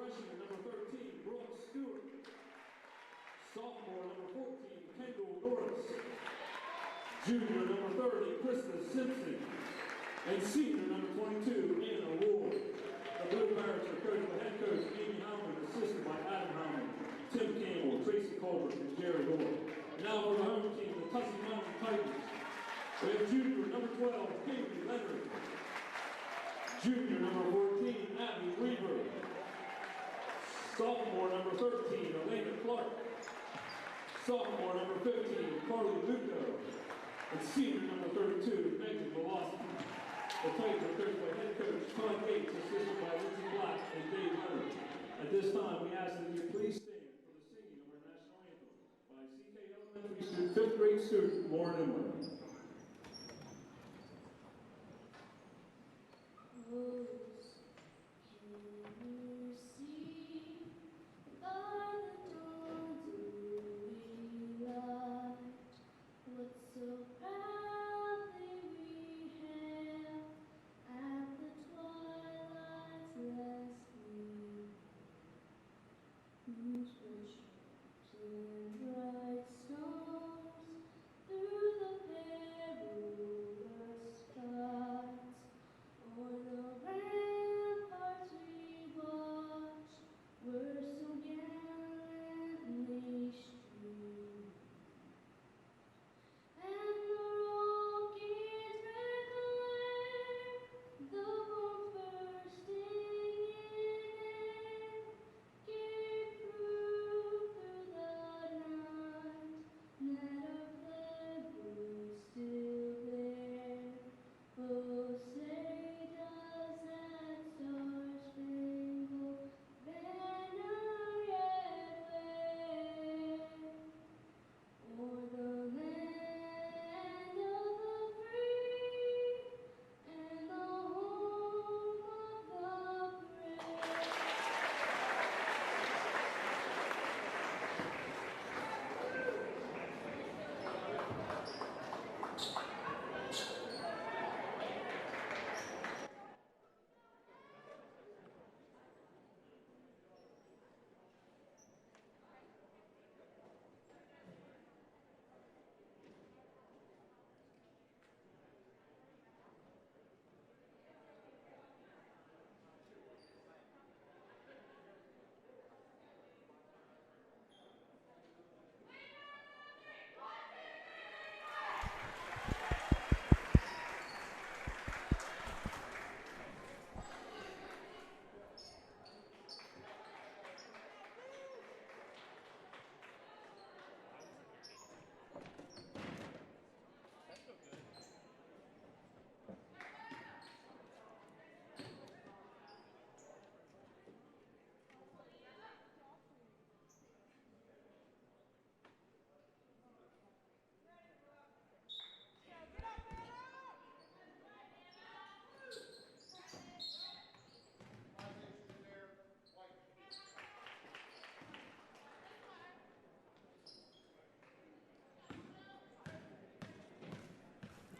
Freshman number 13, Brooke Stewart. Sophomore number 14, Kendall Norris. Junior number 30, Krista Simpson. And senior number 22, Anna Ward. The Blue Pirates are coached by head coach Amy Howman, assisted by Adam Howman, Tim Campbell, Tracy Colbert, and Jerry Moore. And now for the home team, the Tussey Mountain Titans. We have junior number 12, Kaylee Leonard. Junior number 14, Abby Weaver. Sophomore number 13, Elena Clark. Sophomore number 15, Carly Lugo. And senior number 32, Megan Velocity. The Titans are coached by head coach Todd Gates, assisted by Lindsey Black and Dave Leonard. At this time, we ask that you please stand for the singing of our national anthem by CK Elementary student, 5th grade student Lauren Imler.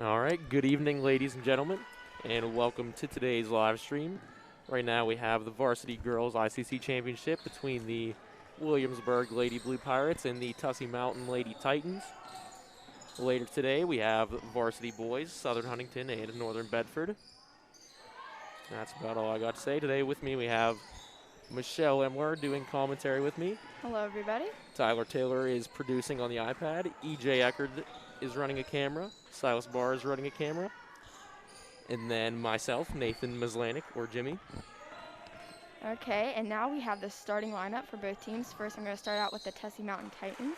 All right, good evening, ladies and gentlemen, and welcome to today's live stream. Right now we have the Varsity Girls ICC Championship between the Williamsburg Lady Blue Pirates and the Tussey Mountain Lady Titans. Later today we have Varsity Boys, Southern Huntington and Northern Bedford. That's about all I got to say. Today with me we have Michelle Emler doing commentary with me. Hello, everybody. Tyler Taylor is producing on the iPad. EJ Eckerd is running a camera. Silas Barr is running a camera. And then myself, Nathan Mazlanik, or Jimmy. Okay, and now we have the starting lineup for both teams. First, I'm going to start out with the Tussey Mountain Titans.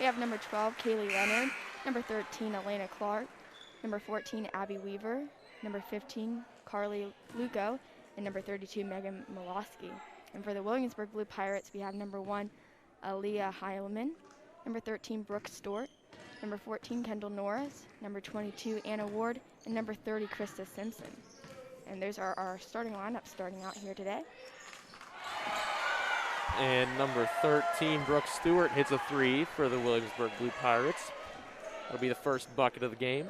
We have number 12, Kaylee Leonard, number 13, Elena Clark, number 14, Abby Weaver, number 15, Carly Lugo, and number 32, Megan Milosky. And for the Williamsburg Blue Pirates, we have number 1, Aaliyah Heilman, number 13, Brooke Stewart, number 14, Kendall Norris, number 22, Anna Ward, and number 30, Krista Simpson. And those are our starting lineups starting out here today. And number 13, Brooke Stewart, hits a 3 for the Williamsburg Blue Pirates. That'll be the first bucket of the game.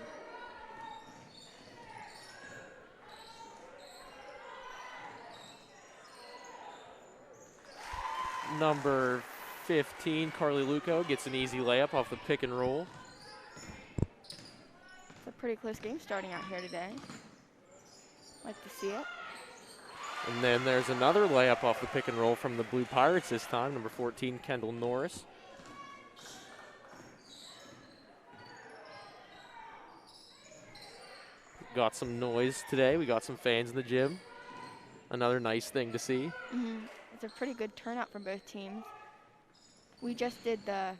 Number 15, Carly Luco, gets an easy layup off the pick and roll. It's a pretty close game starting out here today. Like to see it. And then there's another layup off the pick and roll from the Blue Pirates this time, number 14, Kendall Norris. Got some noise today. We got some fans in the gym. Another nice thing to see. It's a pretty good turnout from both teams. We just did the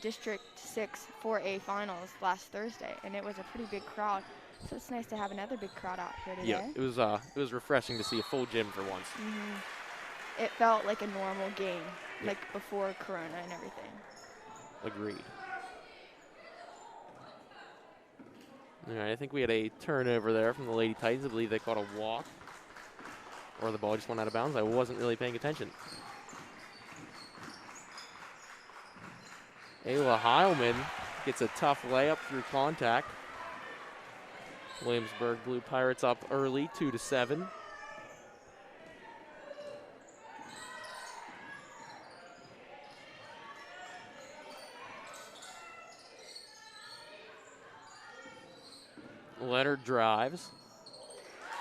District 6 4A finals last Thursday, and it was a pretty big crowd. So it's nice to have another big crowd out here today. Yeah, it was refreshing to see a full gym for once. It felt like a normal game, like before Corona and everything. Agreed. All right, I think we had a turnover there from the Lady Titans. I believe they caught a walk, or the ball just went out of bounds. I wasn't really paying attention. Ayla Heilman gets a tough layup through contact. Williamsburg Blue Pirates up early, 2-7. Leonard drives.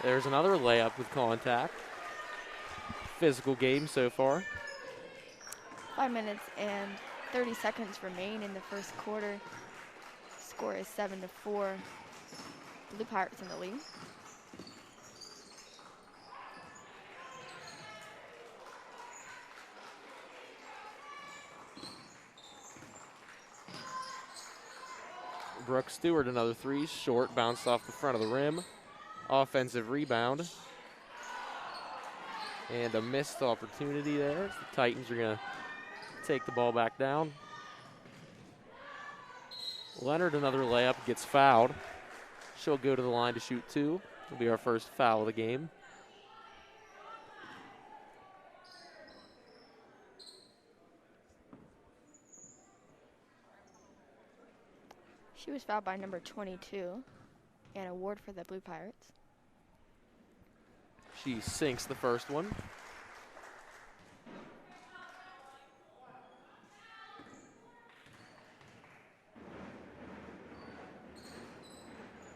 There's another layup with contact. Physical game so far. 5 minutes and 30 seconds remain in the first quarter. Score is 7-4. Blue Pirates in the lead. Brooke Stewart, another three, short, bounced off the front of the rim. Offensive rebound. And a missed opportunity there. The Titans are going to take the ball back down. Leonard, another layup, gets fouled. She'll go to the line to shoot two. It'll be our first foul of the game. She was fouled by number 22, and a ward for the Blue Pirates. She sinks the first one.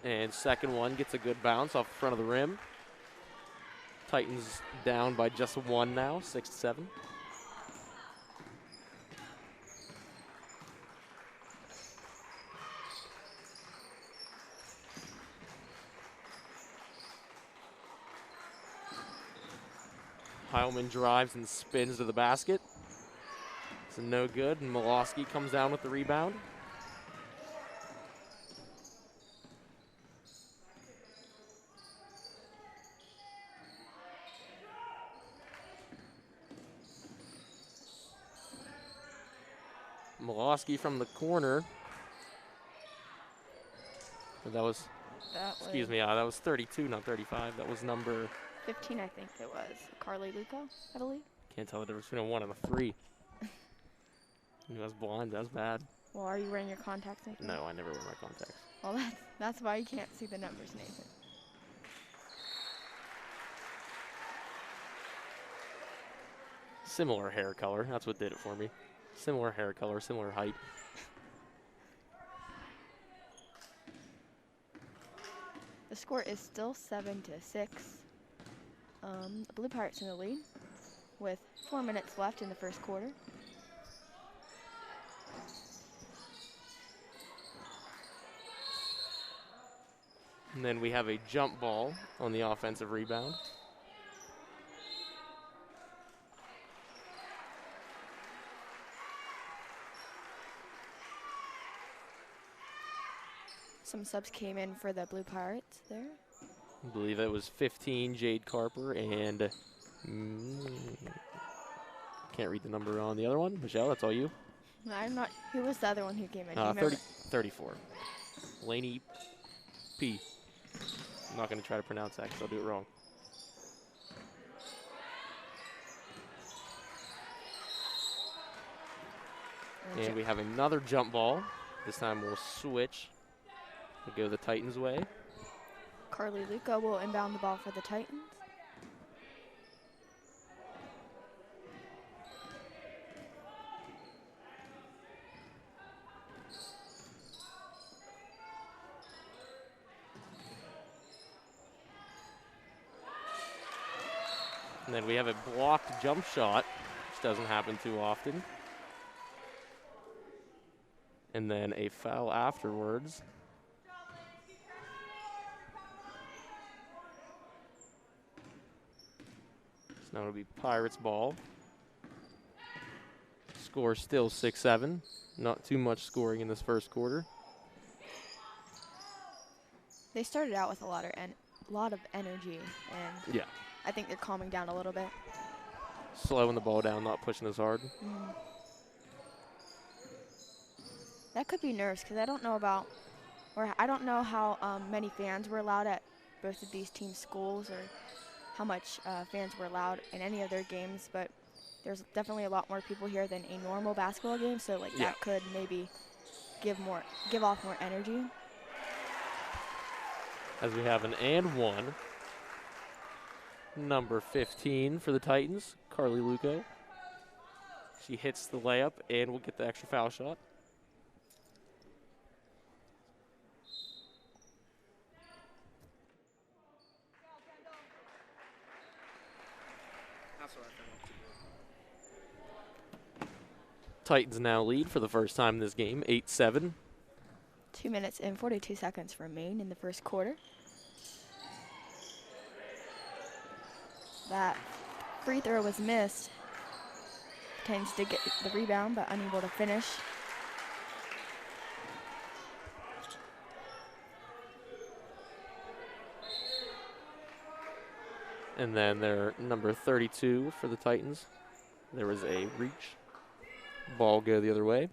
And second one gets a good bounce off the front of the rim. Titans down by just one now, 6-7. Heilman drives and spins to the basket. It's no good, and Milosky comes down with the rebound. Milosky from the corner. That was 32, not 35. That was number 15, I think it was. Carly Luco, I believe. Can't tell the difference between a 1 and a 3. I was blind. That was bad. Well, are you wearing your contacts, Nathan? No, I never wear my contacts. Well, that's why you can't see the numbers, Nathan. Similar hair color. That's what did it for me. Similar hair color, similar height. The score is still 7-6. The Blue Pirates in the lead with 4 minutes left in the first quarter. And then we have a jump ball on the offensive rebound. Some subs came in for the Blue Pirates there. I believe it was 15, Jade Carper, and can't read the number on the other one. Michelle, that's all you? I'm not. Who was the other one who came in? 34. Lainey P. I'm not going to try to pronounce that because I'll do it wrong. And we have another jump ball. This time we'll switch. We'll go the Titans' way. Carly Luco will inbound the ball for the Titans. And then we have a blocked jump shot, which doesn't happen too often. And then a foul afterwards. So now it'll be Pirates ball. Score still 6-7. Not too much scoring in this first quarter. They started out with a lot of energy, and Yeah. I think they're calming down a little bit. Slowing the ball down, not pushing as hard. That could be nerves, because I don't know how many fans were allowed at both of these teams' schools, or how much fans were allowed in any of their games, but there's definitely a lot more people here than a normal basketball game, so like that could maybe give off more energy. As we have an and one. Number 15 for the Titans, Carly Luco. She hits the layup and will get the extra foul shot. Titans now lead for the first time in this game, 8-7. 2 minutes and 42 seconds remain in the first quarter. That free throw was missed. Titans did get the rebound, but unable to finish. And then their number 32 for the Titans. There was a reach. Ball go the other way.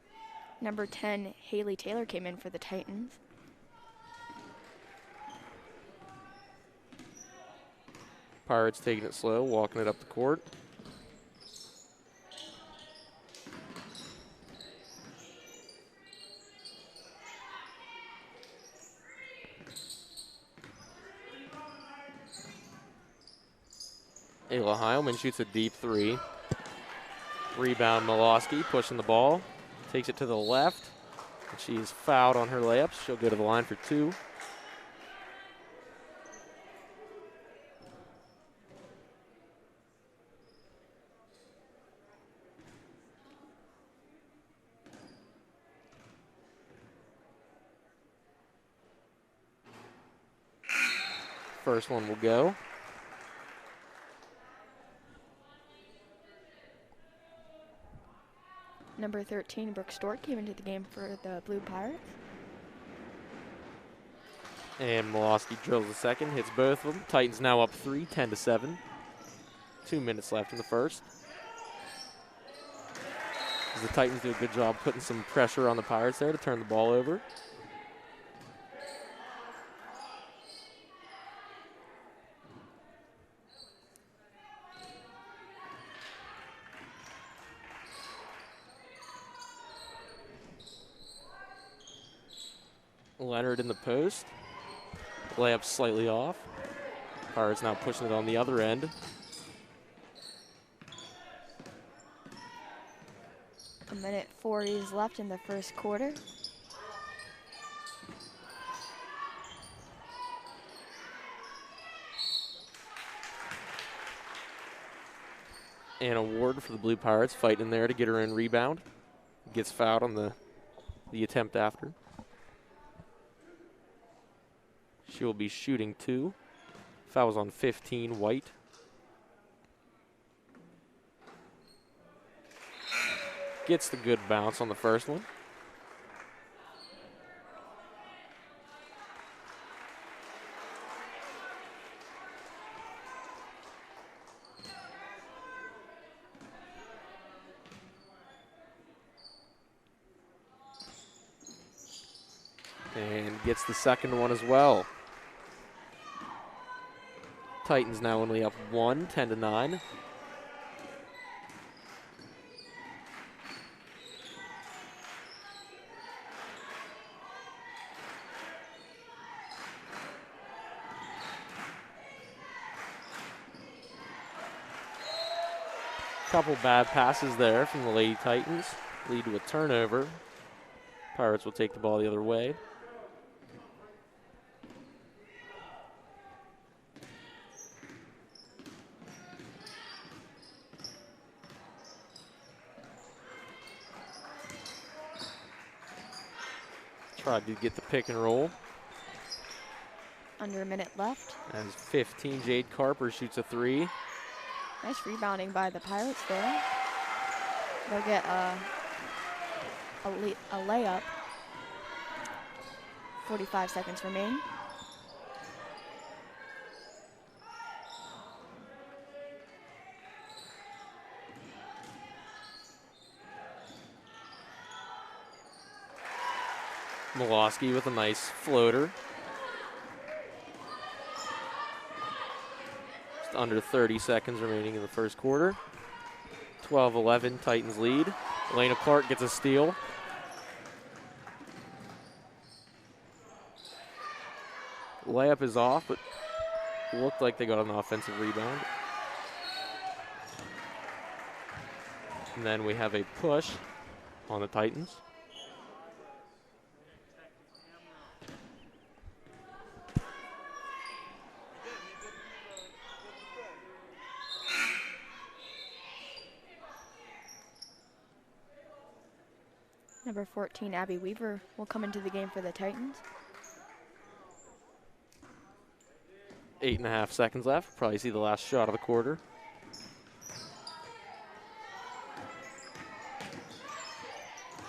Number 10, Haley Taylor came in for the Titans. Pirates taking it slow, walking it up the court. Ayla Heilman shoots a deep three. Rebound Miloski, pushing the ball. Takes it to the left. She's fouled on her layups. She'll go to the line for two. First one will go. Number 13, Brooke Stork came into the game for the Blue Pirates. And Miloski drills the second, hits both of them. Titans now up 3, 10-7. 2 minutes left in the first. As the Titans do a good job putting some pressure on the Pirates there to turn the ball over. Leonard in the post. Layup slightly off. Pirates now pushing it on the other end. A minute 40 is left in the first quarter. And a Ward for the Blue Pirates fighting in there to get her in rebound. Gets fouled on the attempt after. She will be shooting 2. Foul was on 15, White. Gets the good bounce on the first one. And gets the second one as well. Titans now only up 1, 10-9. Couple bad passes there from the Lady Titans. Lead to a turnover. Pirates will take the ball the other way. tried to get the pick and roll. Under a minute left. As 15, Jade Carper shoots a 3. Nice rebounding by the Pirates there. They'll get a layup. 45 seconds remain. Milwaukee with a nice floater. Just under 30 seconds remaining in the first quarter. 12-11, Titans lead. Elena Clark gets a steal. Layup is off, but looked like they got an offensive rebound. And then we have a push on the Titans. Number 14, Abby Weaver, will come into the game for the Titans. 8.5 seconds left. Probably see the last shot of the quarter.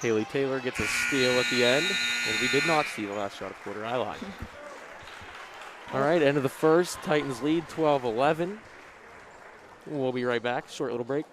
Haley Taylor gets a steal at the end, and we did not see the last shot of the quarter. I lied. All right, end of the first. Titans lead 12-11. We'll be right back. Short little break.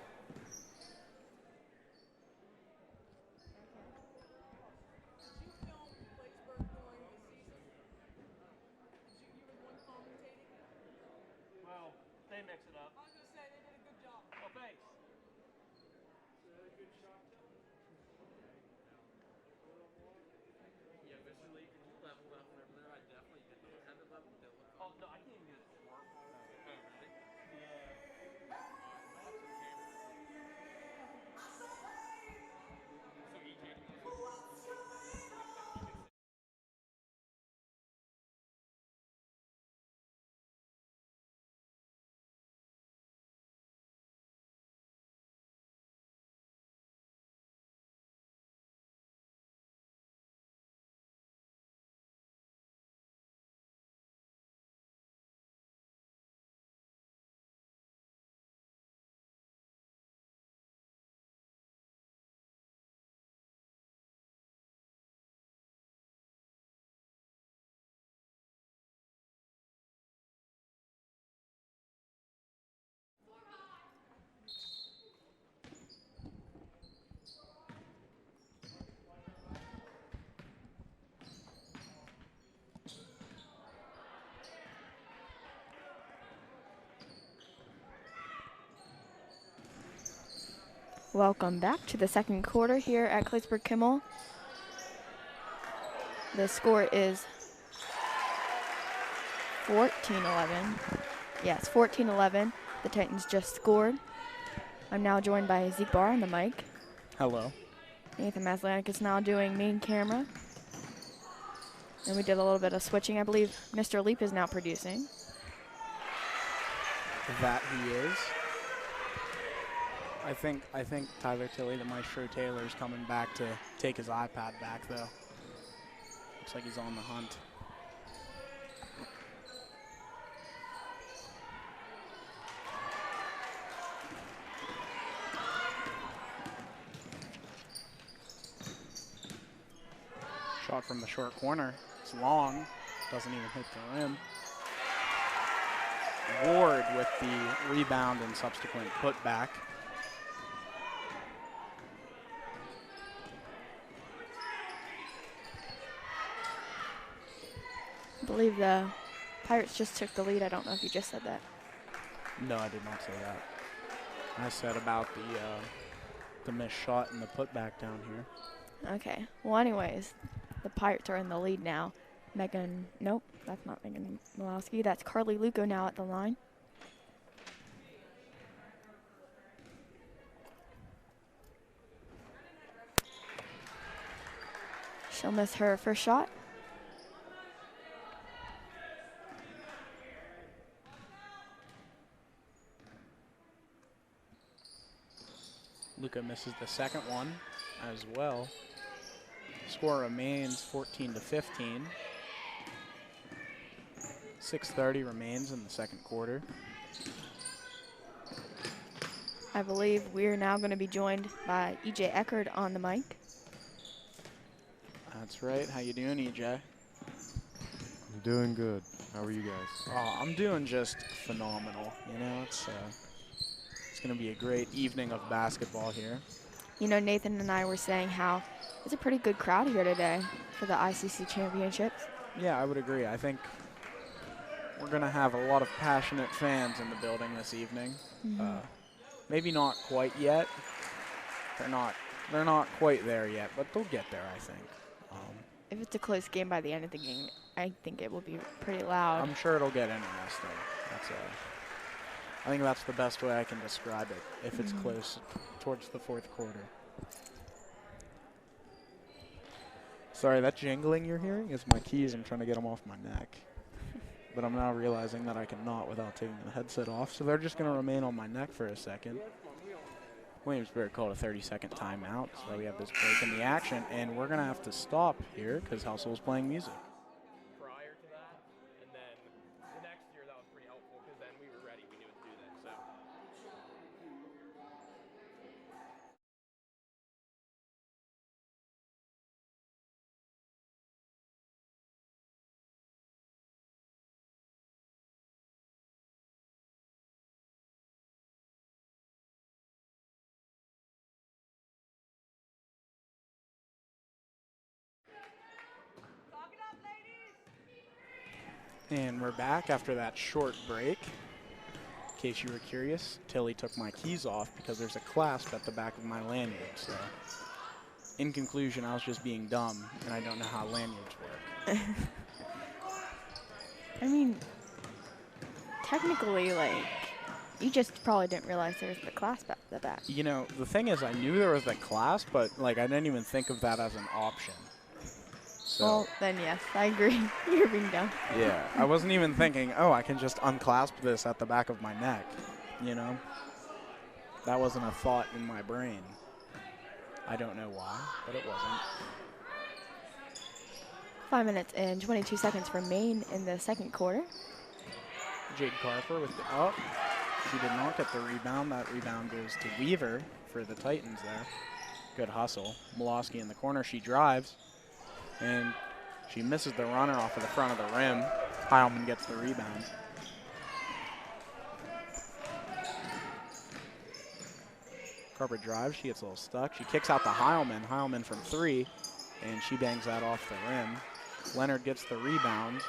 Welcome back to the second quarter here at Claysburg Kimmel. The score is 14-11. Yes, 14-11. The Titans just scored. I'm now joined by Zeke Barr on the mic. Hello. Nathan Maslanic is now doing main camera. And we did a little bit of switching. I believe Mr. Leap is now producing. That he is. I think Tyler Tilley, the Maestro Taylor, is coming back to take his iPad back, though. Looks like he's on the hunt. Shot from the short corner. It's long. Doesn't even hit the rim. Ward with the rebound and subsequent putback. I believe the Pirates just took the lead. I don't know if you just said that. No, I did not say that. I said about the missed shot and the putback down here. Okay. Well, anyways, the Pirates are in the lead now. Nope, that's not Megan Milowski. That's Carly Luco now at the line. She'll miss her first shot. Luca misses the second one as well. Score remains 14-15. 6:30 remains in the second quarter. I believe we're now going to be joined by EJ Eckert on the mic. That's right. How you doing, EJ? I'm doing good. How are you guys? Oh, I'm doing just phenomenal. You know, it's going to be a great evening of basketball here. You know, Nathan and I were saying how it's a pretty good crowd here today for the ICC championships. Yeah, I would agree. I think we're going to have a lot of passionate fans in the building this evening. Maybe not quite yet. They're not quite there yet, but they'll get there, I think. If it's a close game by the end of the game, I think it will be pretty loud. I'm sure it'll get interesting. I think that's the best way I can describe it, if it's close towards the fourth quarter. Sorry, that jingling you're hearing is my keys. I'm trying to get them off my neck. But I'm now realizing that I cannot without taking the headset off, so they're just going to remain on my neck for a second. Williamsburg called a 30-second timeout, so we have this break in the action, and we're going to have to stop here because Housel's playing music. Prior to that, and then the next year that was pretty helpful because then we were ready. We knew what to do then. So. And we're back after that short break. In case you were curious, Tilly took my keys off because there's a clasp at the back of my lanyard. So, in conclusion, I was just being dumb, and I don't know how lanyards work. I mean, technically, like, you just probably didn't realize there was the clasp at the back. You know, the thing is, I knew there was the clasp, but like I didn't even think of that as an option. So, well, then yes, I agree. You're being dumb. yeah, I wasn't even thinking, oh, I can just unclasp this at the back of my neck, you know? That wasn't a thought in my brain. I don't know why, but it wasn't. 5 minutes and 22 seconds remain in the second quarter. Jade Carper with the up. She did not get the rebound. That rebound goes to Weaver for the Titans there. Good hustle. Molosky in the corner. She drives. And she misses the runner off of the front of the rim. Heilman gets the rebound. Carper drives. She gets a little stuck. She kicks out to Heilman. Heilman from three. And she bangs that off the rim. Leonard gets the rebound.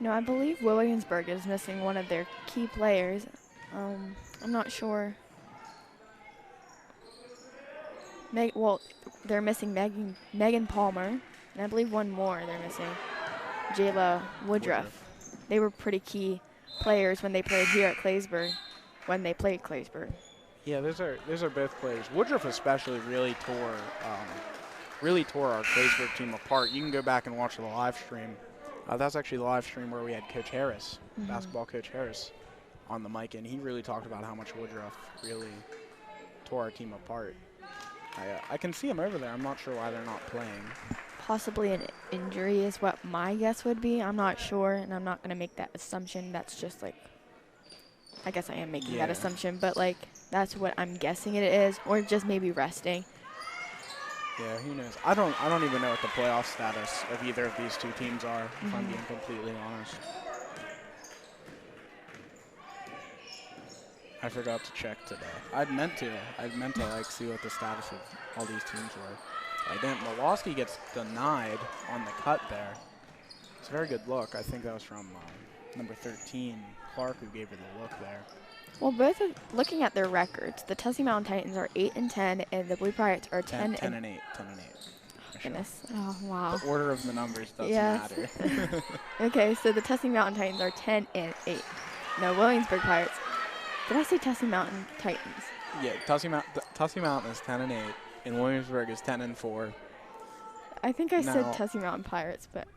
No, I believe Williamsburg is missing one of their key players. I'm not sure. Well, they're missing Megan Palmer, and I believe one more they're missing, Jayla Woodruff. They were pretty key players when they played here at Claysburg, when they played Claysburg. Yeah, those are both players. Woodruff especially really tore our Claysburg team apart. You can go back and watch the live stream. That's actually the live stream where we had Coach Harris, basketball coach Harris, on the mic, and he really talked about how much Woodruff really tore our team apart. I can see him over there. I'm not sure why they're not playing. Possibly an injury is what my guess would be. I'm not sure, and I'm not going to make that assumption. That's just like, I guess I am making that assumption, but like that's what I'm guessing it is, or just maybe resting. Yeah, who knows? I don't even know what the playoff status of either of these two teams are, if I'm being completely honest. I forgot to check today. I'd meant to like see what the status of all these teams were. I didn't. Milwaukee gets denied on the cut there. It's a very good look. I think that was from number 13, Clark, who gave her the look there. Well, both of looking at their records, the Tussey Mountain Titans are 8-10, and the Blue Pirates are 10 and 8. 10 and 8. Goodness. Oh, wow. The order of the numbers doesn't matter. Okay, so the Tussey Mountain Titans are 10 and 8. No, Williamsburg Pirates. Did I say Tussey Mountain Titans? Yeah, Tussey Mountain is 10 and 8, and Williamsburg is 10 and 4. I think I said Tussey Mountain Pirates, but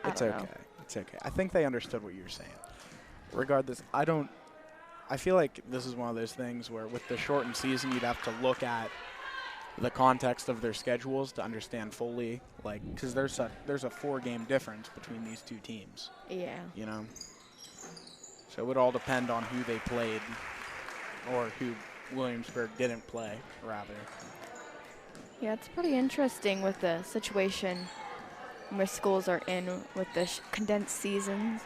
I don't know. It's okay. I think they understood what you were saying. Regardless, I feel like this is one of those things where with the shortened season, you'd have to look at the context of their schedules to understand fully, like, because there's a 4-game difference between these two teams. Yeah. You know, so it would all depend on who they played, or who Williamsburg didn't play, rather. Yeah, it's pretty interesting with the situation most schools are in with the condensed seasons.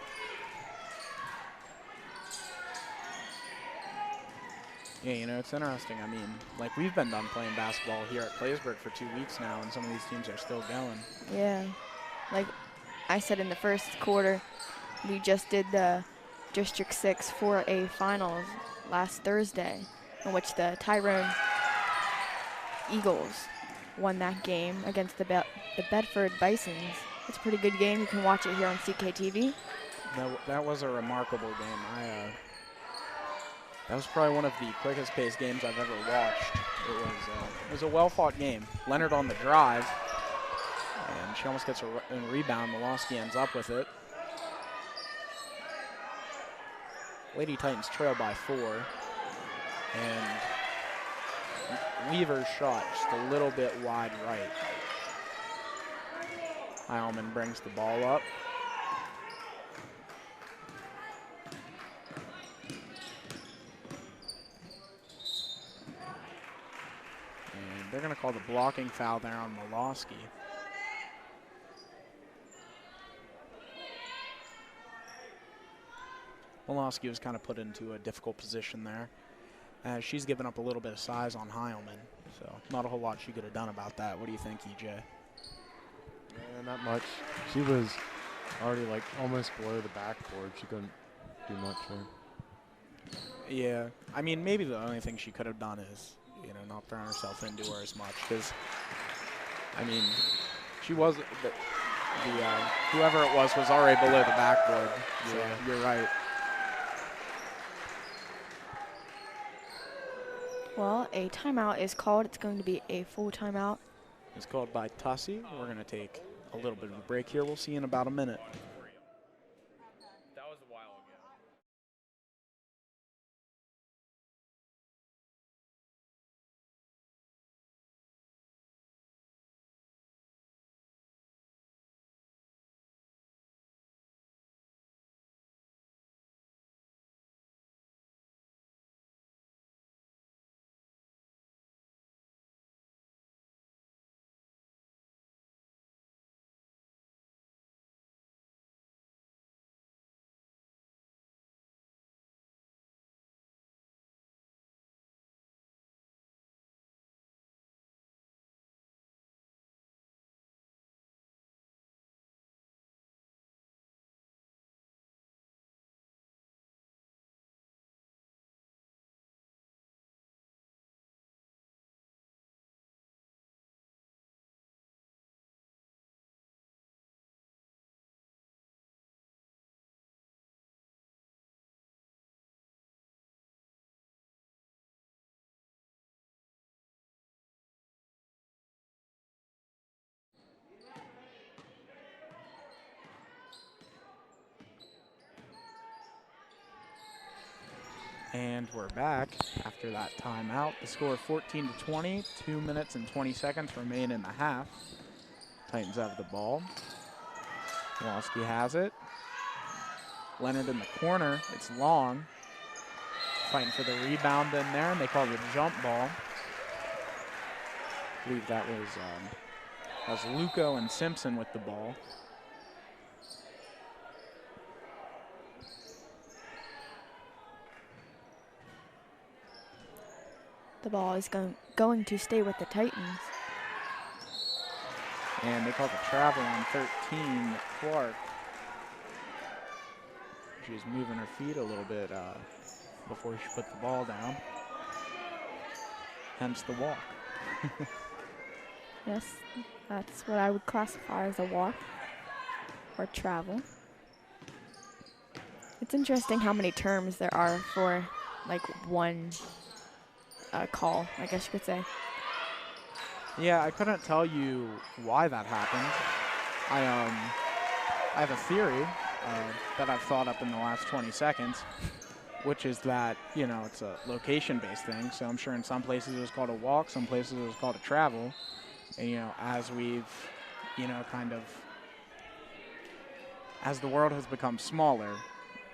Yeah, you know, it's interesting. I mean, like, we've been done playing basketball here at Claysburg for 2 weeks now, and some of these teams are still going. Yeah. Like I said in the first quarter, we just did the District 6 4A finals last Thursday, in which the Tyrone Eagles won that game against the Bedford Bisons. It's a pretty good game. You can watch it here on CKTV. That was a remarkable game. That was probably one of the quickest paced games I've ever watched. It was a well-fought game. Leonard on the drive, and she almost gets a rebound. Milosky ends up with it. Lady Titans trail by 4, and Weaver's shot just a little bit wide right. Heilman brings the ball up. And they're going to call the blocking foul there on Milosky. Milosky was kind of put into a difficult position there. She's given up a little bit of size on Heilman, so not a whole lot she could have done about that. What do you think, EJ? Yeah, not much. She was already like almost below the backboard. She couldn't do much there. Yeah, I mean, maybe the only thing she could have done is, you know, not throwing herself into her as much, because, I mean, she was, whoever it was already below the backboard, so Yeah. you're right. Well, a timeout is called. It's going to be a full timeout. It's called by Tussie. We're going to take a little bit of a break here. We'll see you in about a minute. That was a while ago. And we're back after that timeout. The score 14-20, 2 minutes and 20 seconds remain in the half. Titans have the ball. Milosky has it. Leonard in the corner. It's long. Fighting for the rebound in there, and they call the jump ball. I believe that was Luco and Simpson with the ball. The ball is going to stay with the Titans. And they call the travel on 13, Clark. She was moving her feet a little bit before she put the ball down. Hence the walk. Yes, that's what I would classify as a walk or travel. It's interesting how many terms there are for like one call, I guess you could say. Yeah, I couldn't tell you why that happened. I have a theory that I've thought up in the last 20 seconds, which is that, you know, it's a location-based thing. So I'm sure in some places it was called a walk, some places it was called a travel. And, you know, as we've, you know, kind of, as the world has become smaller,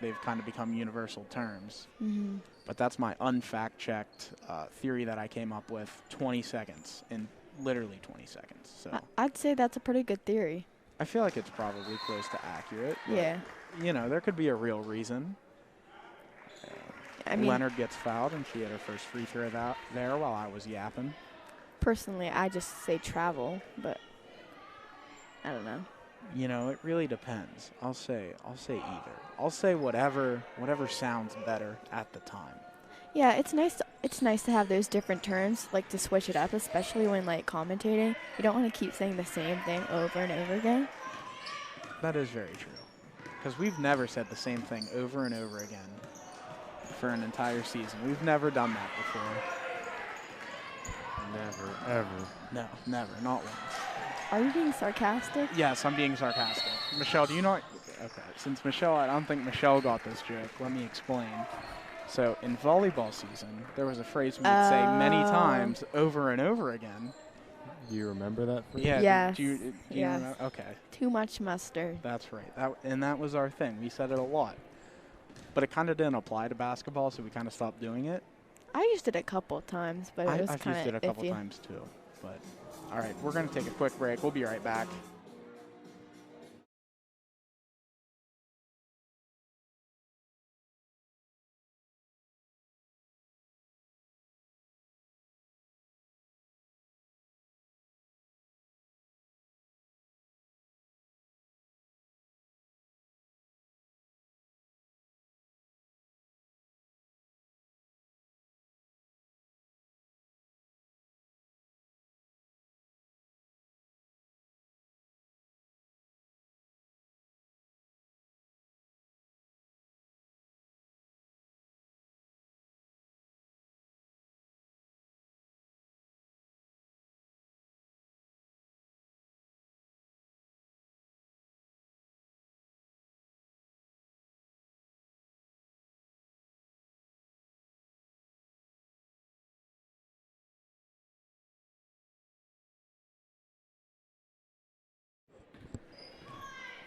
they've kind of become universal terms. Mm-hmm. But that's my unfact-checked theory that I came up with 20 seconds, in literally 20 seconds. So I'd say that's a pretty good theory. I feel like it's probably close to accurate. But, Yeah. you know, there could be a real reason. I mean, Leonard gets fouled, and she had her first free throw there while I was yapping. personally, I just say travel, but I don't know. You know, it really depends. I'll say either. I'll say whatever sounds better at the time. Yeah, it's nice to have those different terms, like to switch it up, especially when like commentating. You don't want to keep saying the same thing over and over again. That is very true. Because we've never said the same thing over and over again for an entire season. We've never done that before. Never, ever. No, never, not once. Are you being sarcastic? Yes, I'm being sarcastic. Michelle, do you know? Okay, since Michelle, I don't think Michelle got this joke, let me explain. So in volleyball season, there was a phrase we would say many times over and over again. Do you remember that phrase? Yeah. Yes. Do you Yes. remember? Okay, Too much mustard. that's right. That was our thing. We said it a lot. But it kind of didn't apply to basketball, so we kind of stopped doing it. I used it a couple of times, but it was I've kind used it a of couple iffy. times too. But all right, we're going to take a quick break. We'll be right back.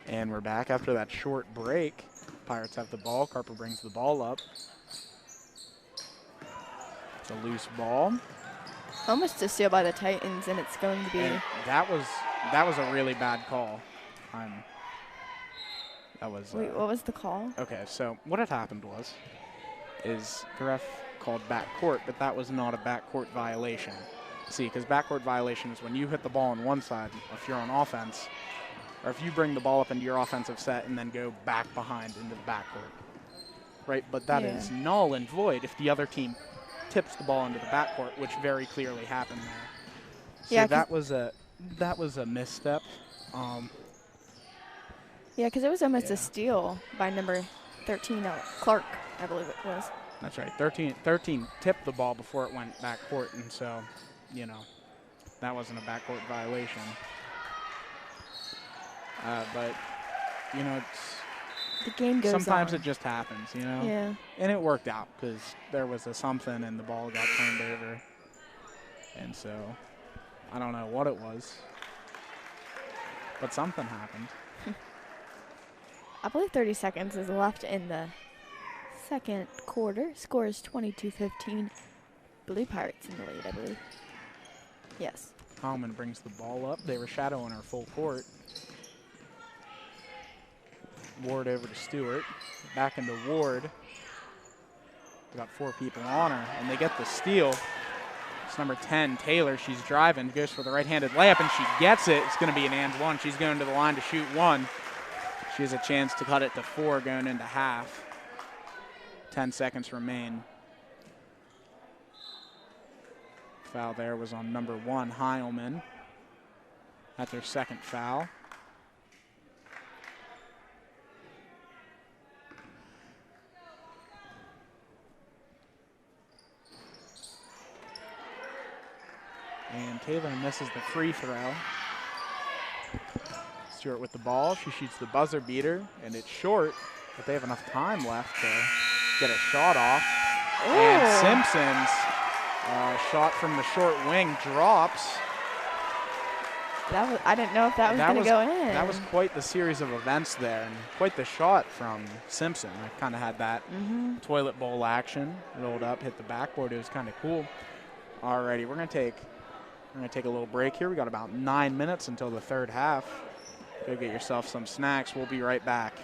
And we're back after that short break. Pirates have the ball. Carper brings the ball up. It's a loose ball. Almost a steal by the Titans, and it's going to be. And that was a really bad call. That was. Wait, what was the call? Okay, so what had happened is the ref called backcourt, but that was not a backcourt violation. See, because backcourt violation is when you hit the ball on one side, if you're on offense, or if you bring the ball up into your offensive set and then go back behind into the backcourt, right? But that is null and void if the other team tips the ball into the backcourt, which very clearly happened there. So Yeah, that was a misstep. Yeah, because it was almost Yeah. a steal by number 13, Clark, I believe it was. That's right. 13 tipped the ball before it went backcourt, and so, you know, that wasn't a backcourt violation. But, you know, The game goes sometimes on. it just happens, you know? Yeah. And it worked out because there was a something and the ball got turned over. And so, I don't know what it was, but something happened. I believe 30 seconds is left in the second quarter. Score is 22-15. Blue Pirates in the lead, I believe. Yes. Hallman brings the ball up. They were shadowing her full court. Ward over to Stewart. Back into Ward. They got 4 people on her, and they get the steal. It's number 10, Taylor. She's driving, goes for the right-handed layup, and she gets it. It's going to be an and one. She's going to the line to shoot one. She has a chance to cut it to 4 going into half. 10 seconds remain. Foul there was on number 1, Heilman. That's her second foul. And Taylor misses the free throw. Stewart with the ball. She shoots the buzzer beater, and it's short, but they have enough time left to get a shot off. And Simpson's shot from the short wing drops. I didn't know if that was going to go in. That was quite the series of events there, and quite the shot from Simpson. I kind of had that toilet bowl action, rolled up, hit the backboard. It was kind of cool. Alrighty, we're gonna take a little break here. We got about 9 minutes until the third half. Go get yourself some snacks. We'll be right back.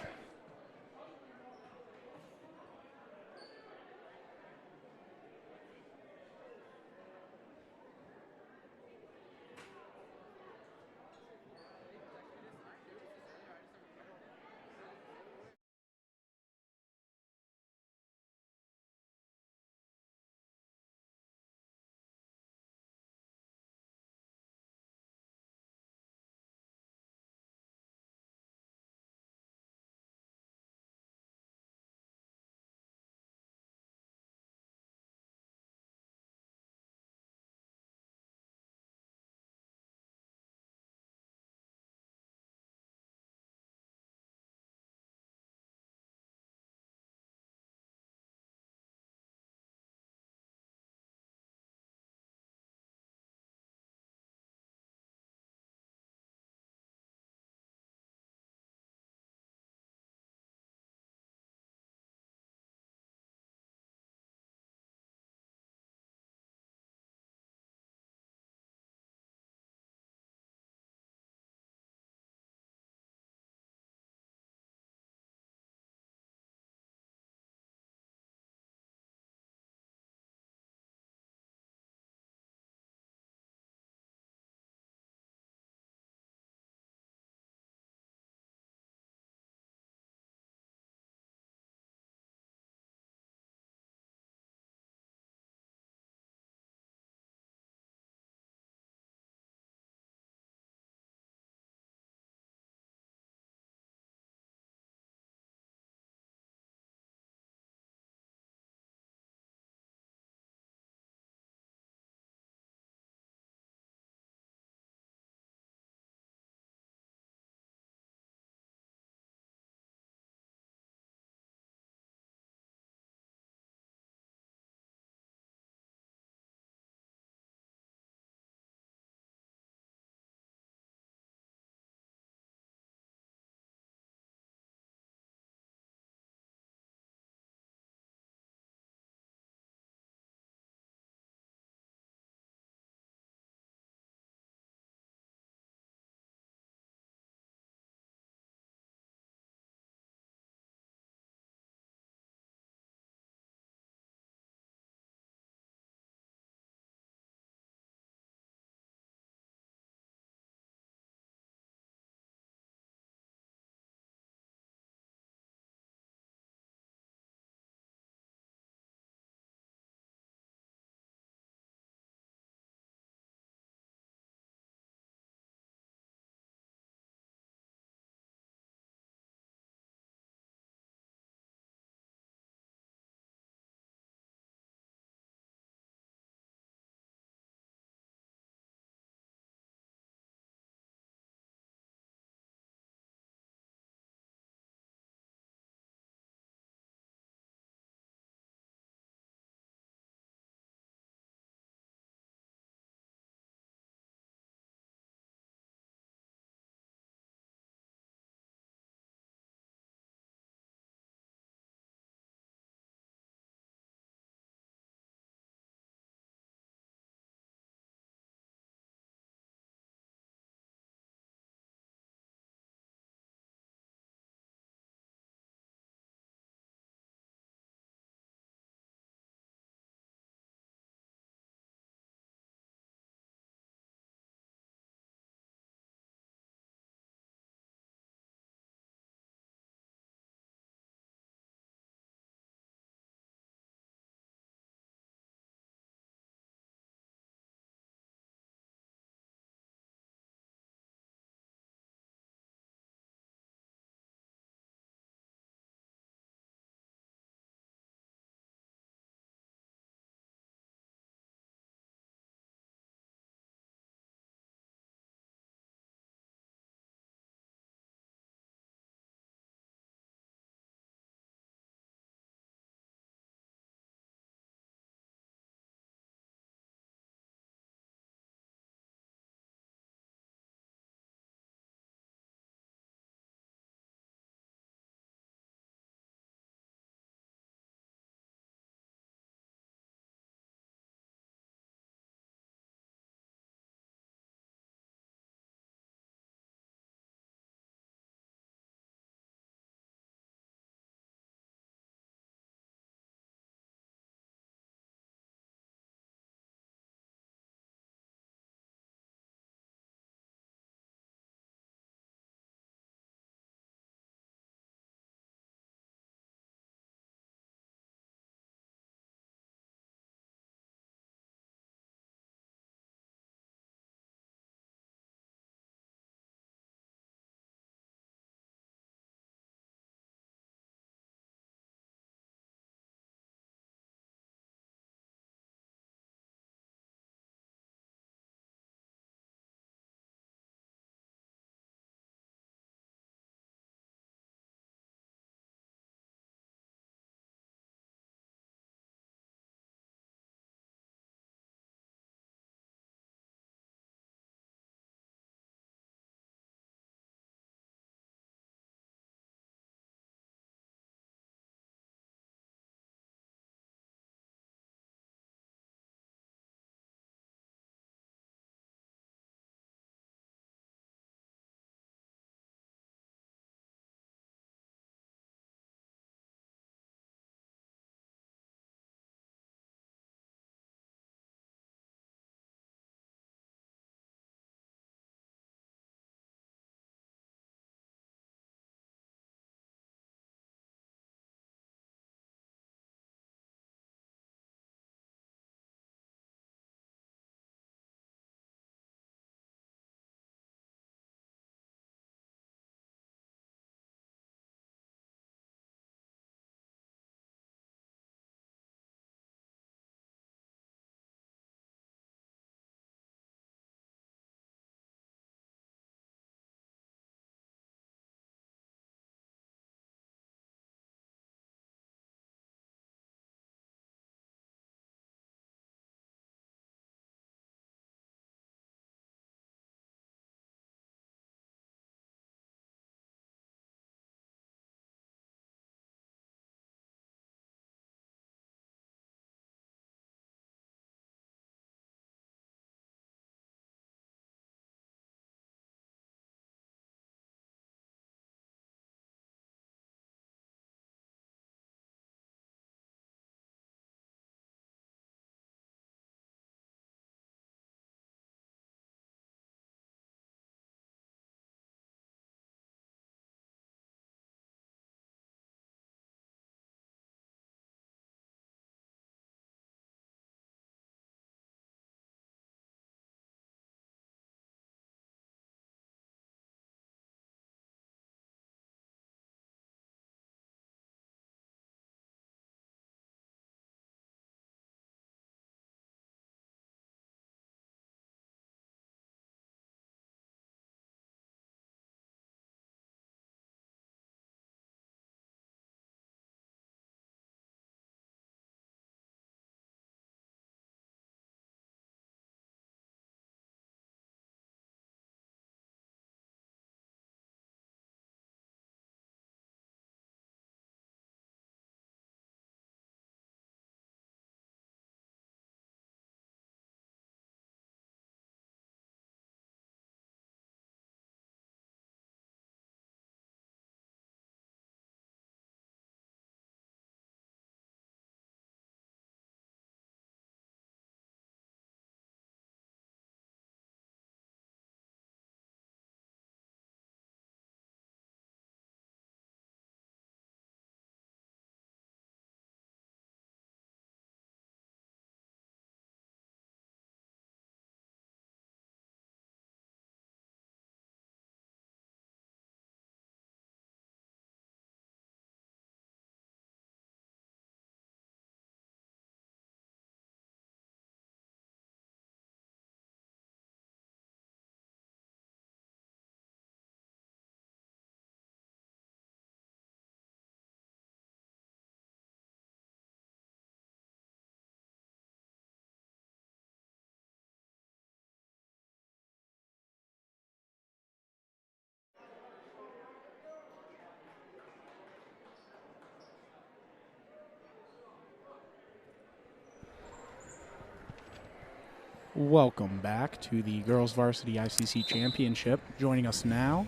Welcome back to the Girls Varsity ICC Championship. Joining us now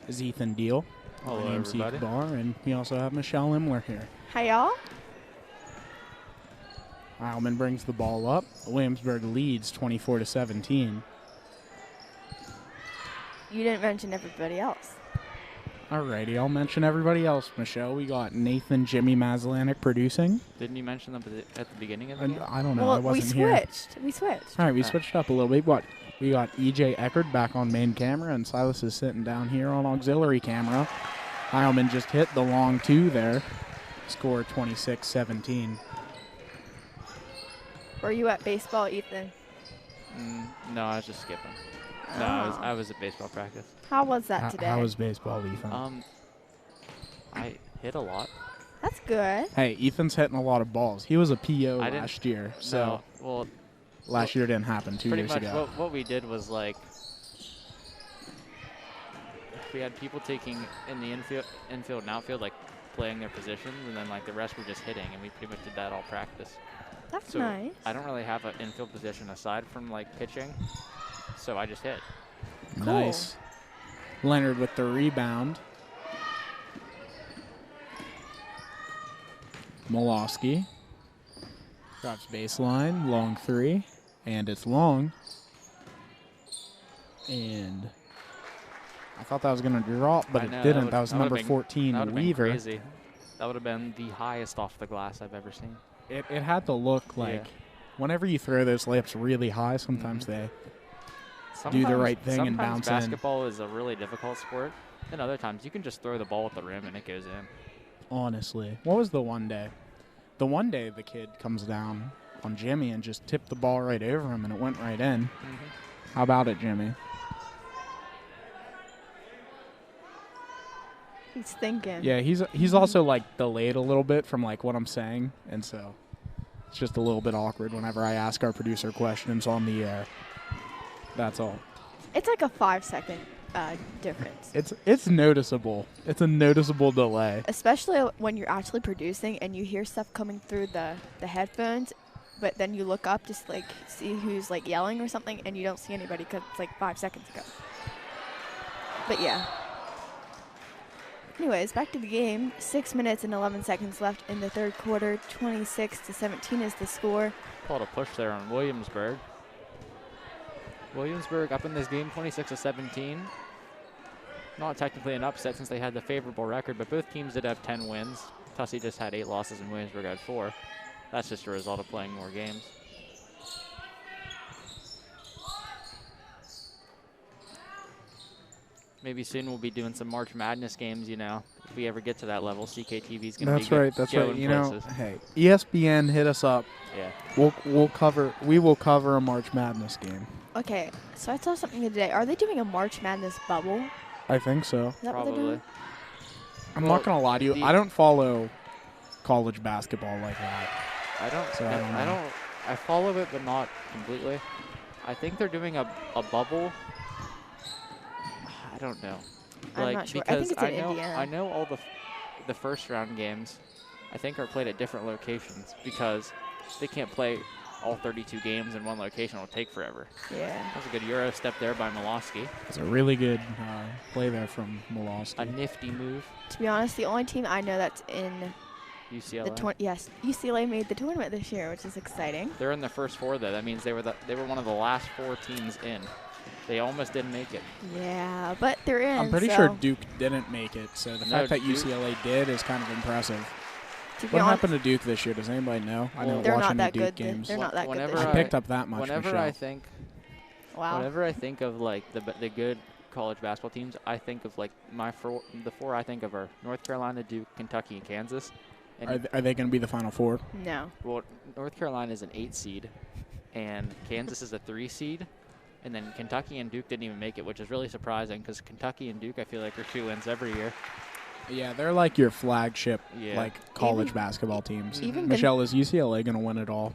is Ethan Deal. Hello, My name's everybody. Bar, and we also have Michelle Imler here. Hi, y'all. Heilman brings the ball up. Williamsburg leads 24-17. You didn't mention everybody else. Alrighty, I'll mention everybody else. Michelle, we got Nathan Jimmy Mazlanik producing. Didn't you mention them at the beginning of the And game? I don't know, I Well, we wasn't here. switched. We switched. All right, we switched up a little bit. We got EJ Eckert back on main camera, and Silas is sitting down here on auxiliary camera. Heilman just hit the long two there. Score 26-17. Were you at baseball, Ethan? No, I was just skipping. Oh. No, I was at baseball practice. How was that today? How was baseball, Ethan? I hit a lot. That's good. Hey, Ethan's hitting a lot of balls. He was a PO I didn't- last year, so No, well, last year didn't happen 2 pretty years much ago. what we did was like we had people taking in the infield and outfield, like playing their positions, and then like the rest were just hitting, and we pretty much did that all practice. That's So nice. I don't really have an infield position aside from like pitching, so I just hit. Cool. Nice. Leonard with the rebound. Molosky drops baseline, long three, and it's long. And I thought that was going to drop, but I it know, didn't. That was that would've number been- 14, That would have been Weaver. crazy. That would have been the highest off the glass I've ever seen. It had to look like whenever you throw those layups really high, sometimes they do the right thing and bounce in. Sometimes basketball is a really difficult sport, and other times you can just throw the ball at the rim and it goes in. Honestly. What was the one day? The one day the kid comes down on Jimmy and just tipped the ball right over him and it went right in. How about it, Jimmy? He's thinking. Yeah, he's also like delayed a little bit from like what I'm saying, and so it's just a little bit awkward whenever I ask our producer questions on the air. That's all. It's like a 5-second difference. It's noticeable. It's a noticeable delay. Especially when you're actually producing and you hear stuff coming through the headphones, but then you look up just like see who's like yelling or something, and you don't see anybody because it's like 5 seconds ago. But yeah. Anyways, back to the game. 6 minutes and 11 seconds left in the third quarter. 26-17 is the score. Called a push there on Williamsburg. Williamsburg up in this game 26-17. Not technically an upset since they had the favorable record, but both teams did have 10 wins. Tussey just had 8 losses and Williamsburg had 4. That's just a result of playing more games. Maybe soon we'll be doing some March Madness games, you know. If we ever get to that level, CKTV's going to be That's going right. You know, places. hey, ESPN hit us up. Yeah. We will cover a March Madness game. Okay, so I saw something today. Are they doing a March Madness bubble? I think so. Is that what they're Probably. doing? I'm Well, not gonna lie to you. the- I don't follow college basketball like that. I don't. So I don't know. I follow it, but not completely. I think they're doing a bubble. I don't know. I'm not sure. I think it's in Indiana. I know all the first round games, I think, are played at different locations because they can't play all 32 games in one location. It'll take forever. Yeah. That was a good Euro step there by Molosky. It's a really good play there from Molosky. A nifty move. To be honest, the only team I know that's in UCLA. yes, UCLA made the tournament this year, which is exciting. They're in the first 4 though. That means they were one of the last 4 teams in. They almost didn't make it. Yeah, but they're in. I'm pretty so sure Duke didn't make it, so the No, fact that Duke- UCLA did is kind of impressive. to be What honest, happened to Duke this year? Does anybody know? I know they're watching not that the Duke good. games. They're not that good Whenever this I year. picked up that much, Whenever Michelle. I think Wow. Whenever I think of like the good college basketball teams, I think of like the 4 I think of are North Carolina, Duke, Kentucky, and Kansas. And Are they going to be the Final Four? No. well, North Carolina is an 8 seed, and Kansas is a 3 seed, and then Kentucky and Duke didn't even make it, which is really surprising because Kentucky and Duke I feel like are 2 wins every year. Yeah, they're like your flagship Yeah. like college Even- basketball teams. even Michelle, is UCLA going to win it all?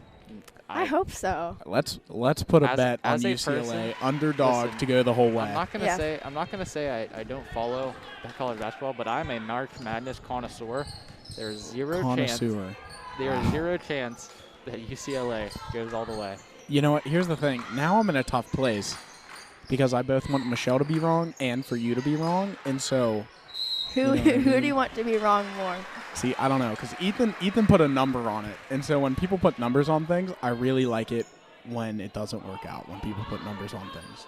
I hope so. Let's put a As- bet on as a UCLA person, underdog listen, to go the whole way. I'm not gonna Yeah. say I don't follow college basketball, but I'm a March Madness connoisseur. There's zero chance. Connoisseur. There is 0 chance that UCLA goes all the way. You know what? Here's the thing. Now I'm in a tough place because I both want Michelle to be wrong and for you to be wrong, and so. Who You know what I who mean? do you want to be wrong more? See, I don't know, because Ethan put a number on it, and so when people put numbers on things, I really like it when it doesn't work out. When people put numbers on things.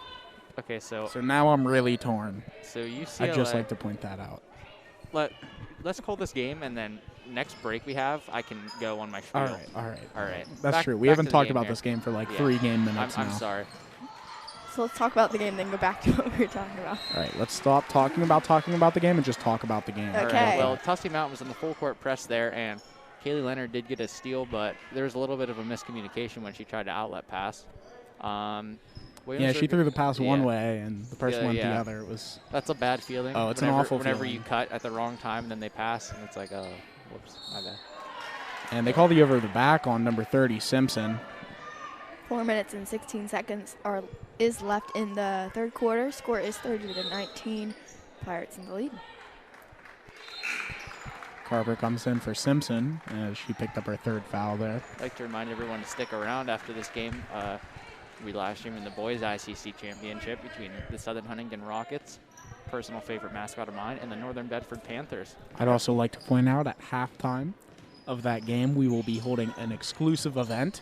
Okay, so now I'm really torn. UCLA. I'd just like to point that out. Let's call this game, and then next break we have, I can go on my spiel. All right. Back- That's true. We back haven't to the talked game about here. this game for like Yeah. 3 game minutes I'm now. sorry. So let's talk about the game, then go back to what we were talking about. All right, let's stop talking about the game and just talk about the game. Okay. All right, well, Tussey Mountain was in the full court press there, and Kaylee Leonard did get a steal, but there was a little bit of a miscommunication when she tried to outlet pass. Yeah, she threw the pass one yeah. way and the person went the Yeah. other. It was That's a bad feeling. Oh, it's whenever, an awful whenever feeling. you cut at the wrong time and then they pass, and it's like, oh, whoops, my bad. And they called the over the back on number 30, Simpson. 4 minutes and 16 seconds is left in the third quarter. Score is 30-19. Pirates in the lead. Carver comes in for Simpson as she picked up her 3rd foul there. I'd like to remind everyone to stick around after this game. We live streaming the boys ICC championship between the Southern Huntington Rockets, personal favorite mascot of mine, and the Northern Bedford Panthers. I'd also like to point out at halftime of that game, we will be holding an exclusive event,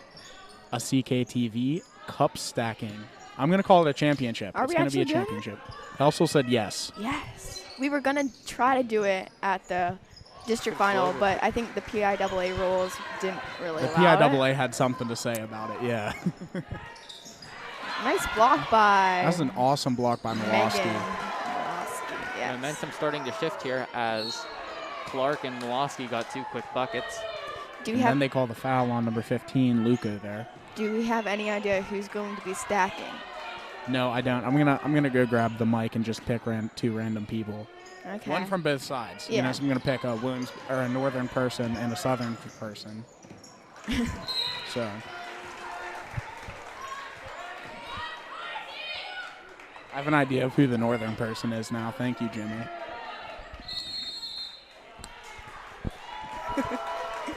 a CKTV cup stacking. I'm going to call it a championship. Are It's we going to be a actually doing it? championship. I also said yes. Yes. We were going to try to do it at the district final, but I think the PIAA rules didn't really The allow it. PIAA had something to say about it, yeah. Nice block by That's an awesome block by Megan. Milwaukee. Milwaukee, yes. Momentum starting to shift here as Clark and Milwaukee got 2 quick buckets. Do And we then have they call the foul on number 15, Luca there. Do we have any idea who's going to be stacking? No, I don't. I'm gonna go grab the mic and just pick 2 random people. Okay. One from both sides. Yeah. You know, so I'm gonna pick a a northern person and a southern person. So. I have an idea of who the northern person is now. Thank you, Jimmy.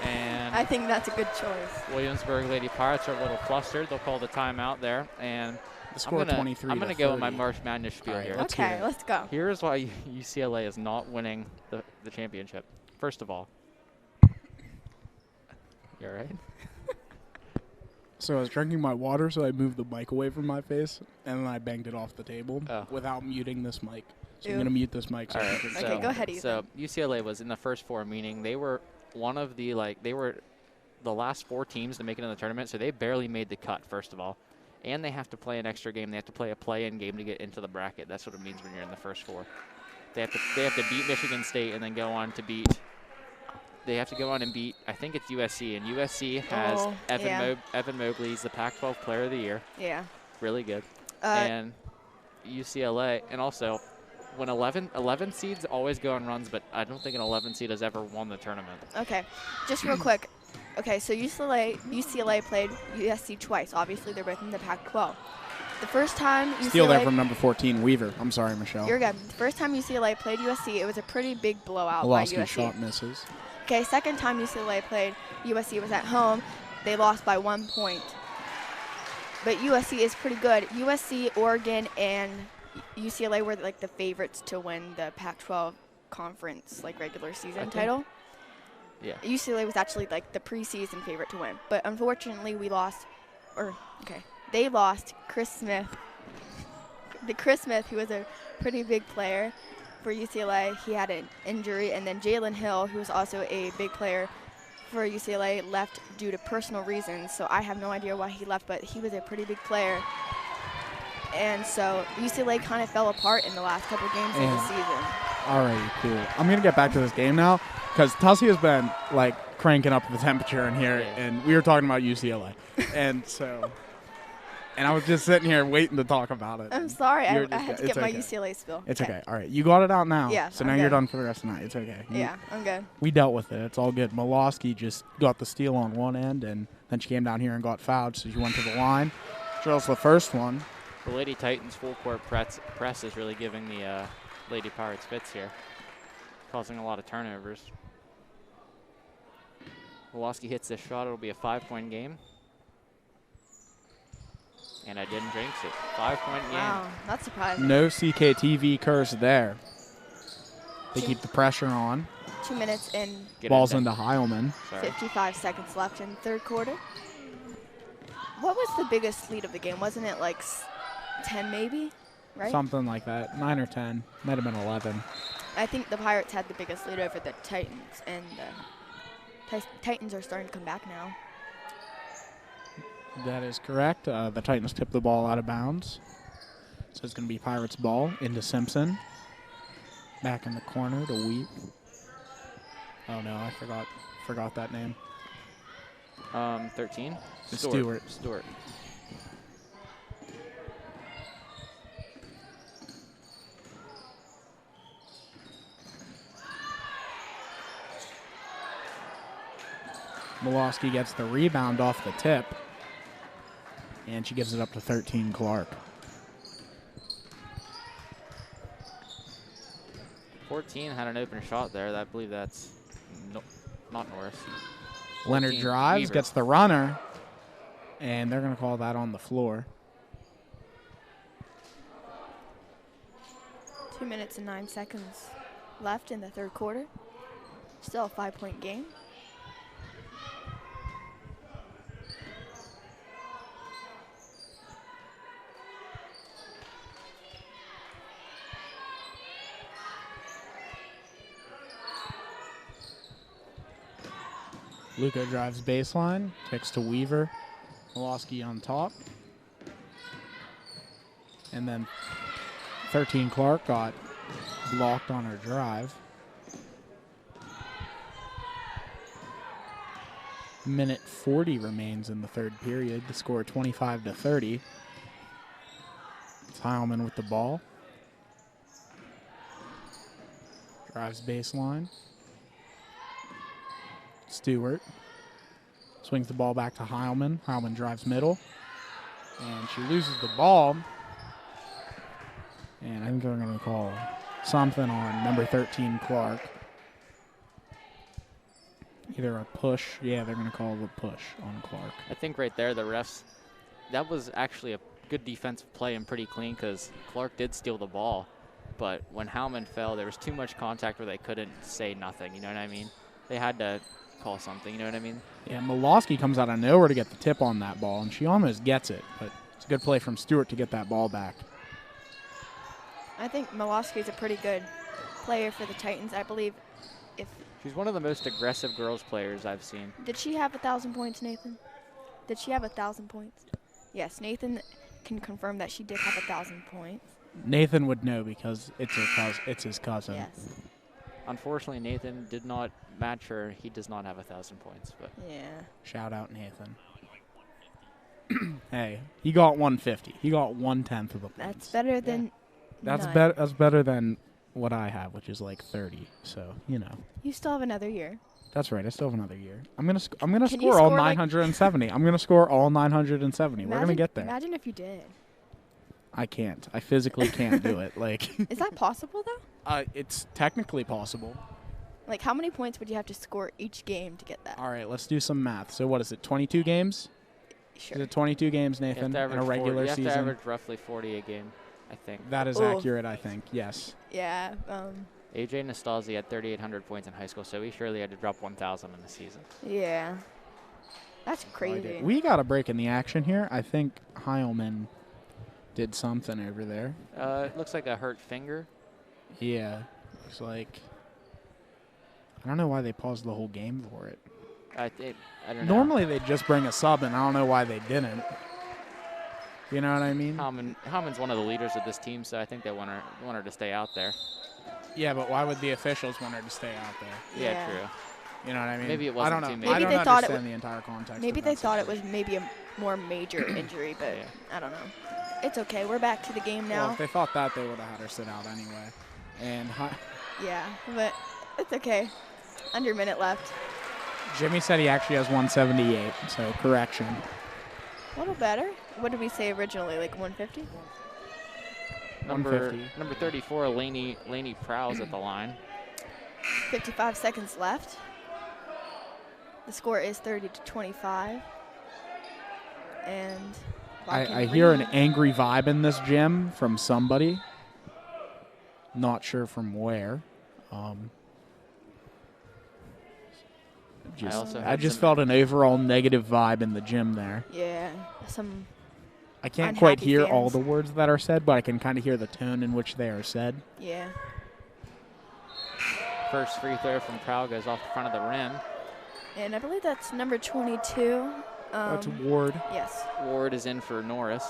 And I think that's a good choice. Williamsburg Lady Pirates are a little flustered. They'll call the timeout there. And The score 23 I'm to gonna go with 30. my March Madness spiel here. Let's hear Okay, it. let's go. Here's why UCLA is not winning the championship. First of all, you all right? So I was drinking my water, so I moved the mic away from my face, and then I banged it off the table Oh. without muting this mic. So I'm Ew. going to mute this mic. So All I right. can- Okay, so, go ahead, Ethan. So UCLA was in the first 4, meaning they were one of the they were the last 4 teams to make it in the tournament, so they barely made the cut. First of all, and they have to play an extra game. They have to play a play-in game to get into the bracket. That's what it means when you're in the first 4. They have to beat Michigan State and then go on to beat. They have to go on and beat, I think it's USC, and USC has Oh, yeah. Evan Mobley. He's the Pac-12 Player of the Year. Yeah. Really good. Uh, And UCLA, and also when 11 seeds always go on runs, but I don't think an 11 seed has ever won the tournament. Okay, just real quick. Okay, so UCLA played USC twice. Obviously, they're both in the Pac-12. The first time Steal that UCLA from number 14, Weaver. I'm sorry, Michelle. You're good. The first time UCLA played USC, it was a pretty big blowout by Pulaski USC. shot misses. Okay, second time UCLA played USC was at home. They lost by 1 point. But USC is pretty good. USC, Oregon, and UCLA were like the favorites to win the Pac-12 conference regular season title. Yeah. UCLA was actually like the preseason favorite to win. But unfortunately, they lost Chris Smith. Chris Smith, who was a pretty big player for UCLA, he had an injury, and then Jalen Hill, who was also a big player for UCLA, left due to personal reasons. So I have no idea why he left, but he was a pretty big player. And so UCLA kind of fell apart in the last couple games of the season. All right, cool. I'm going to get back to this game now because Tussey has been cranking up the temperature in here, and we were talking about UCLA. And so... And I was just sitting here waiting to talk about it. I'm sorry, I You're had just- to get it's my okay. UCLA spill. It's okay. All right. You got it out now. Yeah, So I'm now you're good. done for the rest of the night. It's okay. Yeah, I'm good. We dealt with it. It's all good. Milwaukee just got the steal on one end, and then she came down here and got fouled, so she went to the line. Drills the first one. The Lady Titans full court press is really giving the Lady Pirates fits here, causing a lot of turnovers. Milwaukee hits this shot. It'll be a 5-point game. And I didn't jinx it. 5-point game. Wow, that's surprising. No CKTV curse there. They keep the pressure on. 2 minutes and Get Balls it into Heilman. Sorry. 55 seconds left in the third quarter. What was the biggest lead of the game? Wasn't it like 10 maybe, right? Something like that. 9 or 10. Might have been 11. I think the Pirates had the biggest lead over the Titans, and Titans are starting to come back now. That is correct. The Titans tipped the ball out of bounds. So it's going to be Pirates ball into Simpson. Back in the corner to Wheat. Oh no, I forgot that name. 13. Stewart. Milosky gets the rebound off the tip. And she gives it up to 13 Clark. 14 had an open shot there. I believe that's not Norris. Leonard 14, drives, Weaver. gets the runner. And they're going to call that on the floor. 2 minutes and 9 seconds left in the third quarter. Still a 5-point game. Luca drives baseline, kicks to Weaver. Milosky on top. And then 13 Clark got blocked on her drive. Minute 40 remains in the third period. The score 25-30. It's Heilman with the ball. Drives baseline. Stewart swings the ball back to Heilman. Heilman drives middle. And she loses the ball. And I think they're going to call something on number 13, Clark. Either a push. Yeah, they're going to call a push on Clark. I think right there the refs, that was actually a good defensive play and pretty clean because Clark did steal the ball. But when Heilman fell, there was too much contact where they couldn't say nothing. You know what I mean? They had to call something. You know what I mean? Yeah, Milosky comes out of nowhere to get the tip on that ball, and she almost gets it. But it's a good play from Stewart to get that ball back. I think Milosky is a pretty good player for the Titans. I believe She's one of the most aggressive girls players I've seen. Did she have 1,000 points, Nathan? Did she have 1,000 points? Yes, Nathan can confirm that she did have 1,000 points. Nathan would know because it's his cousin. Yes. Unfortunately, Nathan did not match her. He does not have 1,000 points. But Yeah. Shout out Nathan. Hey, he got 150. He got 1/10 of the points. That's better than That's none. better. That's better than what I have, which is like 30. So you know. You still have another year. That's right. I still have another year. I'm gonna Can you score all score, like- 970. I'm gonna score all 970. We're gonna get there. Imagine if you did. I can't. I physically can't do it. Like, Is that possible, though? it's technically possible. Like, how many points would you have to score each game to get that? All right, let's do some math. So what is it? 22 games? Sure. Is it 22 games, you have Nathan, to in average a regular you have season? to average roughly 40 a game, I think. That is Ooh. accurate, I think. Yes. Yeah. AJ Nastasi had 3,800 points in high school, so he surely had to drop 1,000 in the season. Yeah. That's crazy. We got a break in the action here. I think Heilman did something over there. It looks like a hurt finger. Yeah. Looks like. I don't know why they paused the whole game for it. I don't know. Normally they'd just bring a sub, and I don't know why they didn't. You know what I mean? Hellman's one of the leaders of this team, so I think they want her to stay out there. Yeah, but why would the officials want her to stay out there? Yeah, Yeah. true. You know what I mean? Maybe it I wasn't don't know. too Maybe I don't they thought it understand wa- the entire context. Maybe of they that thought it was situation. maybe a more major injury, but Yeah. I don't know. It's okay. We're back to the game Well, now. if they thought that, they would have had her sit out anyway. And Yeah, but it's okay. Under a minute left. Jimmy said he actually has 178, so correction. A little better. What did we say originally? Like 150? Number 150. 34, Laney Prowse at the line. 55 seconds left. The score is 30-25. And I hear an angry vibe in this gym from somebody. Not sure from where. I just felt an overall negative vibe in the gym there. Yeah, some. I can't quite unhappy hear fans. all the words that are said, but I can kind of hear the tone in which they are said. Yeah. First free throw from Prowl goes off the front of the rim. And I believe that's number 22. That's Ward. Yes. Ward is in for Norris.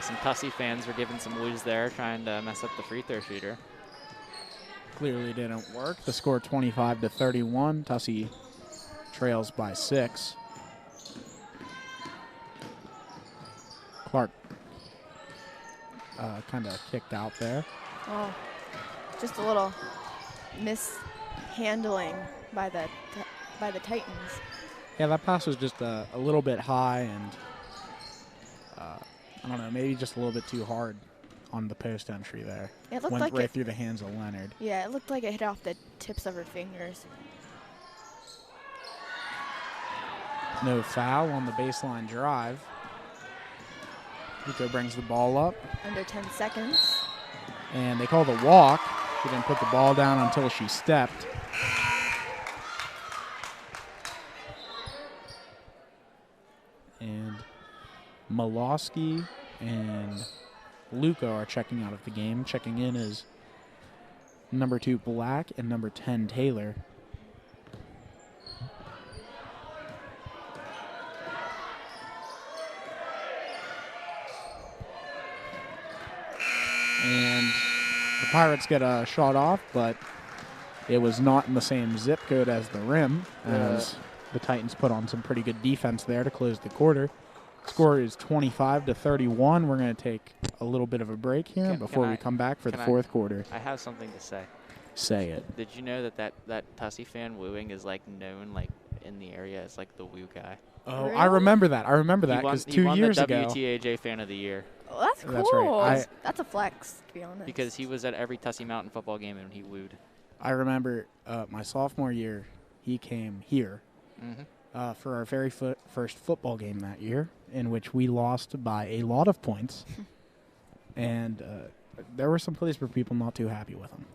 Some Tussey fans were giving some woos there, trying to mess up the free throw shooter. Clearly didn't work. The score 25-31. Tussey trails by 6. Clark kind of kicked out there. Oh, just a little mishandling by the Titans. Yeah, that pass was just a little bit high and, I don't know, maybe just a little bit too hard on the post entry there. It looked Went like right through the hands of Leonard. Yeah, it looked like it hit off the tips of her fingers. No foul on the baseline drive. Rico brings the ball up. Under 10 seconds. And they call the walk. She didn't put the ball down until she stepped. And Malosky and Luca are checking out of the game. Checking in is number 2 Black and number 10 Taylor. And the Pirates get a shot off, but it was not in the same zip code as the rim, as the Titans put on some pretty good defense there to close the quarter. Score is 25-31. We're going to take a little bit of a break here before we come back for the fourth quarter. I have something to say. Say it. Did you know that Tussey fan wooing is like known like in the area as like the woo guy? Oh, Really? I remember that. I remember that because 2 years the ago. WTAJ Fan of the Year Oh, that's cool. That's right. That's a flex, to be honest. because he was at every Tussey Mountain football game and he wooed. I remember my sophomore year, he came here Mm-hmm. for our very first football game that year, in which we lost by a lot of points. And there were some places where people not too happy with him.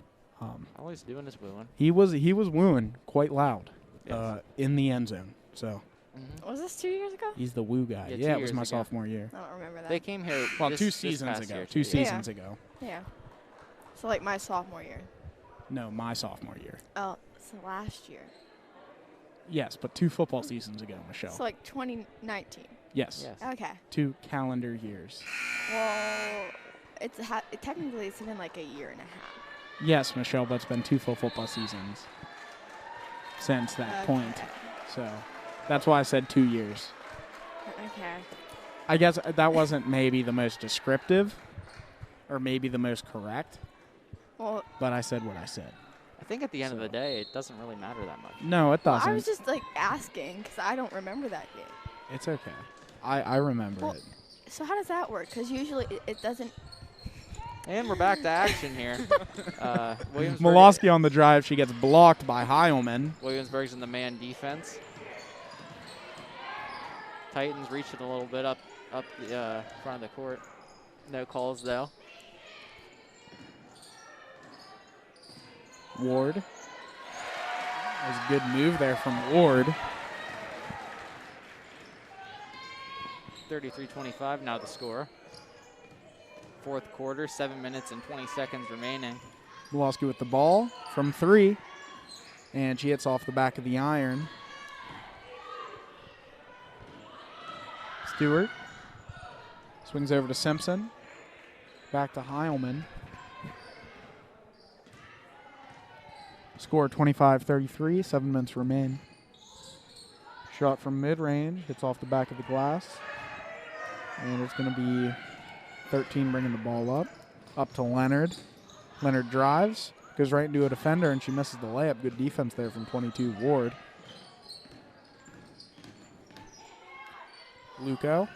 All he's doing is wooing. He was wooing quite loud Yes. in the end zone. So Mm-hmm. Was this 2 years ago? he's the woo guy. Yeah, 2 Yeah, it was years my ago. sophomore year. I don't remember that. They came here. Well, this, 2 this seasons past ago. year, 2 too. seasons ago. Yeah. So like my sophomore year. No, my sophomore year. Oh, so last year. Yes, but 2 football seasons ago, Michelle. So like 2019. Yes. Yes. Okay. 2 calendar years. Well, technically it's been like a year and a half. Yes, Michelle, but it's been 2 full football seasons since that point. So that's why I said 2 years. Okay. I guess that wasn't maybe the most descriptive or maybe the most correct, Well, but I said what I said. I think at the end of the day, it doesn't really matter that much. No, it doesn't. I was just like asking because I don't remember that game. It's okay. I remember Well, it. So how does that work? Because usually it doesn't. And we're back to action here. Williamsburg, Malosky on the drive. She gets blocked by Heilman. Williamsburg's in the man defense. Titans reaching a little bit up the front of the court. No calls though. Ward. That was a good move there from Ward. 33-25 now the score. Fourth quarter, 7 minutes and 20 seconds remaining. Malosky with the ball from 3. And she hits off the back of the iron. Stewart swings over to Simpson. Back to Heilman. Score 25-33, 7 minutes remain. Shot from mid-range, hits off the back of the glass. And it's going to be 13 bringing the ball up to Leonard. Leonard drives, goes right into a defender, and she misses the layup. Good defense there from 22 Ward. Luco.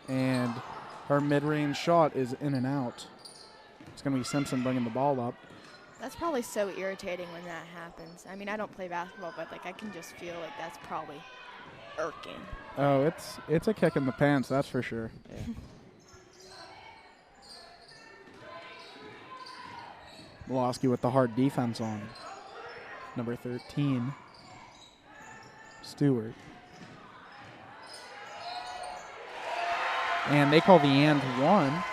And her mid-range shot is in and out. It's going to be Simpson bringing the ball up. That's probably so irritating when that happens. I mean, I don't play basketball, but like I can just feel like that's probably irking. Oh, it's a kick in the pants, that's for sure. Yeah. Milosky with the hard defense on. Number 13, Stewart. And they call the and one.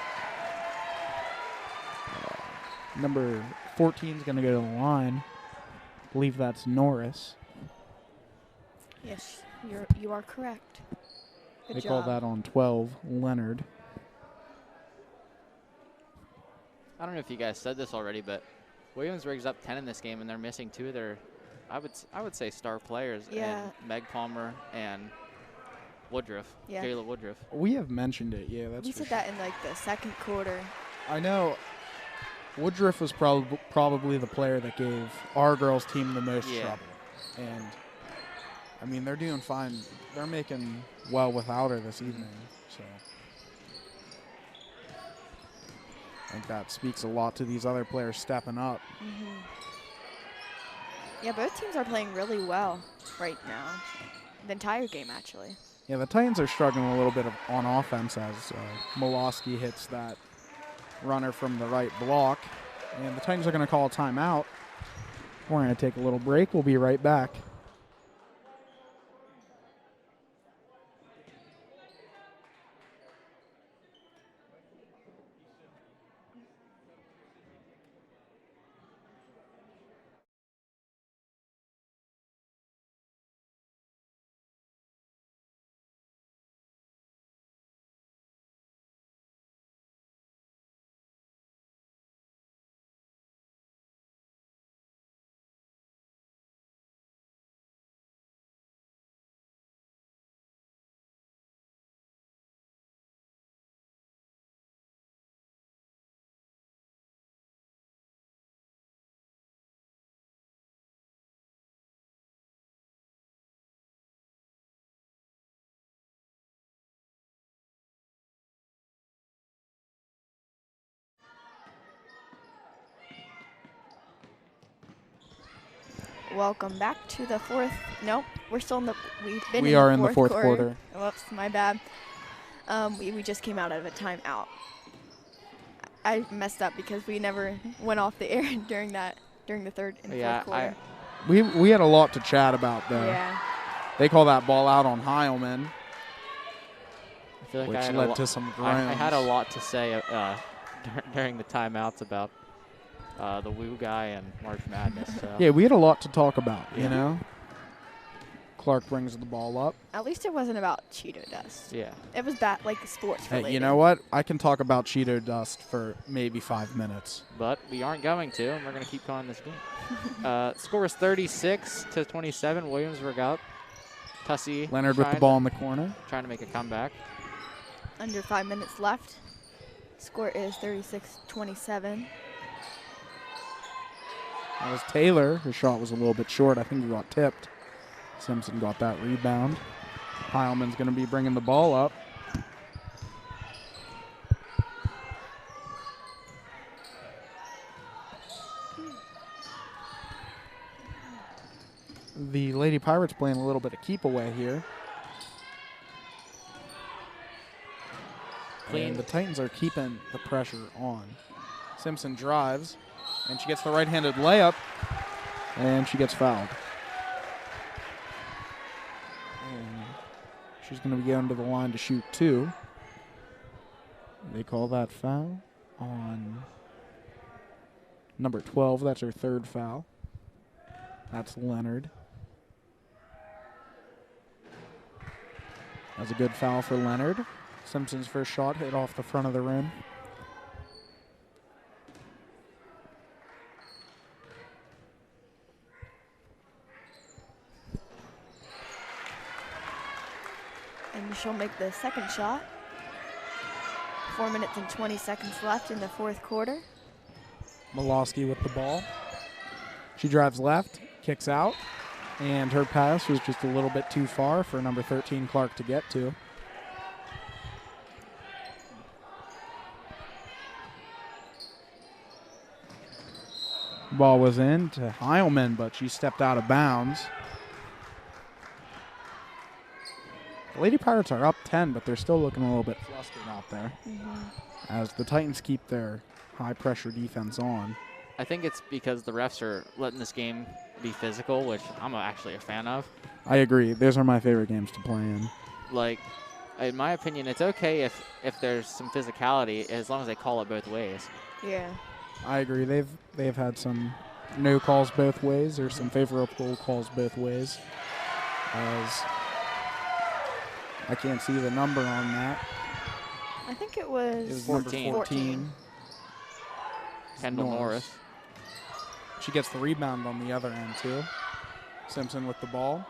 Number 14 is going to go to the line. I believe that's Norris. Yes, you are correct. Good They job. call that on 12, Leonard. I don't know if you guys said this already, but Williamsburg's up 10 in this game, and they're missing two of their, I would say, star players. Yeah. And Meg Palmer and Woodruff, Yeah. Jayla Woodruff. We have mentioned it, yeah. That's We for said sure. that in like the second quarter. I know Woodruff was probably the player that gave our girls team the most trouble. And, I mean, they're doing fine. They're making well without her this evening. So I think that speaks a lot to these other players stepping up. Yeah, both teams are playing really well right now. The entire game, actually. Yeah, the Titans are struggling a little bit on offense as Milosky hits that runner from the right block. And the Titans are going to call a timeout. We're going to take a little break. We'll be right back. Welcome back to the fourth. Nope, we're still in the. We are in the fourth quarter. Whoops, my bad. We just came out of a timeout. I messed up because we never went off the air during the third and fourth quarter. We had a lot to chat about though. Yeah. They call that ball out on Heilman, I feel like which I had led to some grounds. I had a lot to say during the timeouts about the Woo guy and March Madness. So. Yeah, we had a lot to talk about, you Yeah. know. Clark brings the ball up. At least it wasn't about Cheeto dust. Yeah. It was bad, like sports related. Hey, you know what? I can talk about Cheeto dust for maybe 5 minutes. But we aren't going to, and we're going to keep calling this game. Score is 36-27. Williamsburg out. Tussey. Leonard with the ball in the corner. Trying to make a comeback. Under 5 minutes left. Score is 36-27. That was Taylor. Her shot was a little bit short. I think he got tipped. Simpson got that rebound. Heilman's going to be bringing the ball up. The Lady Pirates playing a little bit of keep away here. Clean. And the Titans are keeping the pressure on. Simpson drives, and she gets the right-handed layup, and she gets fouled. And she's going to be going to the line to shoot two. They call that foul on number 12. That's her third foul. That's Leonard. That's a good foul for Leonard. Simpson's first shot hit off the front of the rim. And she'll make the second shot. 4 minutes and 20 seconds left in the fourth quarter. Milosky with the ball. She drives left, kicks out, and her pass was just a little bit too far for number 13 Clark to get to. Ball was in to Heilman, but she stepped out of bounds. The Lady Pirates are up 10, but they're still looking a little bit flustered out there as the Titans keep their high-pressure defense on. I think it's because the refs are letting this game be physical, which I'm actually a fan of. I agree. Those are my favorite games to play in. Like, in my opinion, it's okay if there's some physicality as long as they call it both ways. Yeah. I agree. They've had some no calls both ways or some favorable calls both ways. As I can't see the number on that. I think it was, It was 14. number 14. Kendall Norris. She gets the rebound on the other end, too. Simpson with the ball.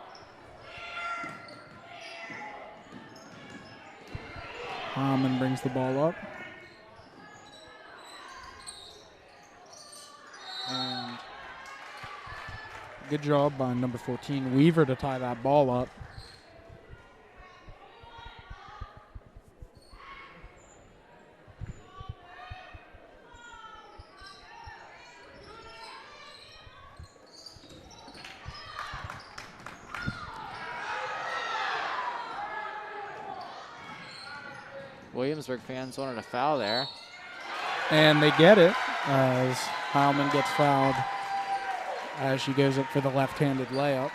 Heilman brings the ball up. And good job by number 14, Weaver, to tie that ball up. Williamsburg fans wanted a foul there. And they get it as Heilman gets fouled as she goes up for the left-handed layup.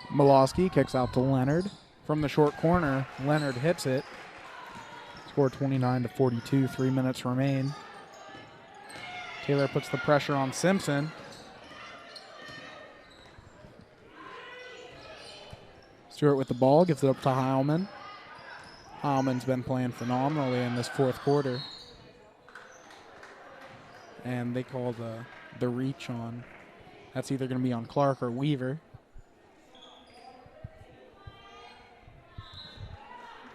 Malosky kicks out to Leonard. From the short corner, Leonard hits it. Score 29-42, 3 minutes remain. Taylor puts the pressure on Simpson. Stewart with the ball, gives it up to Heilman. Heilman's been playing phenomenally in this fourth quarter. And they call the reach on, that's either going to be on Clark or Weaver.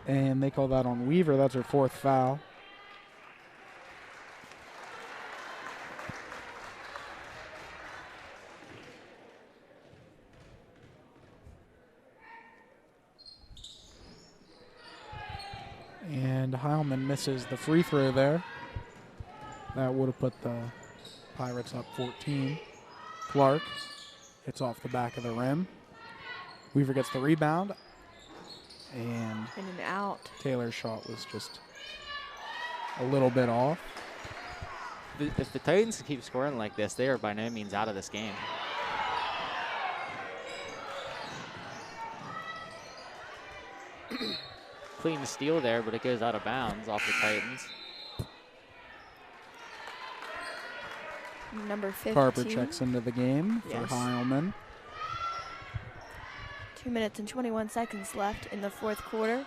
And they call that on Weaver. That's her fourth foul. And Heilman misses the free throw there. That would have put the Pirates up 14. Clark hits off the back of the rim. Weaver gets the rebound. And in and out. Taylor's shot was just a little bit off. If the Titans keep scoring like this, they are by no means out of this game. Clean steal there, but it goes out of bounds off the Titans. Number 15. Carper checks into the game Yes. for Heilman. 2 minutes and 21 seconds left in the fourth quarter.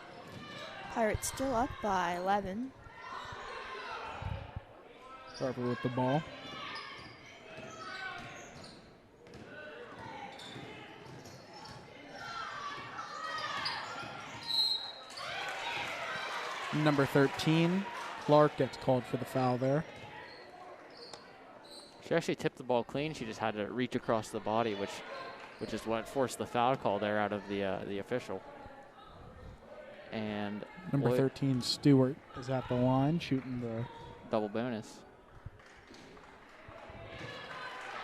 Pirates still up by 11. Carper with the ball. Number 13, Clark gets called for the foul there. She actually tipped the ball clean. She just had to reach across the body, which is what forced the foul call there out of the official. And Number 13, Stewart, is at the line shooting the double bonus.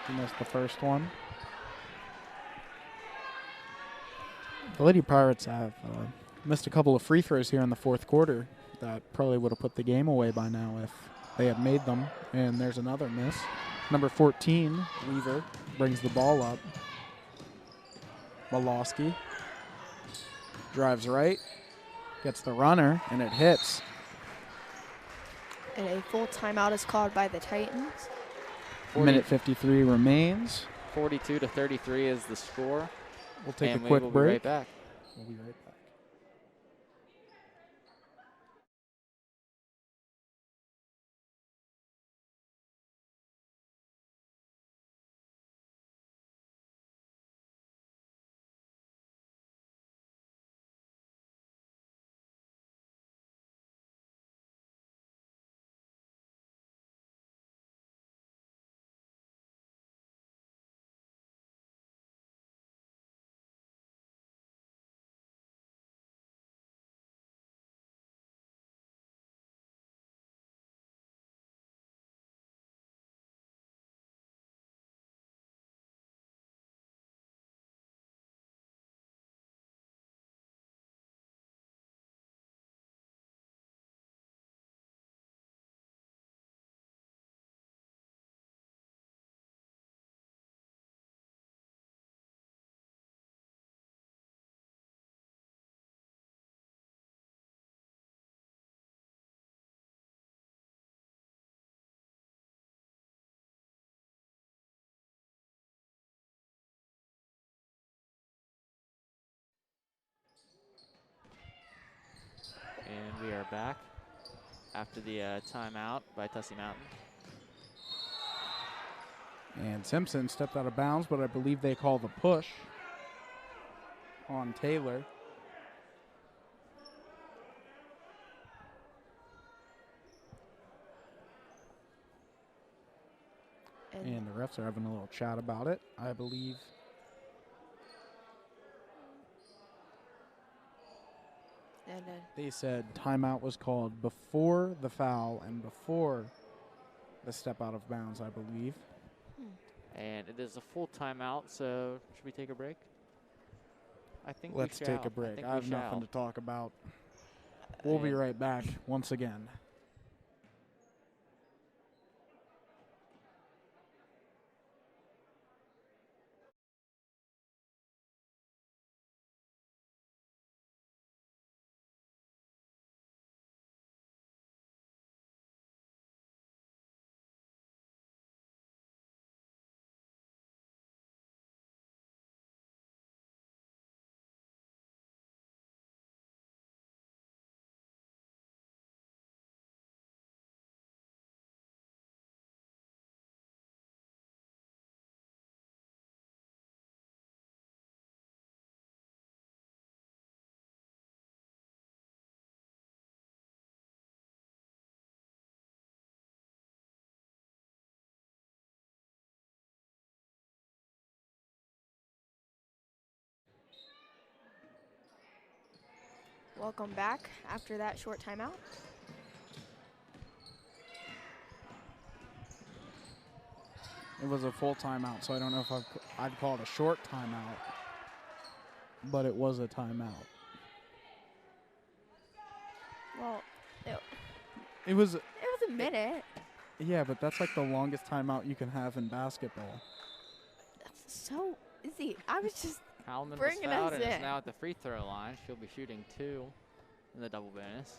He missed the first one. The Lady Pirates have missed a couple of free throws here in the fourth quarter that probably would have put the game away by now if they had made them. And there's another miss. Number 14, Weaver, brings the ball up. Malosky drives right, gets the runner, and it hits. And a full timeout is called by the Titans. Minute 53 remains. 42-33 is the score. We'll take and a quick we will break. be right back. We'll be right back. back after the timeout by Tussey Mountain. And Simpson stepped out of bounds, but I believe they call the push on Taylor. And the refs are having a little chat about it, I believe. And They said timeout was called before the foul and before the step out of bounds, I believe. And it is a full timeout, so should we take a break? I think Let's we shall. take a break. think I have we nothing shall. to talk about. We'll be right back once again. Welcome back after that short timeout. It was a full timeout, so I don't know if I'd call it a short timeout, but it was a timeout. Well, It was, it was a minute. yeah, but that's like the longest timeout you can have in basketball. That's so easy. I was just Halman was bringing fouled us and is in. now at the free throw line. She'll be shooting 2 in the double bonus.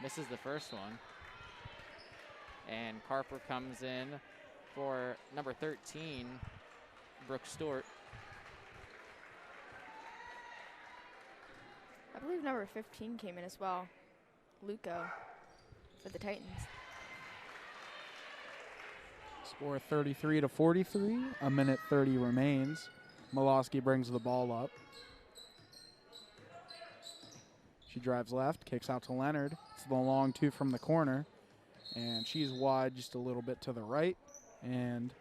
Misses the first one. And Carper comes in for number 13, Brooke Stewart. I believe number 15 came in as well. Luco for the Titans. Score 33-43. A minute 30 remains. Molosky brings the ball up. She drives left, kicks out to Leonard. It's the long 2 from the corner. And she's wide just a little bit to the right. And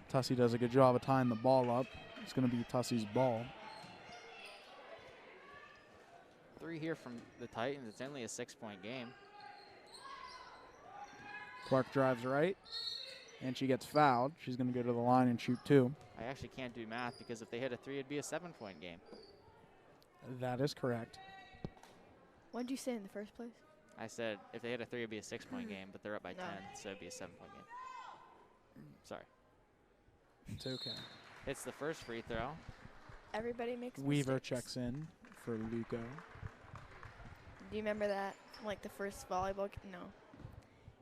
Tussey does a good job of tying the ball up. It's going to be Tussey's ball. 3 here from the Titans. It's only a 6-point game. Clark drives right, and she gets fouled. She's going to go to the line and shoot 2. I actually can't do math because if they hit a 3, it'd be a 7-point game. That is correct. What did you say in the first place? I said if they hit a 3, it'd be a 6-point game, but they're up by No. 10, so it'd be a 7-point game. Sorry. It's okay. It's the first free throw. Everybody makes Weaver mistakes. checks in for Luco. Do you remember that? Like the first volleyball? No.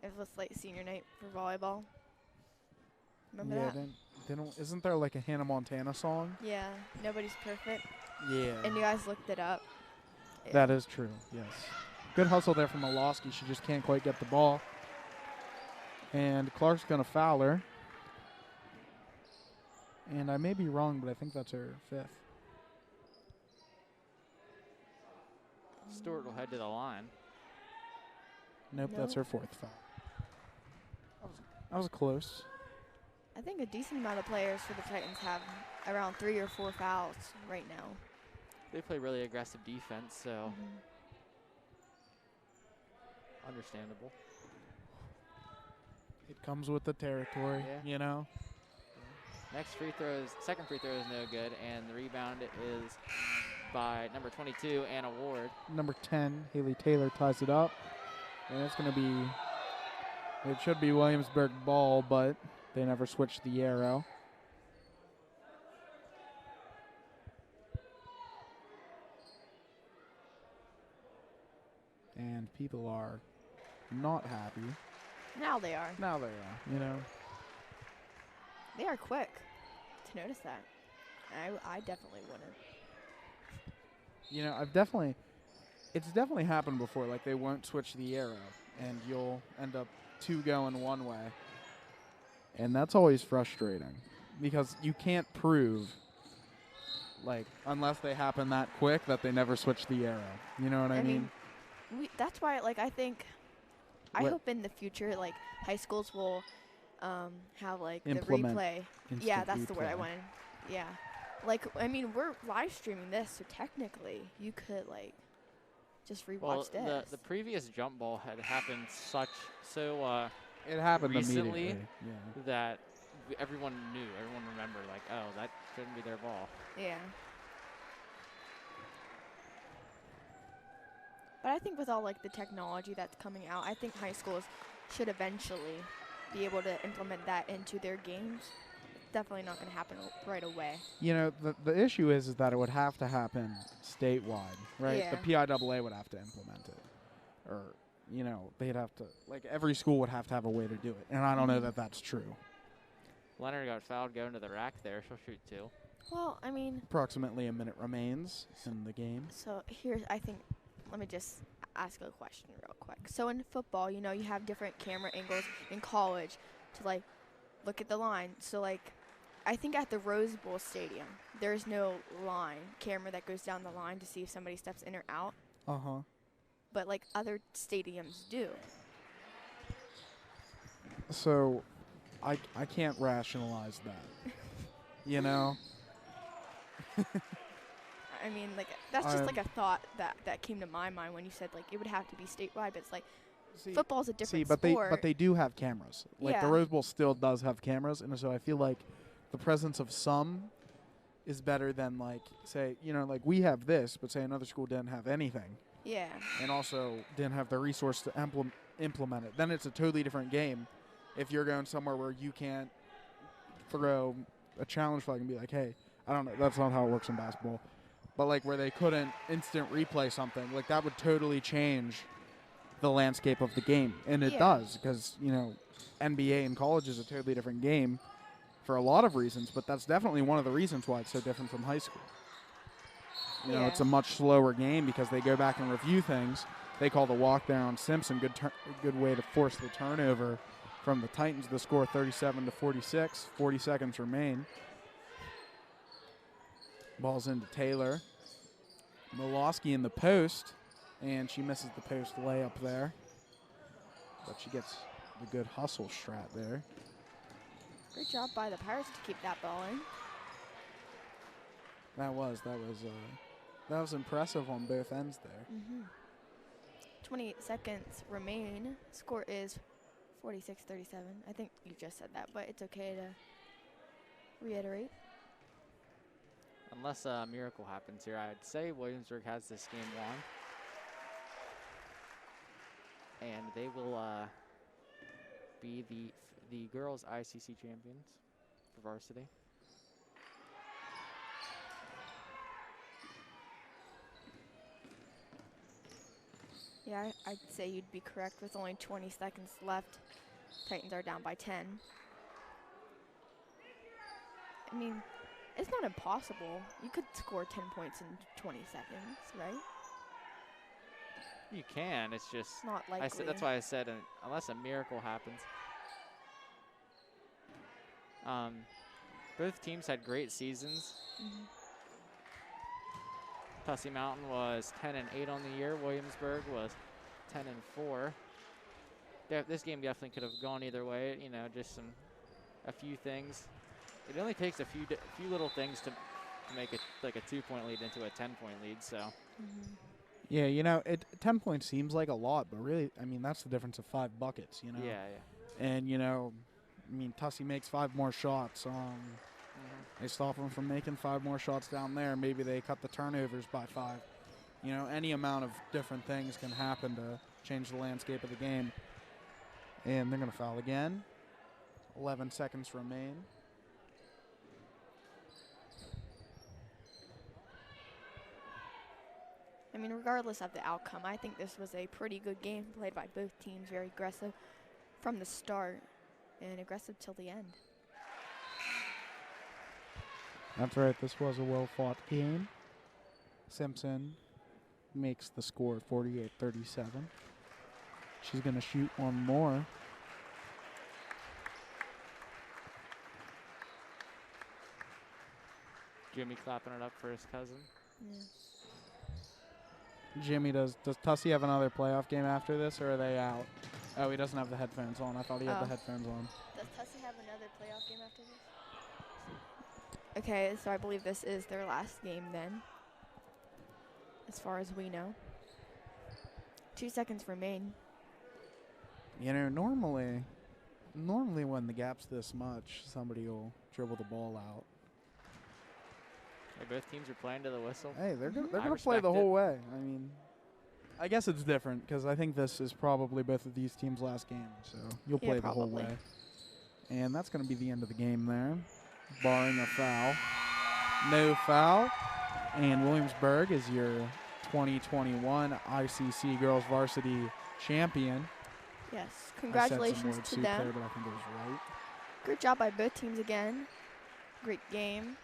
It was like senior night for volleyball. Remember Yeah, that? isn't there like a Hannah Montana song? Yeah. Nobody's perfect. Yeah. And you guys looked it up. That is true, yes. Good hustle there from Molosky. She just can't quite get the ball. And Clark's going to foul her. And I may be wrong, but I think that's her 5th. Stewart will head to the line. Nope, that's No. her 4th foul. That was close. I think a decent amount of players for the Titans have around 3 or 4 fouls right now. They play really aggressive defense, so understandable. It comes with the territory, Yeah. you know? Second free throw is no good, and the rebound is by number 22, Anna Ward. Number 10, Haley Taylor ties it up. And it's going to be, it should be Williamsburg ball, but they never switched the arrow. And people are not happy. Now they are. Now they are, you know. They are quick to notice that. I definitely wouldn't. You know, it's definitely happened before. Like, they won't switch the arrow, and you'll end up 2 going one way. And that's always frustrating because you can't prove, like, unless they happen that quick, that they never switch the arrow. You know what I mean? That's why, like, I think, I hope in the future, like, high schools will have, like, Implement the replay. instant Yeah, that's the word I replay. wanted. Yeah. Like, I mean, we're live streaming this, so technically you could, like, just rewatch Well, this. the previous jump ball had happened It happened recently immediately. Yeah. that everyone knew, everyone remembered, like, oh, that shouldn't be their ball. Yeah. But I think with all, like, the technology that's coming out, I think high schools should eventually be able to implement that into their games. It's definitely not going to happen right away. You know, the issue is that it would have to happen statewide, right? Yeah. The PIAA would have to implement it. Or, you know, they'd have to, like, every school would have to have a way to do it. And I don't know that that's true. Leonard got fouled going to the rack there. She'll shoot 2. Well, I mean, Approximately a minute remains in the game. so here's, I think, let me just ask a question real quick. So in football, you know, you have different camera angles in college to, like, look at the line. So, like, I think at the Rose Bowl Stadium, there's no camera that goes down the line to see if somebody steps in or out. Uh-huh. But, like, other stadiums do. So, I can't rationalize that. You know? I mean, like, that's just, like, a thought that came to my mind when you said, like, it would have to be statewide. But it's like, football's a different sport. But they do have cameras. Like, the Yeah. Rose Bowl still does have cameras. And so I feel like the presence of some is better than, like, say, you know, like, we have this, but say another school didn't have anything. Yeah. And also didn't have the resource to implement it. Then it's a totally different game if you're going somewhere where you can't throw a challenge flag and be like, hey, I don't know, that's not how it works in basketball. But, like, where they couldn't instant replay something, like, that would totally change the landscape of the game. And it does, because, you know, NBA and college is a totally different game for a lot of reasons, but that's definitely one of the reasons why it's so different from high school. You know, it's a much slower game because they go back and review things. They call the walk there on Simpson. Good way to force the turnover from the Titans. The score 37-46. 40 seconds remain. Ball's into Taylor. Milosky in the post, and she misses the post layup there. But she gets the good hustle strat there. Great job by the Pirates to keep that ball in. That was impressive on both ends there. 28 seconds remain. Score is 46-37. I think you just said that, but it's okay to reiterate. Unless a miracle happens here, I'd say Williamsburg has this game won. And they will be the girls' ICC champions for varsity. Yeah, I'd say you'd be correct with only 20 seconds left. Titans are down by 10. I mean, it's not impossible. You could score 10 points in 20 seconds, right? You can. It's just It's not likely. that's why I said unless a miracle happens. Both teams had great seasons. Tussey Mountain was 10-8 on the year. Williamsburg was 10-4. This game definitely could have gone either way. You know, just a few things. It only takes a few little things to make it like a 2-point lead into a 10-point lead. So. Yeah, you know, 10 points seems like a lot, but really, I mean, that's the difference of 5 buckets, you know? Yeah. And, you know, I mean, Tussey makes 5 more shots. They stop them from making 5 more shots down there. Maybe they cut the turnovers by 5. You know, any amount of different things can happen to change the landscape of the game. And they're going to foul again. 11 seconds remain. I mean, regardless of the outcome, I think this was a pretty good game played by both teams. Very aggressive from the start and aggressive till the end. That's right. This was a well-fought game. Simpson makes the score 48-37. She's going to shoot one more. Jimmy clapping it up for his cousin. Yeah. Jimmy, does Tussey have another playoff game after this, or are they out? Oh, he doesn't have the headphones on. I thought he had the headphones on. Does Tussey have another playoff game after this? Okay, so I believe this is their last game then, as far as we know. 2 seconds remain. You know, normally when the gap's this much, somebody will dribble the ball out. Hey, both teams are playing to the whistle. Hey, they're gonna play respect the it. whole way. I mean, I guess it's different because I think this is probably both of these teams' last game, so you'll play the whole way. And that's going to be the end of the game there, barring a foul. No foul, and Williamsburg is your 2021 ICC Girls Varsity Champion. Yes, I said congratulations some word to soup them. there, but I think it was right. Great job by both teams again. Great game.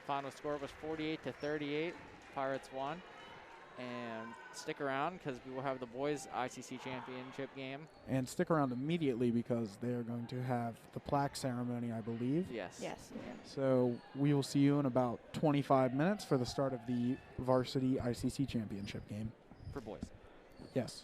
Final score was 48-38. Pirates won. And stick around because we will have the boys ICC championship game. And stick around immediately because they are going to have the plaque ceremony, I believe. Yes. Yes. So we will see you in about 25 minutes for the start of the varsity ICC championship game. For boys. Yes.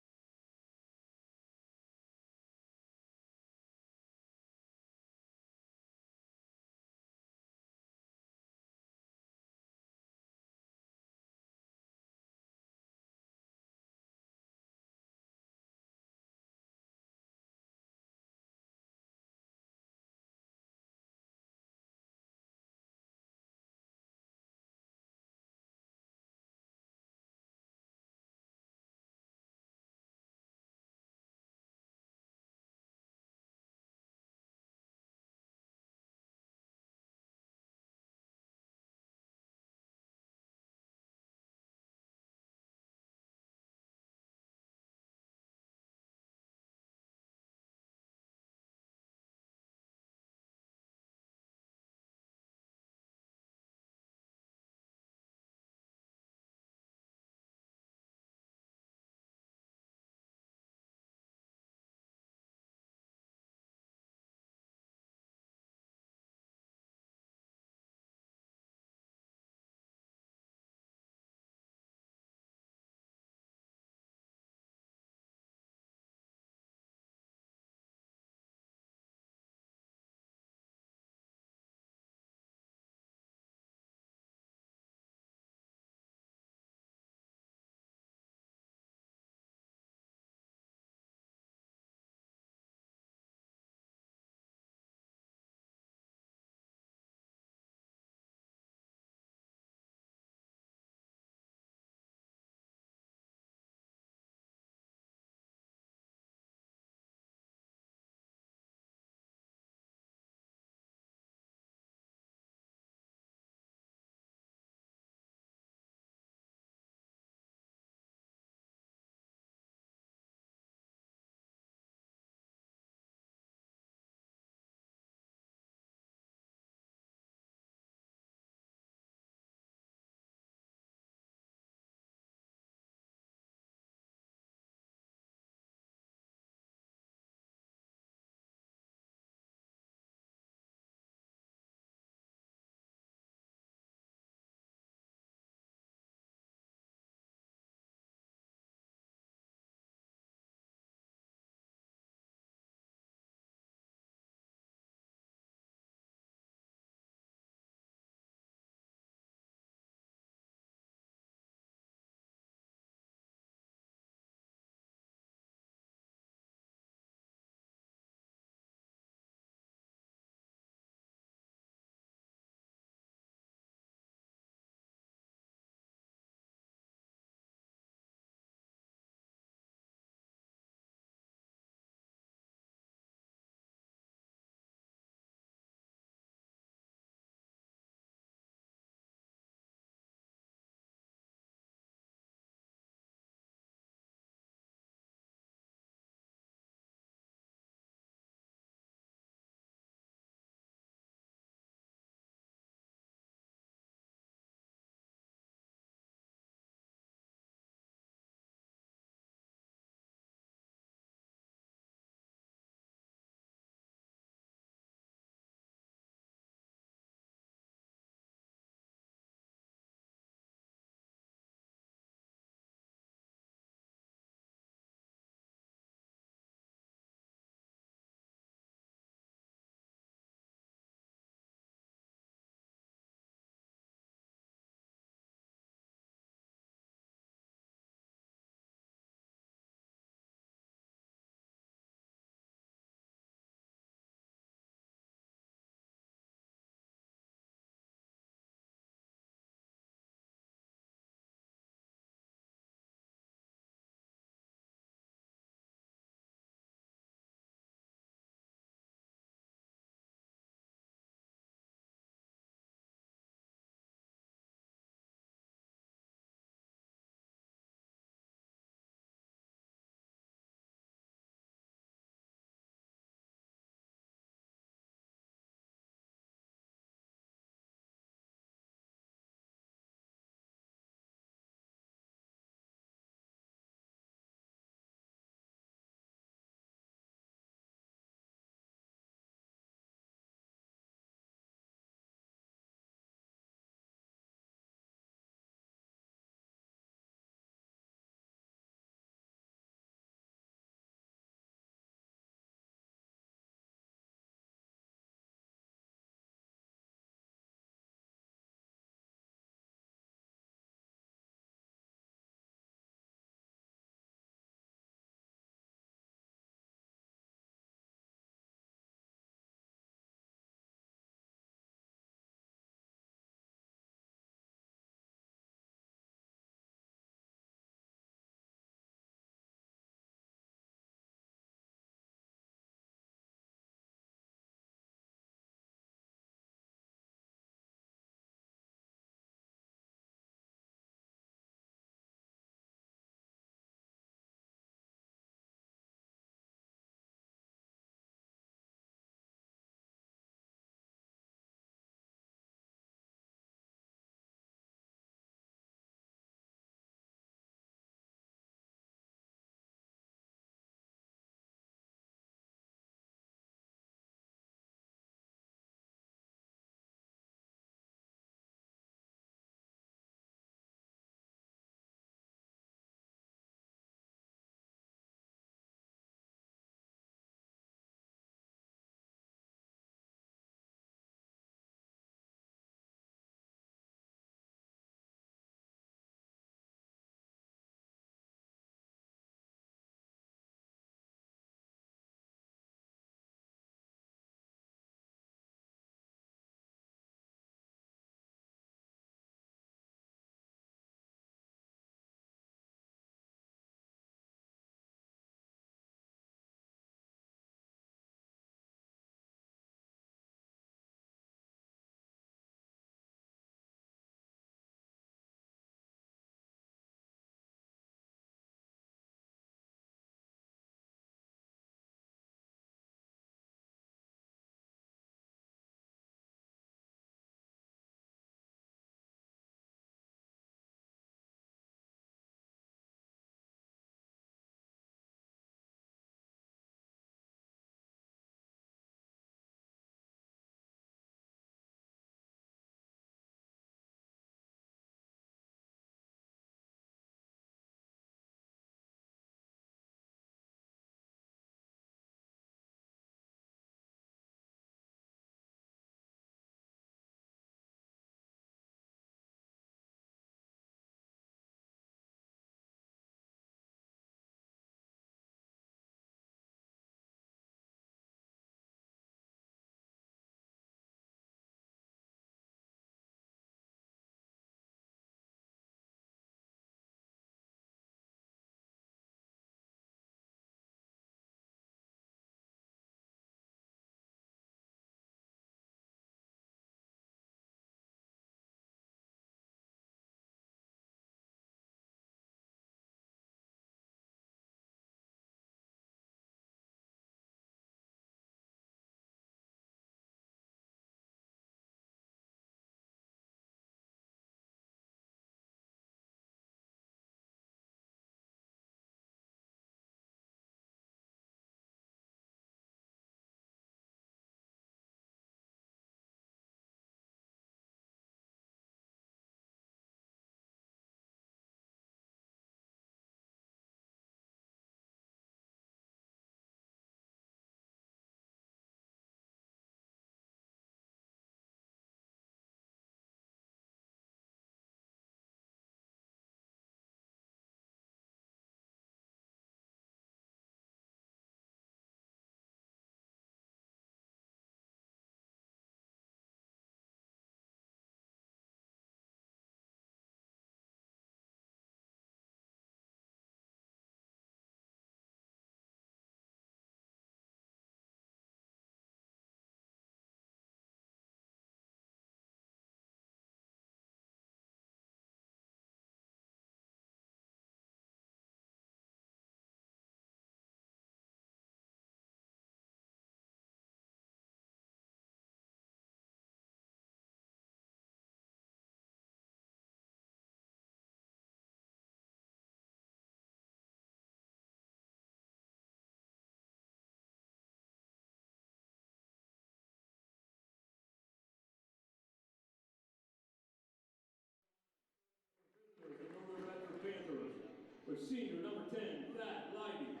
senior number 10, Thad Leidy.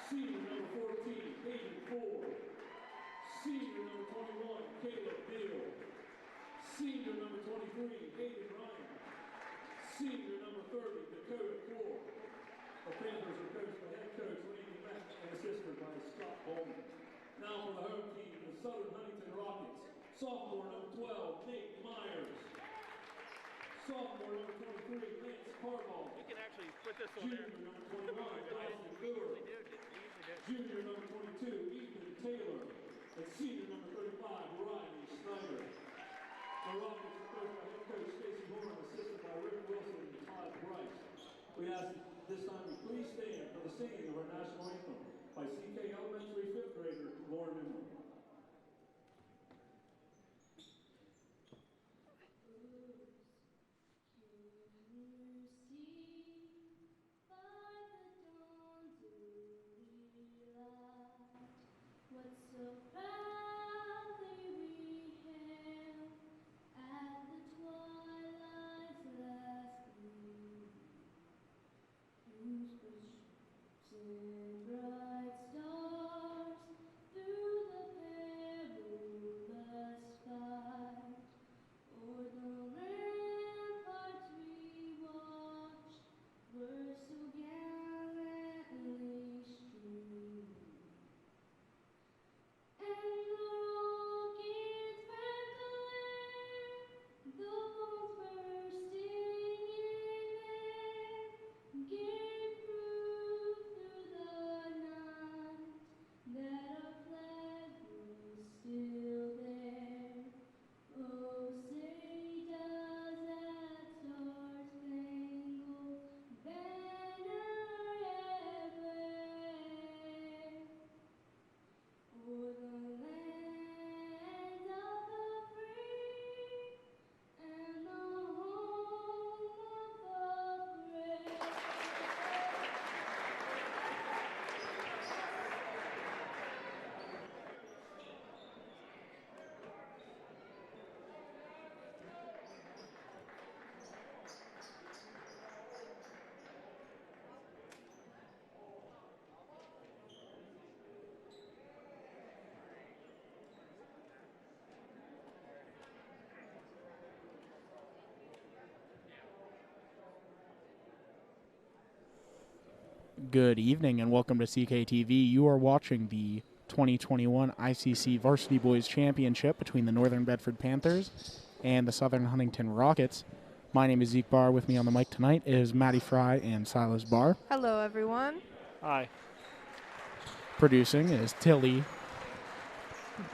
Senior number 14, Hayden Ford. Senior number 21, Caleb Beal. Senior number 23, Hayden Ryan. Senior number 30, Dakota Core. The Panthers are coached by head coach Randy Mack and assisted by Scott Bowman. Now for the home team, the Southern Huntington Rockets. Sophomore number 12, Nate Myers. Sophomore number 23, Lance Carball. You can actually put this on Junior there. number 21, Dawson Brewer. Junior number 22, Ethan Taylor. And senior number 35, Riley Snyder. The Rockets are coached by head coach Stacey Horn, assisted by Rick Wilson and Todd Bryce. We ask this time you please stand for the singing of our national anthem by CK Elementary 5th grader Lauren Newman. Good evening and welcome to CKTV. You are watching the 2021 ICC Varsity Boys Championship between the Northern Bedford Panthers and the Southern Huntington Rockets. My name is Zeke Barr. With me on the mic tonight is Maddie Fry and Silas Barr. Hello, everyone. Hi. Producing is Tilly.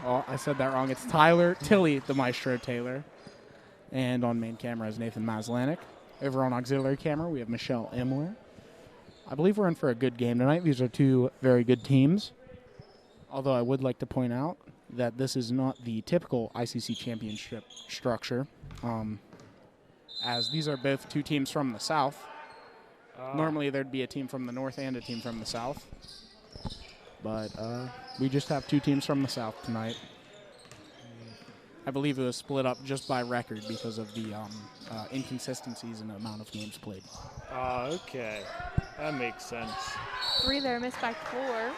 Oh, I said that wrong. It's Tyler Tilly, the Maestro Taylor. And on main camera is Nathan Maslanik. Over on auxiliary camera, we have Michelle Imler. I believe we're in for a good game tonight. These are two very good teams. Although I would like to point out that this is not the typical ICC championship structure, as these are both two teams from the South. Normally there'd be a team from the North and a team from the South. But we just have two teams from the South tonight. I believe it was split up just by record because of the inconsistencies in the amount of games played. Okay. That makes sense. 3 there, missed by 4.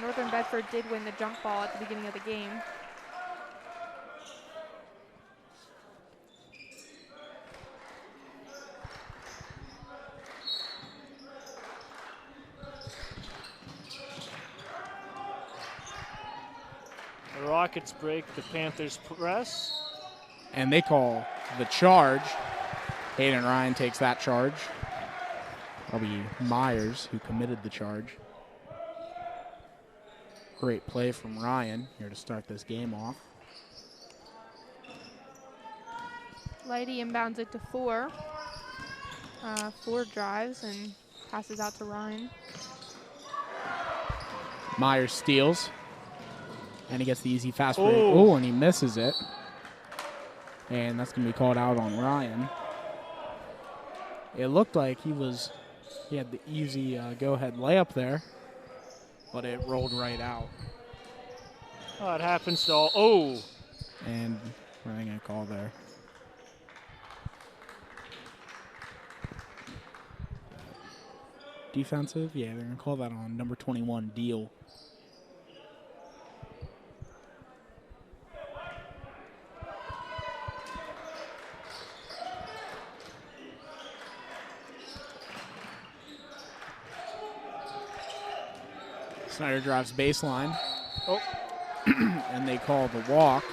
Northern Bedford did win the jump ball at the beginning of the game. The Rockets break, the Panthers press. And they call the charge. Hayden Ryan takes that charge. That'll be Myers who committed the charge. Great play from Ryan here to start this game off. Leidy inbounds it to 4. 4 drives and passes out to Ryan. Myers steals. And he gets the easy fast break. Oh, and he misses it. And that's going to be called out on Ryan. It looked like he had the easy go-ahead layup there, but it rolled right out. Oh, it happens to all. Oh! And what are they going to call there? defensive. Yeah, they're going to call that on number 21, Deal. Snyder drives baseline. Oh. And they call the walk.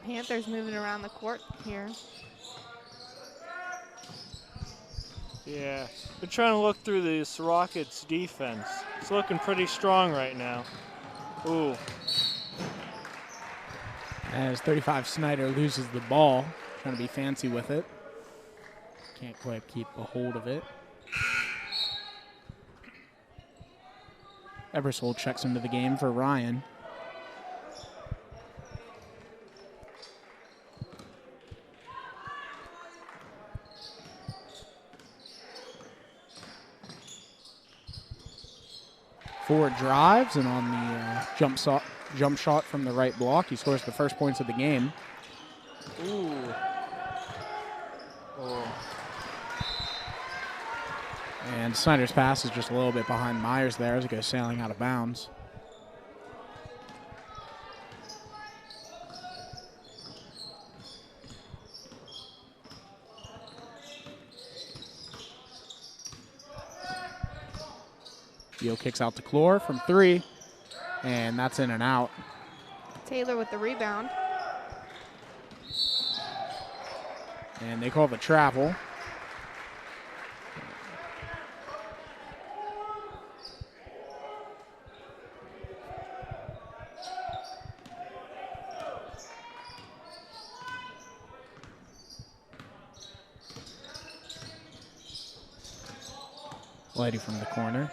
Panthers moving around the court here. Yeah, they're trying to look through this Rockets defense. It's looking pretty strong right now. Ooh. As 35 Snyder loses the ball, trying to be fancy with it. Can't quite keep a hold of it. Ebersol checks into the game for Ryan. Ford drives, and on the jump shot from the right block, he scores the first points of the game. Ooh. Oh. And Snyder's pass is just a little bit behind Myers there as it goes sailing out of bounds. Deal kicks out to Clore from 3, and that's in and out. Taylor with the rebound. And they call the travel. Lady from the corner.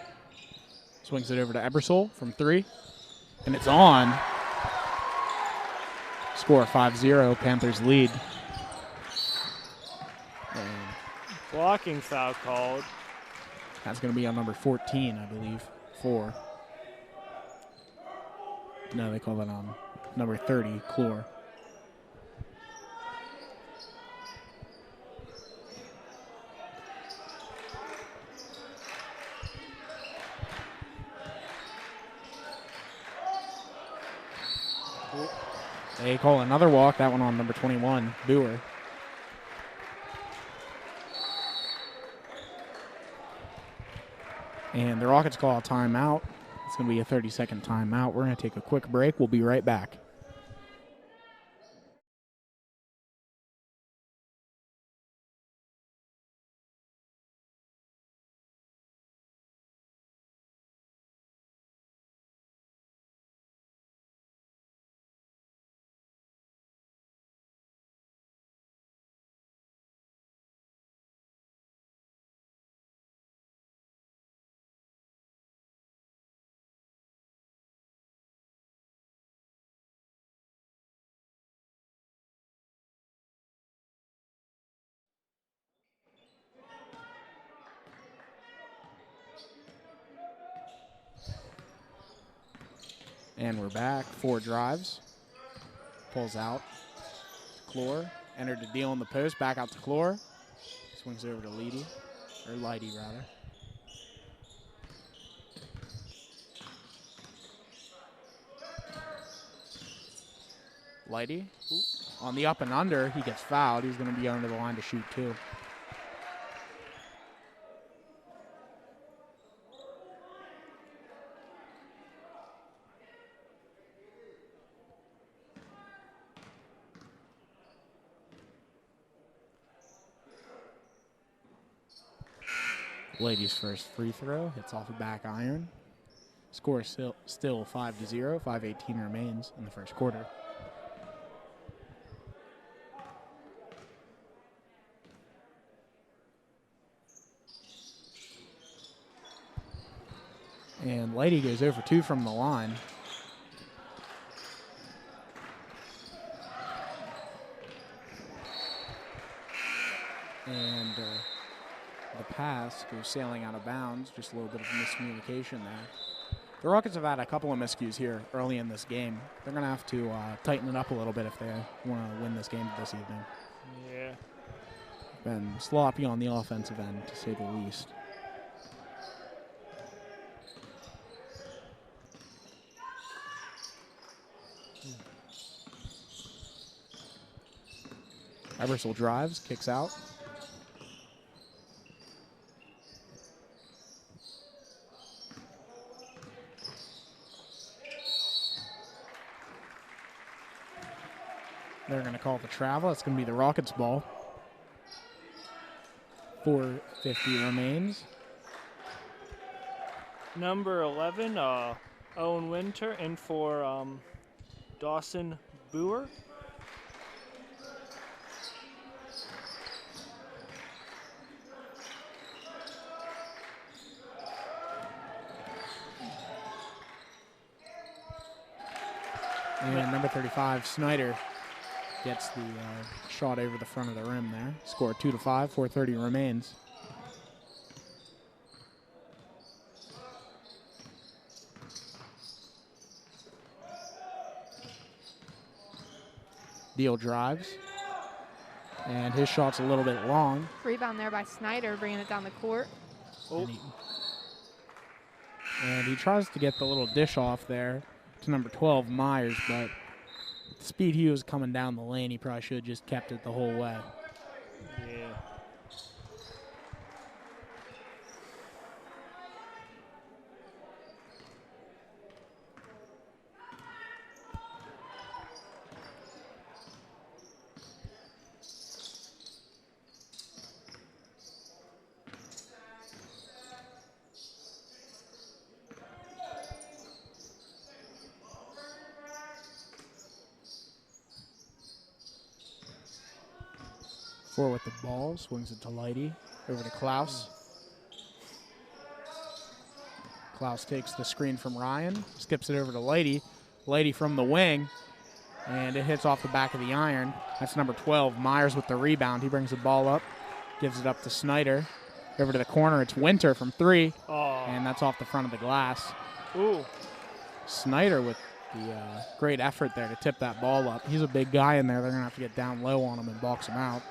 Swings it over to Ebersol from 3. And it's on. Score 5-0. Panthers lead. And Blocking foul called. that's going to be on number 14, I believe. 4. No, they call that on number 30, Clore. They call another walk, that one on number 21, Boer. And the Rockets call a timeout. It's going to be a 30-second timeout. We're going to take a quick break. We'll be right back. And we're back. 4 drives. Pulls out. Clore. Entered the deal in the post. Back out to Clore. Swings over to Leidy. Or Leidy, rather. Leidy. On the up and under, he gets fouled. He's going to be under the line to shoot, too. Lady's first free throw hits off a back iron. Score is still 5-0. 5:18 remains in the first quarter. And Lady goes 0 for 2 from the line. And the pass goes sailing out of bounds. Just a little bit of miscommunication there. The Rockets have had a couple of miscues here early in this game. They're going to have to tighten it up a little bit if they want to win this game this evening. Yeah. Been sloppy on the offensive end, to say the least. Ebersol drives, kicks out. They're going to call the travel. It's going to be the Rockets' ball. 4:50 remains. Number 11, Owen Winter, in for Dawson Boer. And number 35, Snyder, gets the shot over the front of the rim there. Score 2-5, 4:30 remains. Deal drives. And his shot's a little bit long. Rebound there by Snyder, bringing it down the court. Oh. And he tries to get the little dish off there to number 12, Myers, but with the speed he was coming down the lane, he probably should have just kept it the whole way. Yeah. Four with the ball, swings it to Leidy, over to Klaus. Klaus takes the screen from Ryan, skips it over to Leidy. Leidy from the wing, and it hits off the back of the iron. That's number 12, Myers with the rebound. He brings the ball up, gives it up to Snyder. Over to the corner, it's Winter from three, and that's off the front of the glass. Ooh. Snyder with the great effort there to tip that ball up. He's a big guy in there. They're going to have to get down low on him and box him out.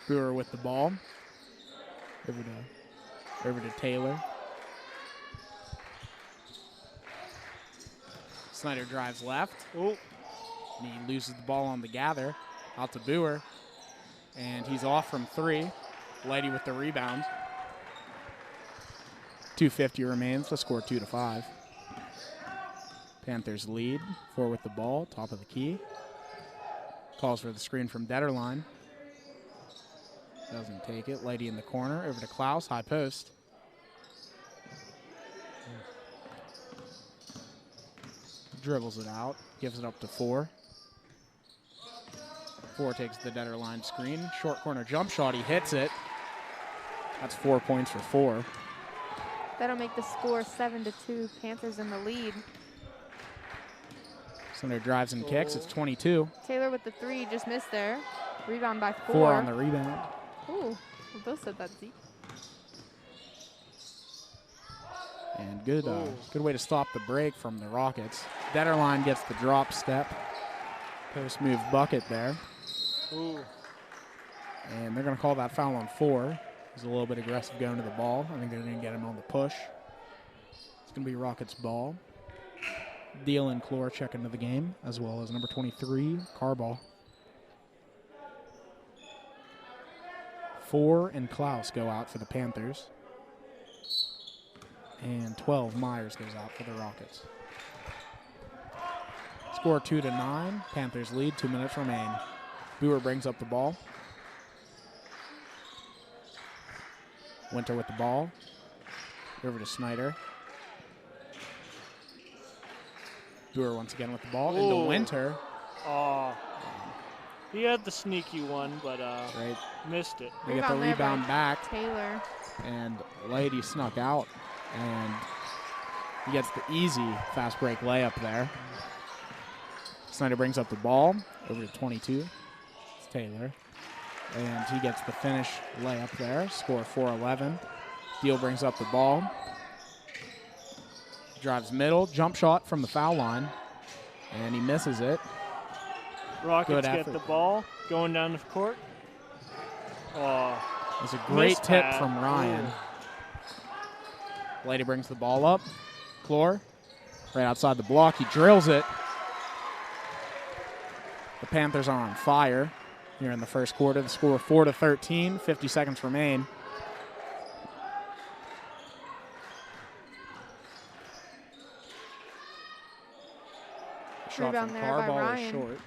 Brewer with the ball. Over to Taylor. Snyder drives left. Oh. And he loses the ball on the gather. Out to Brewer. And he's off from three. Leidy with the rebound. 2:50 remains. Let's score 2-5. Panthers lead. Four with the ball. Top of the key. Calls for the screen from Detterline. Doesn't take it. Leidy in the corner. Over to Klaus. High post. Dribbles it out. Gives it up to Four. Four takes the Detterline screen. Short corner jump shot. He hits it. That's 4 points for Four. That'll make the score 7-2. Panthers in the lead. Snyder drives and kicks. It's 22. Taylor with the three, just missed there. Rebound by Four. Four on the rebound. Ooh, we both said that, Zeke. And good way to stop the break from the Rockets. Detterline gets the drop step. Post move bucket there. Ooh. And they're going to call that foul on Four. He's a little bit aggressive going to the ball. I think they're going to get him on the push. It's going to be Rockets ball. Deal and Clore check into the game, as well as number 23, Carball. Four and Klaus go out for the Panthers. And 12, Myers goes out for the Rockets. Score 2-9. Panthers lead. 2 minutes remain. Brewer brings up the ball. Winter with the ball. Over to Snyder. Brewer once again with the ball. Ooh. Into Winter. He had the sneaky one, but missed it. They get the rebound back. Taylor. And Leidy snuck out. And he gets the easy fast break layup there. Snyder brings up the ball over to 22. It's Taylor. And he gets the finish layup there. Score 4-11. Deal brings up the ball. Drives middle. Jump shot from the foul line. And he misses it. Rockets get the ball going down the court. Oh, it's a great tip pad from Ryan. Ooh. Lady brings the ball up. Clore, right outside the block. He drills it. The Panthers are on fire here in the first quarter. The score 4-13. 50 seconds remain. Shot Rebound from there by Carball is Ryan. short.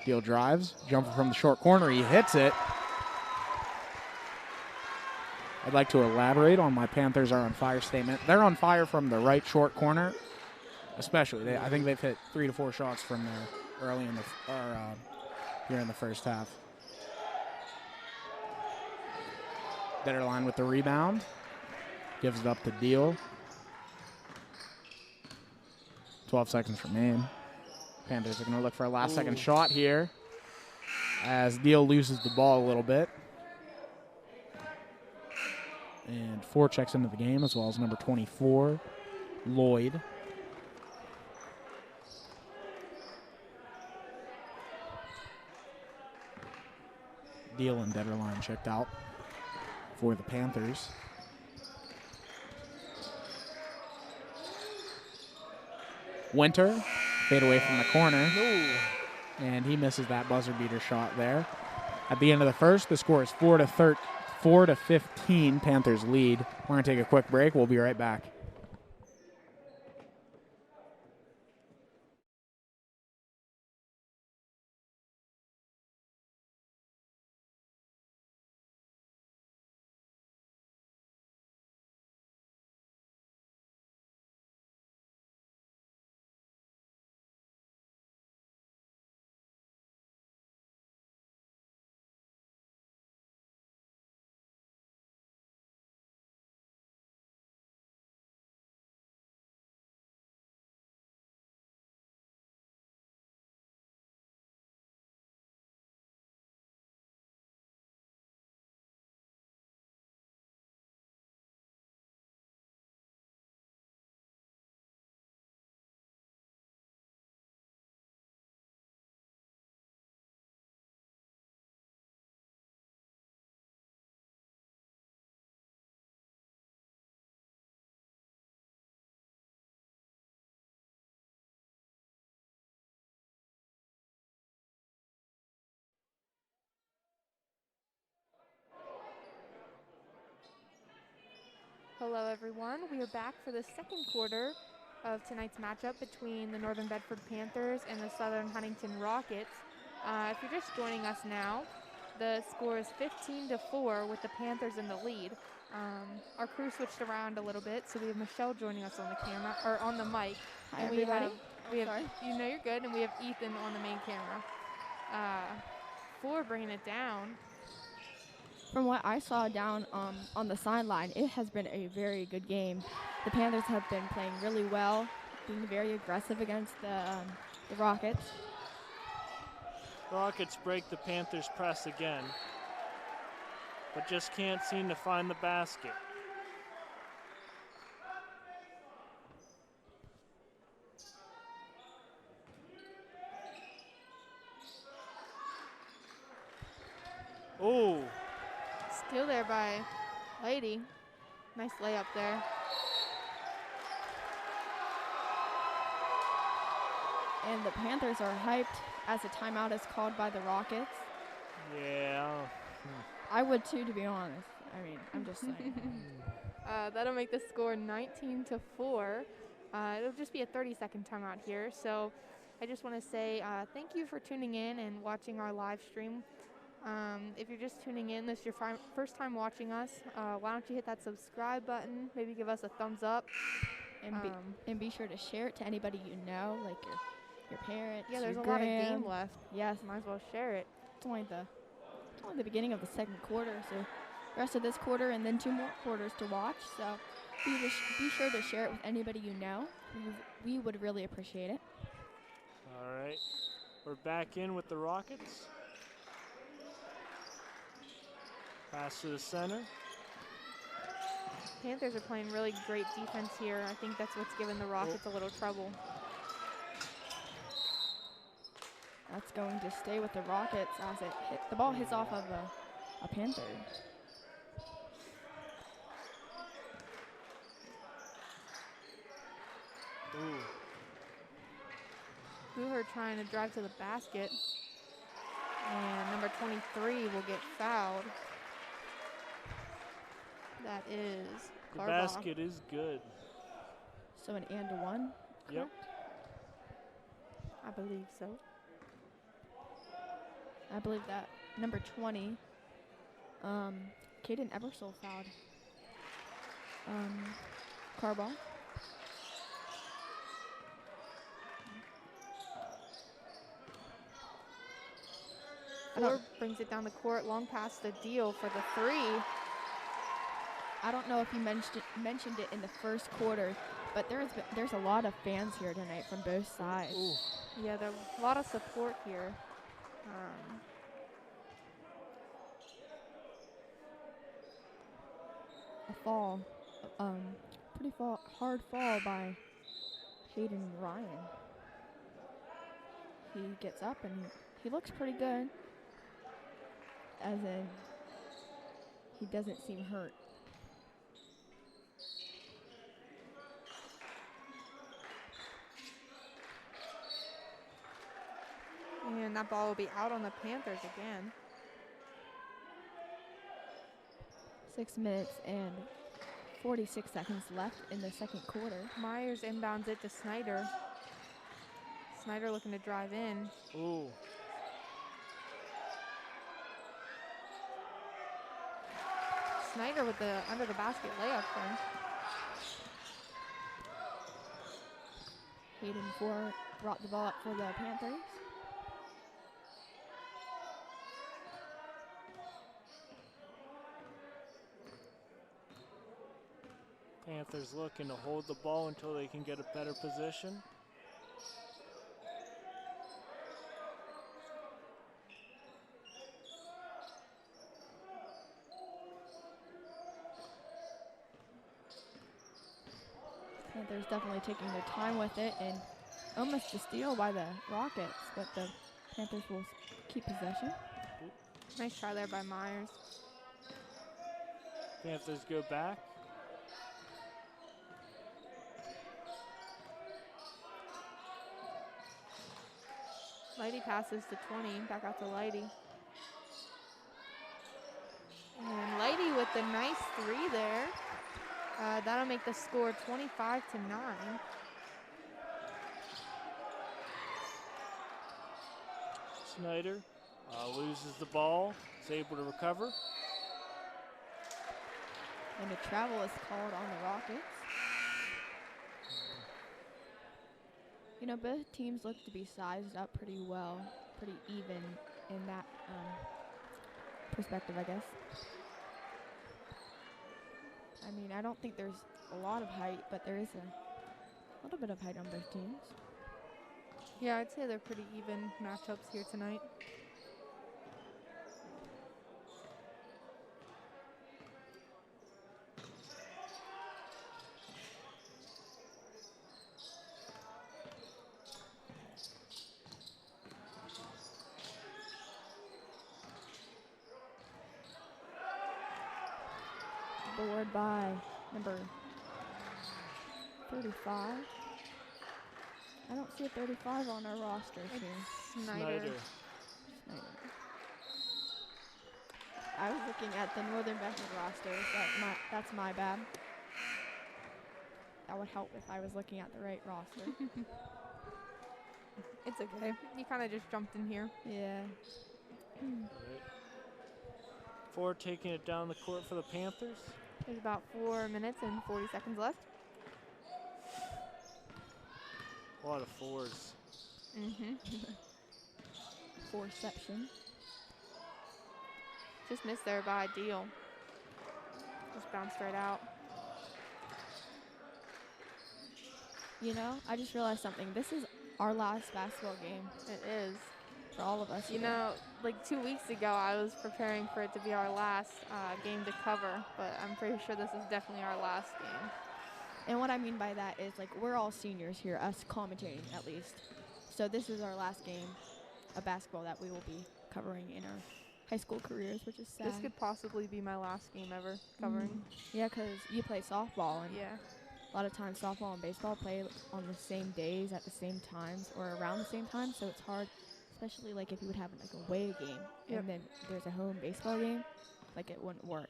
Deal drives, jumper from the short corner. He hits it. I'd like to elaborate on my Panthers are on fire statement. They're on fire from the right short corner, especially. I think they've hit 3 to 4 shots from there early in the here in the first half. Detterline with the rebound, gives it up to Deal. 12 seconds remain. Panthers are going to look for a last-second shot here as Deal loses the ball a little bit. And 4 checks into the game, as well as number 24, Lloyd. Deal and Detterline checked out for the Panthers. Winter, fade away from the corner. And he misses that buzzer beater shot there. At the end of the first, the score is 4-15, Panthers lead. We're going to take a quick break. We'll be right back. Hello, everyone. We are back for the second quarter of tonight's matchup between the Northern Bedford Panthers and the Southern Huntington Rockets. If you're just joining us now, the score is 15-4 with the Panthers in the lead. Our crew switched around a little bit, so we have Michelle joining us on the camera or on the mic. Hi, And everybody. we have you know you're good, and we have Ethan on the main camera. For bringing it down. From what I saw down on the sideline, it has been a very good game. The Panthers have been playing really well, being very aggressive against the Rockets. Rockets break the Panthers' press again, but just can't seem to find the basket. Oh. Steal there by Lady. Nice layup there. And the Panthers are hyped as a timeout is called by the Rockets. Yeah. I would too, to be honest. I mean, I'm just saying. That'll make the score 19-4. It'll just be a 30-second timeout here. So I just want to say thank you for tuning in and watching our live stream. If you're just tuning in, this is your first time watching us, why don't you hit that subscribe button, maybe give us a thumbs up. And be sure to share it to anybody you know, like your parents. Yeah, there's your a lot of gram. game left. Yes. Might as well share it. It's only the beginning of the second quarter, so the rest of this quarter and then 2 more quarters to watch. So Be sure to share it with anybody you know. We would really appreciate it. All right. We're back in with the Rockets. Pass to the center. Panthers are playing really great defense here. I think that's what's given the Rockets a little trouble. That's going to stay with the Rockets as the ball hits off of a Panther. Ooh. Hoover trying to drive to the basket. And number 23 will get fouled. That is The Carbaugh. basket is good. So an and a one? Yep. I believe so. I believe that number 20, Caden Ebersole fouled Carbaugh. Ford brings it down the court, long pass the deal for the three. I don't know if you mentioned it in the first quarter, but there's a lot of fans here tonight from both sides. Ooh. Yeah, there's a lot of support here. A fall, hard fall by Hayden Ryan. He gets up and he looks pretty good, as in he doesn't seem hurt. And that ball will be out on the Panthers again. 6 minutes and 46 seconds left in the second quarter. Myers inbounds it to Snyder. Snyder looking to drive in. Ooh. Snyder with the under the basket layup there. Hayden Ford brought the ball up for the Panthers. Panthers looking to hold the ball until they can get a better position. Panthers definitely taking their time with it, and almost a steal by the Rockets, but the Panthers will keep possession. Nice try there by Myers. Panthers go back. Lighty passes to 20, back out to Lighty. And Lighty with the nice three there. That'll make the score 25-9. Snyder loses the ball, is able to recover. And a travel is called on the Rockets. You know, both teams look to be sized up pretty well, pretty even in that perspective, I guess. I mean, I don't think there's a lot of height, but there is a little bit of height on both teams. Yeah, I'd say they're pretty even matchups here tonight. Board by number 35. I don't see a 35 on our roster here. Snyder. Snyder. I was looking at the Northern Bedford roster. That's my bad. That would help if I was looking at the right roster. It's okay. You kind of just jumped in here. Yeah. Right. Ford taking it down the court for the Panthers. There's about 4 minutes and 40 seconds left. A lot of fours. Fourception. Just missed there by Deal. Just bounced right out. You know, I just realized something. This is our last basketball game It is. for all of us. You here. know, like 2 weeks ago, I was preparing for it to be our last game to cover, but I'm pretty sure this is definitely our last game. And what I mean by that is, like, we're all seniors here, us commentating at least. So this is our last game of basketball that we will be covering in our high school careers, which is sad. This could possibly be my last game ever covering. Yeah, because you play softball, and Yeah. a lot of times softball and baseball play on the same days at the same times or around the same time, so it's hard, especially like if you would have like a away game Yep. and then there's a home baseball game, like it wouldn't work.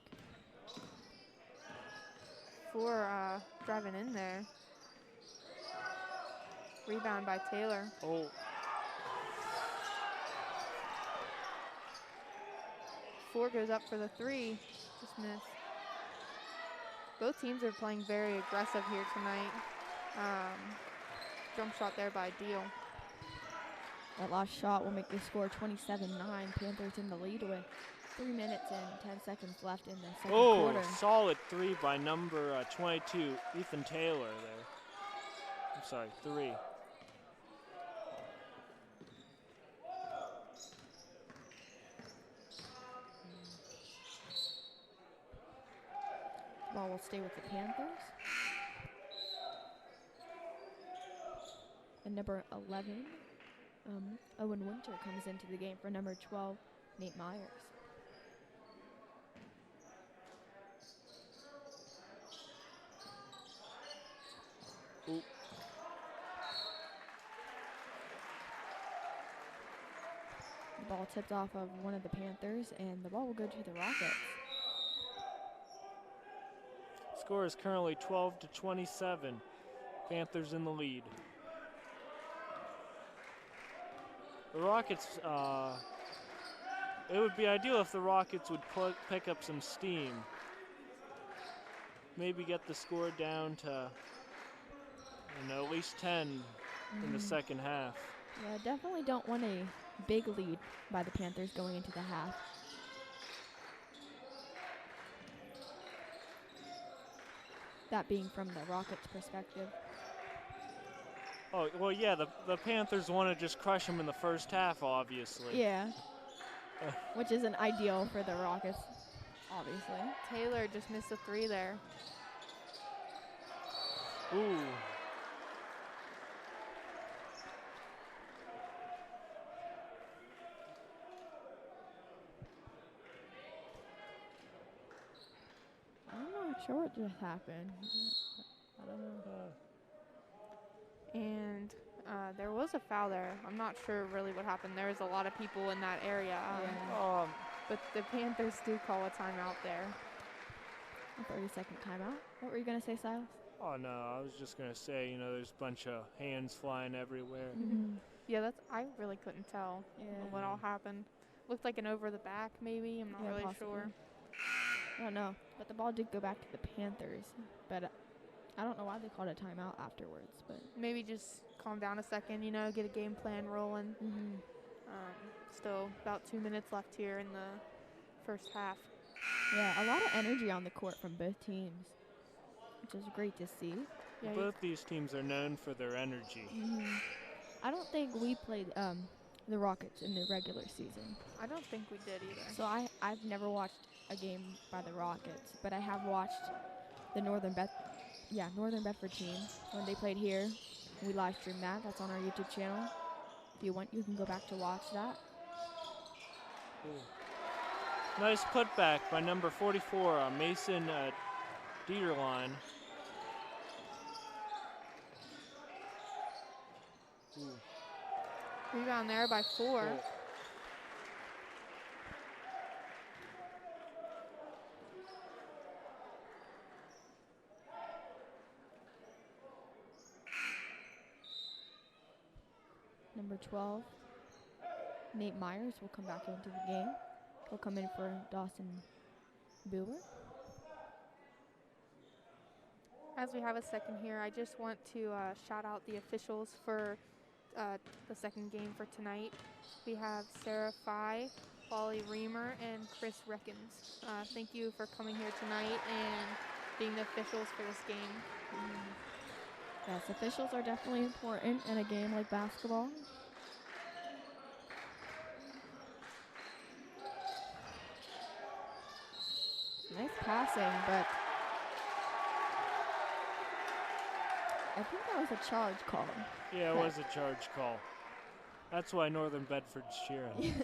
For driving in there. Rebound by Taylor. Oh, Four goes up for the three. Just missed. Both teams are playing very aggressive here tonight. Jump shot there by Deal. That last shot will make the score 27-9. Panthers in the lead with 3 minutes and 10 seconds left in the second quarter. solid three by number 22, Ethan Taylor there. I'm sorry, three. Ball will stay with the Panthers. And number 11, Owen Winter comes into the game for number 12, Nate Myers. Ooh. The ball tipped off of one of the Panthers, and the ball will go to the Rockets. Score is currently 12-27. Panthers in the lead. The Rockets, it would be ideal if the Rockets would pick up some steam. Maybe get the score down to, at least 10 in the second half. Yeah, definitely don't want a big lead by the Panthers going into the half. That being from the Rockets' perspective. Oh, well, yeah, the Panthers want to just crush them in the first half, obviously. Yeah. Which isn't ideal for the Rockets, obviously. Taylor just missed a three there. Ooh. I'm not sure what just happened. I don't know. And there was a foul there. I'm not sure really what happened. There was a lot of people in that area. But the Panthers do call a timeout there. A 30-second timeout. What were you going to say, Silas? Oh, no, I was just going to say, there's a bunch of hands flying everywhere. Yeah, I really couldn't tell what all happened. Looked like an over the back, maybe. I'm not really possibly. sure. I don't know. But the ball did go back to the Panthers. But I don't know why they called a timeout afterwards. But Maybe just calm down a second, get a game plan rolling. Still about 2 minutes left here in the first half. yeah, a lot of energy on the court from both teams, which is great to see. Yeah, Both these teams are known for their energy. I don't think we played the Rockets in the regular season. I don't think we did either. So I've never watched a game by the Rockets, but I have watched the Northern Bedford team when they played here. We live streamed that. That's on our YouTube channel. If you want, you can go back to watch that. Ooh. Nice putback by number 44, Mason Dieterline. Rebound there by 4. Oh. Number 12, Nate Myers will come back into the game. He'll come in for Dawson Bueller. As we have a second here, I just want to shout out the officials for the second game for tonight. We have Sarah Fye, Wally Reamer, and Chris Reckons. Thank you for coming here tonight and being the officials for this game. Yes, officials are definitely important in a game like basketball. Nice passing, but I think that was a charge call. Yeah, it was a charge call. That's why Northern Bedford's cheering.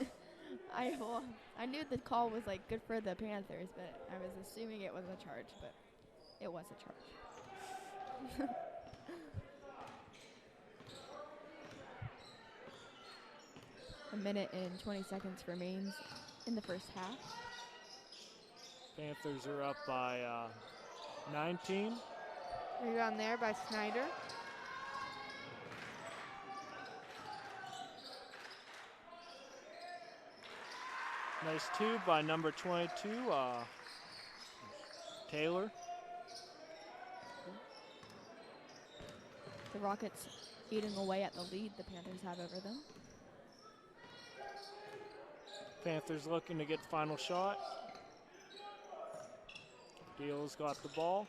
I knew the call was like good for the Panthers, but I was assuming it was a charge, but it was a charge. A minute and 20 seconds remains in the first half. Panthers are up by 19. Rebound there by Snyder. Nice two by number 22, Taylor. The Rockets eating away at the lead the Panthers have over them. Panthers looking to get final shot. Deal's got the ball.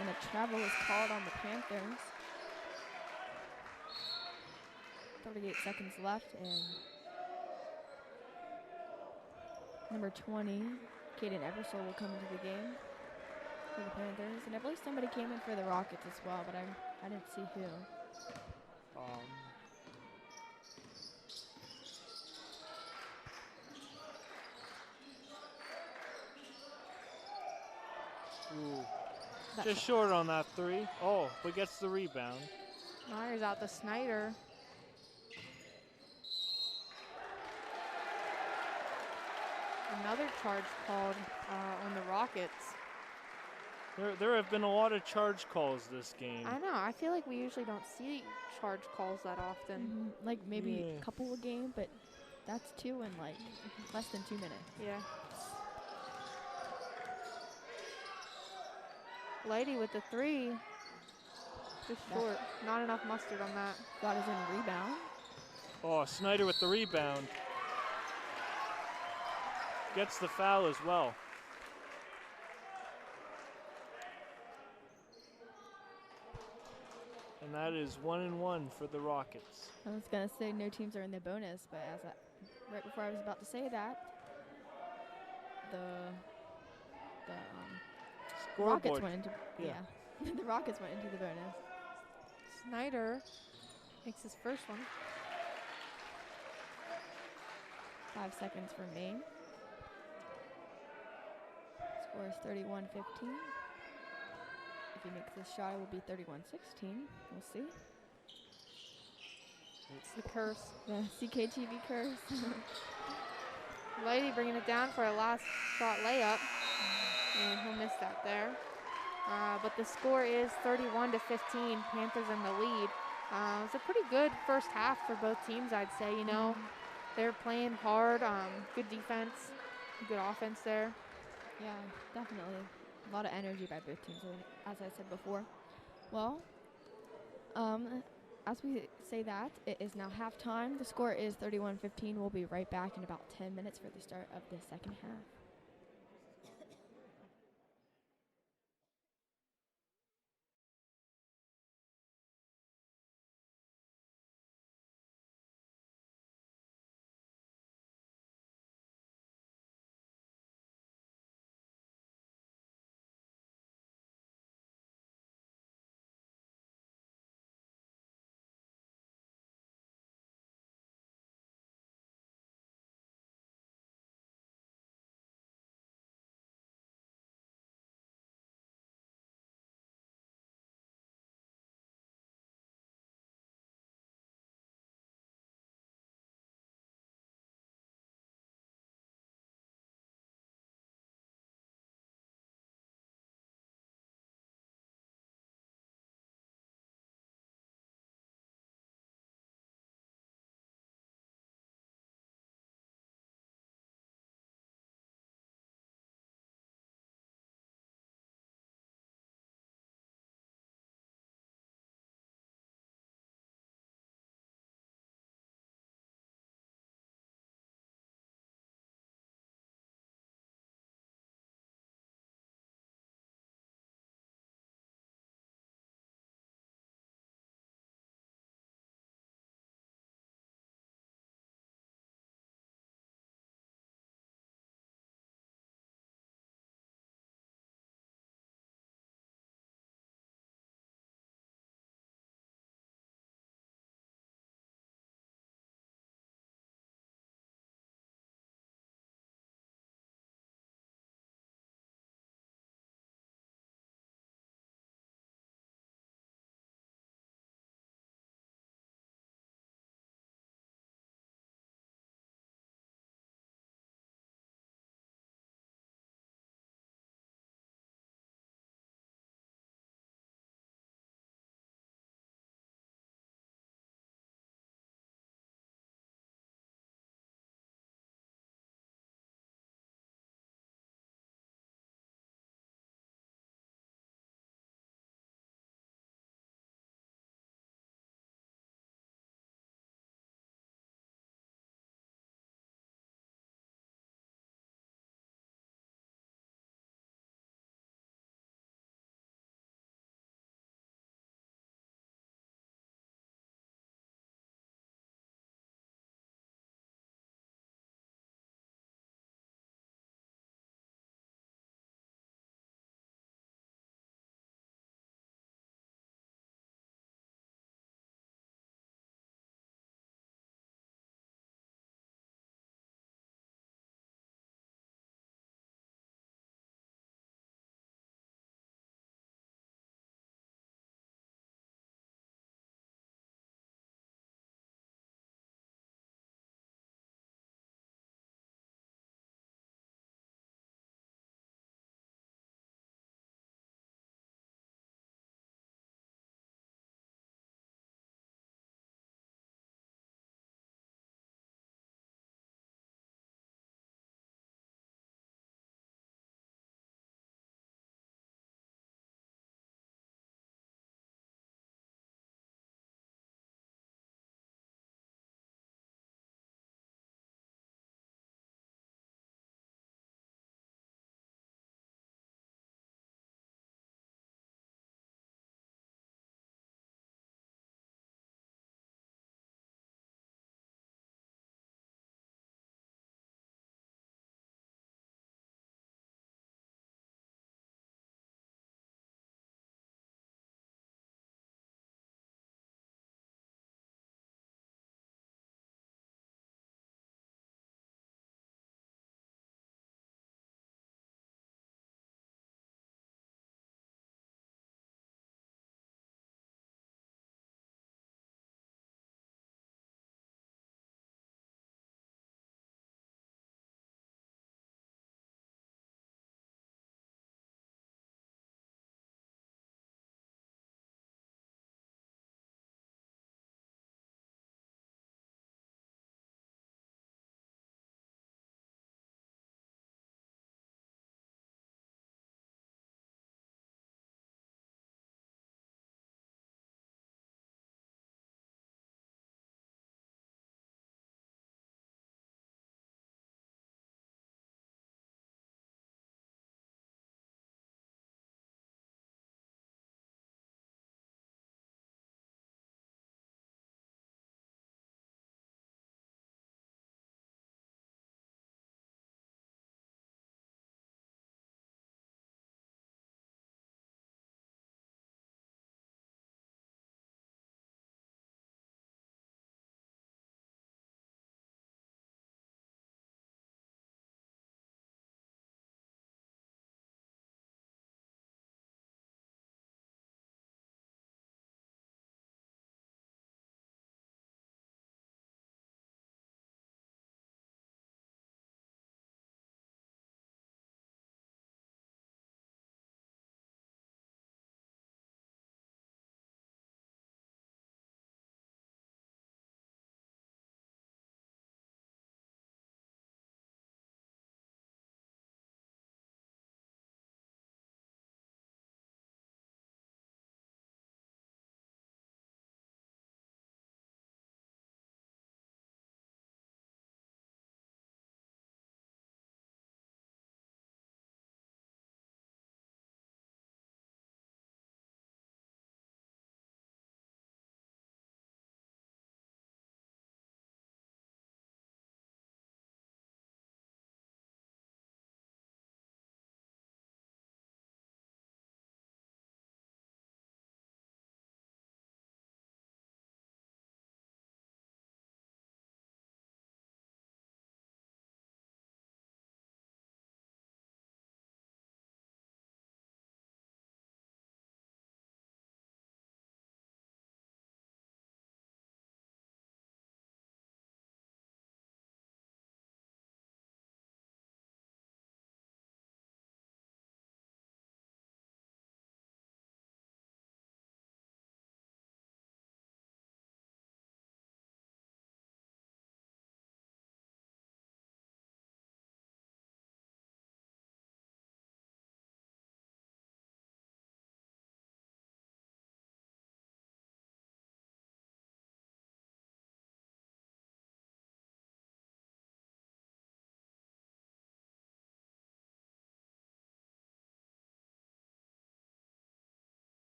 And a travel is called on the Panthers. 38 seconds left, and number 20, Kaden Eversole, will come into the game for the Panthers. And I believe somebody came in for the Rockets as well, but I didn't see who. Just short on that three. Oh, but gets the rebound. Myers out to Snyder. Another charge called on the Rockets. There have been a lot of charge calls this game. I know. I feel like we usually don't see charge calls that often. Like maybe a couple a game, but that's two in like less than 2 minutes. Yeah. Lady with the three. Just short. Not enough mustard on that. Got his own rebound. Oh, Snyder with the rebound. Gets the foul as well. And that is 1-1 for the Rockets. I was gonna say no teams are in the bonus, but right before I was about to say that, the Rockets went into the Rockets went into the bonus. Snyder makes his first one. 5 seconds remain. Score is 31-15. If he makes this shot, it will be 31-16. We'll see. It's the curse. The CKTV curse. Lady bringing it down for a last shot layup. And he'll miss that there. But the score is 31-15. Panthers in the lead. It's a pretty good first half for both teams, I'd say. You know, they're playing hard. Good defense, good offense there. Yeah, definitely. A lot of energy by both teams, as I said before. Well, as we say that, it is now halftime. The score is 31-15. We'll be right back in about 10 minutes for the start of the second half.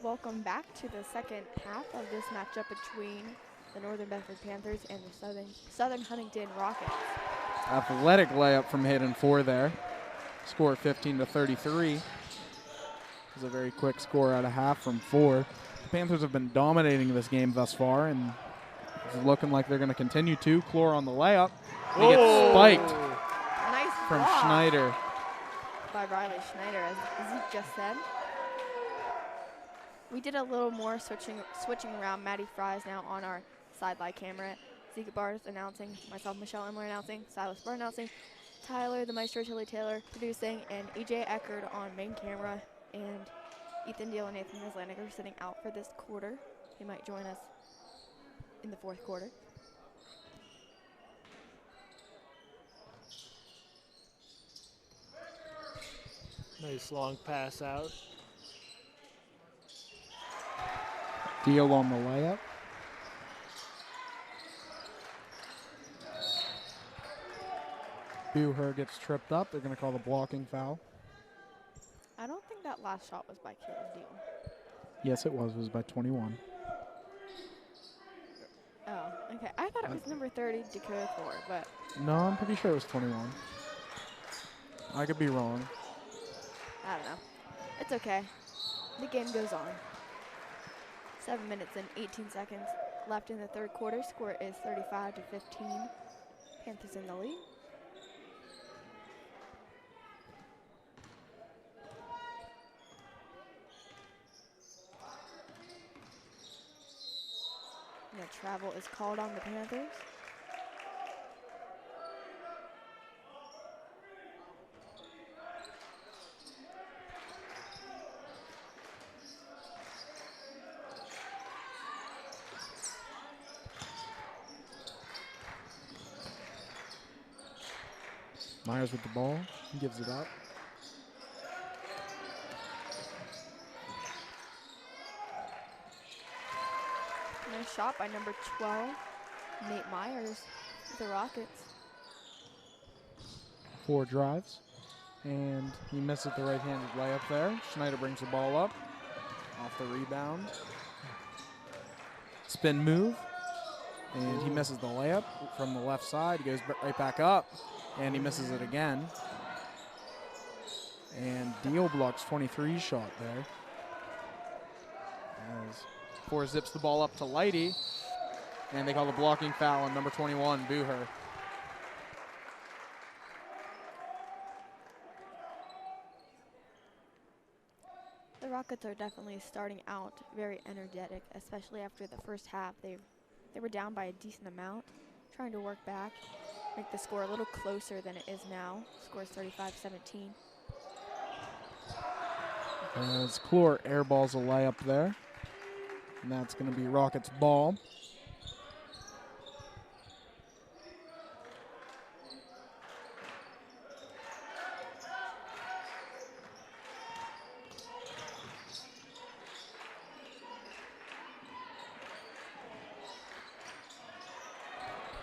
Welcome back to the second half of this matchup between the Northern Bedford Panthers and the Southern Huntington Rockets. Athletic layup from Hayden 4 there. Score 15-33. It was a very quick score out of half from 4. The Panthers have been dominating this game thus far, and it's looking like they're going to continue to. Clore on the layup. He gets spiked Nice from block Schneider. by Riley Schneider, as Zeke just said. We did a little more switching around. Maddie Fry is now on our sideline camera. Zeke Barnes announcing, myself, Michelle Emler announcing, Silas Burr announcing, Tyler, the Maestro Tilly Taylor producing, and EJ Eckerd on main camera, and Ethan Deal and Nathan Islanic are sitting out for this quarter. They might join us in the fourth quarter. Nice long pass out. Deal on the layup. Buher gets tripped up. They're going to call the blocking foul. I don't think that last shot was by Caleb Deal. Yes, it was. It was by 21. Oh, okay. I thought it was number 30, Dakota Thor, but No, I'm pretty sure it was 21. I could be wrong. I don't know. It's okay. The game goes on. 7 minutes and 18 seconds left in the third quarter. Score is 35-15. Panthers in the lead. And the travel is called on the Panthers. Myers with the ball. He gives it up. Nice shot by number 12, Nate Myers, with the Rockets. 4 drives. And he misses the right-handed layup there. Schneider brings the ball up. Off the rebound. Spin move. And he misses the layup from the left side. He goes right back up. And he misses it again. And Deal blocks 23's shot there. As 4 zips the ball up to Lighty. And they call the blocking foul on number 21, Buher. The Rockets are definitely starting out very energetic, especially after the first half. They were down by a decent amount, trying to work back, make the score a little closer than it is now. Score is 35-17. As Clore airballs a layup there. And that's going to be Rockets' ball.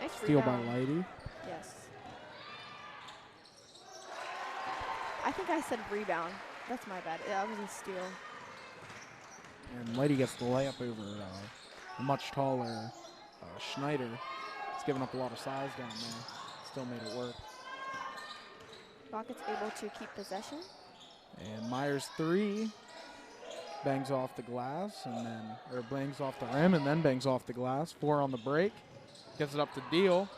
Nice Steal by rebound. Lighty. Yes. I think I said rebound. That's my bad. That was a steal. And Lighty gets the layup over a much taller Schneider. He's given up a lot of size down there. Still made it work. Rockets able to keep possession. And Myers 3 bangs off the glass and then, or bangs off the rim and then bangs off the glass. 4 on the break. Gets it up to Deal.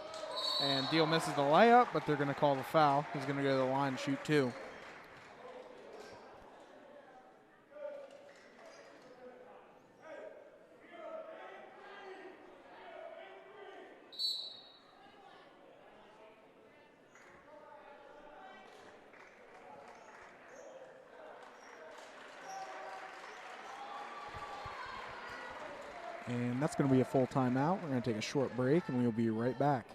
And Deal misses the layup, but they're going to call the foul. He's going to go to the line and shoot 2. And that's going to be a full timeout. We're going to take a short break, and we'll be right back.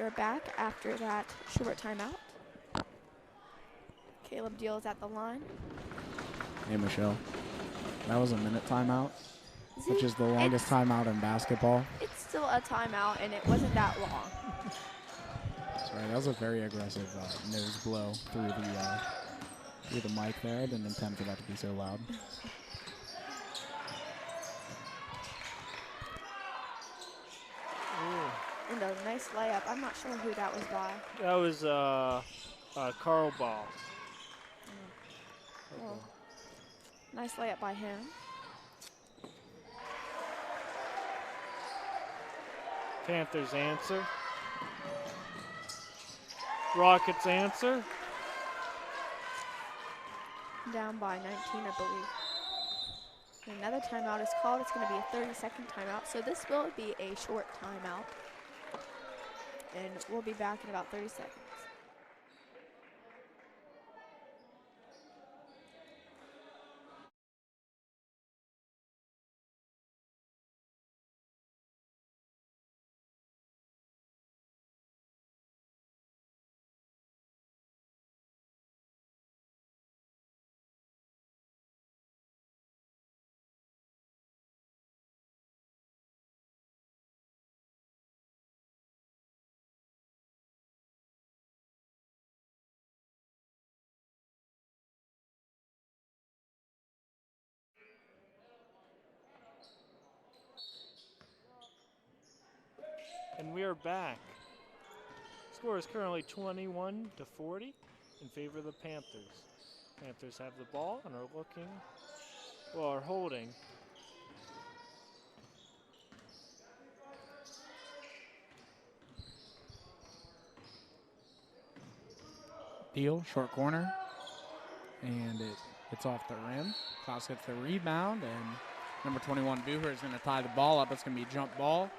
We are back after that short timeout. Caleb Deal is at the line. Hey, Michelle. That was a minute timeout, which is the longest timeout in basketball. It's still a timeout, and it wasn't that long. Sorry, that was a very aggressive nose blow through the mic there. I didn't intend for that to be so loud. And a nice layup. I'm not sure who that was by. That was Carl Ball. Well, nice layup by him. Panthers answer. Rockets answer. Down by 19, I believe. Another timeout is called. It's going to be a 30-second timeout. So this will be a short timeout. And we'll be back in about 30 seconds. And we are back. Score is currently 21-40 in favor of the Panthers. Panthers have the ball and are holding. Deal, short corner, and it's off the rim. Klaus gets the rebound, and number 21, Bucher, is going to tie the ball up. It's going to be a jump ball,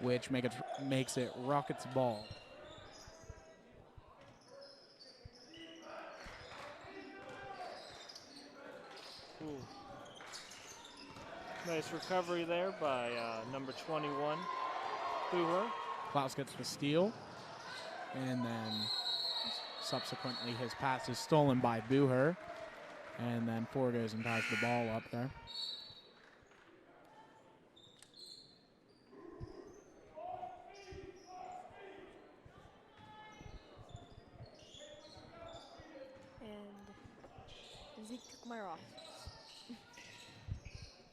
which makes it Rockets ball. Ooh. Nice recovery there by number 21, Bucher. Klaus gets the steal, and then subsequently his pass is stolen by Bucher, and then Ford goes and ties the ball up there. And Zeke took my rosters.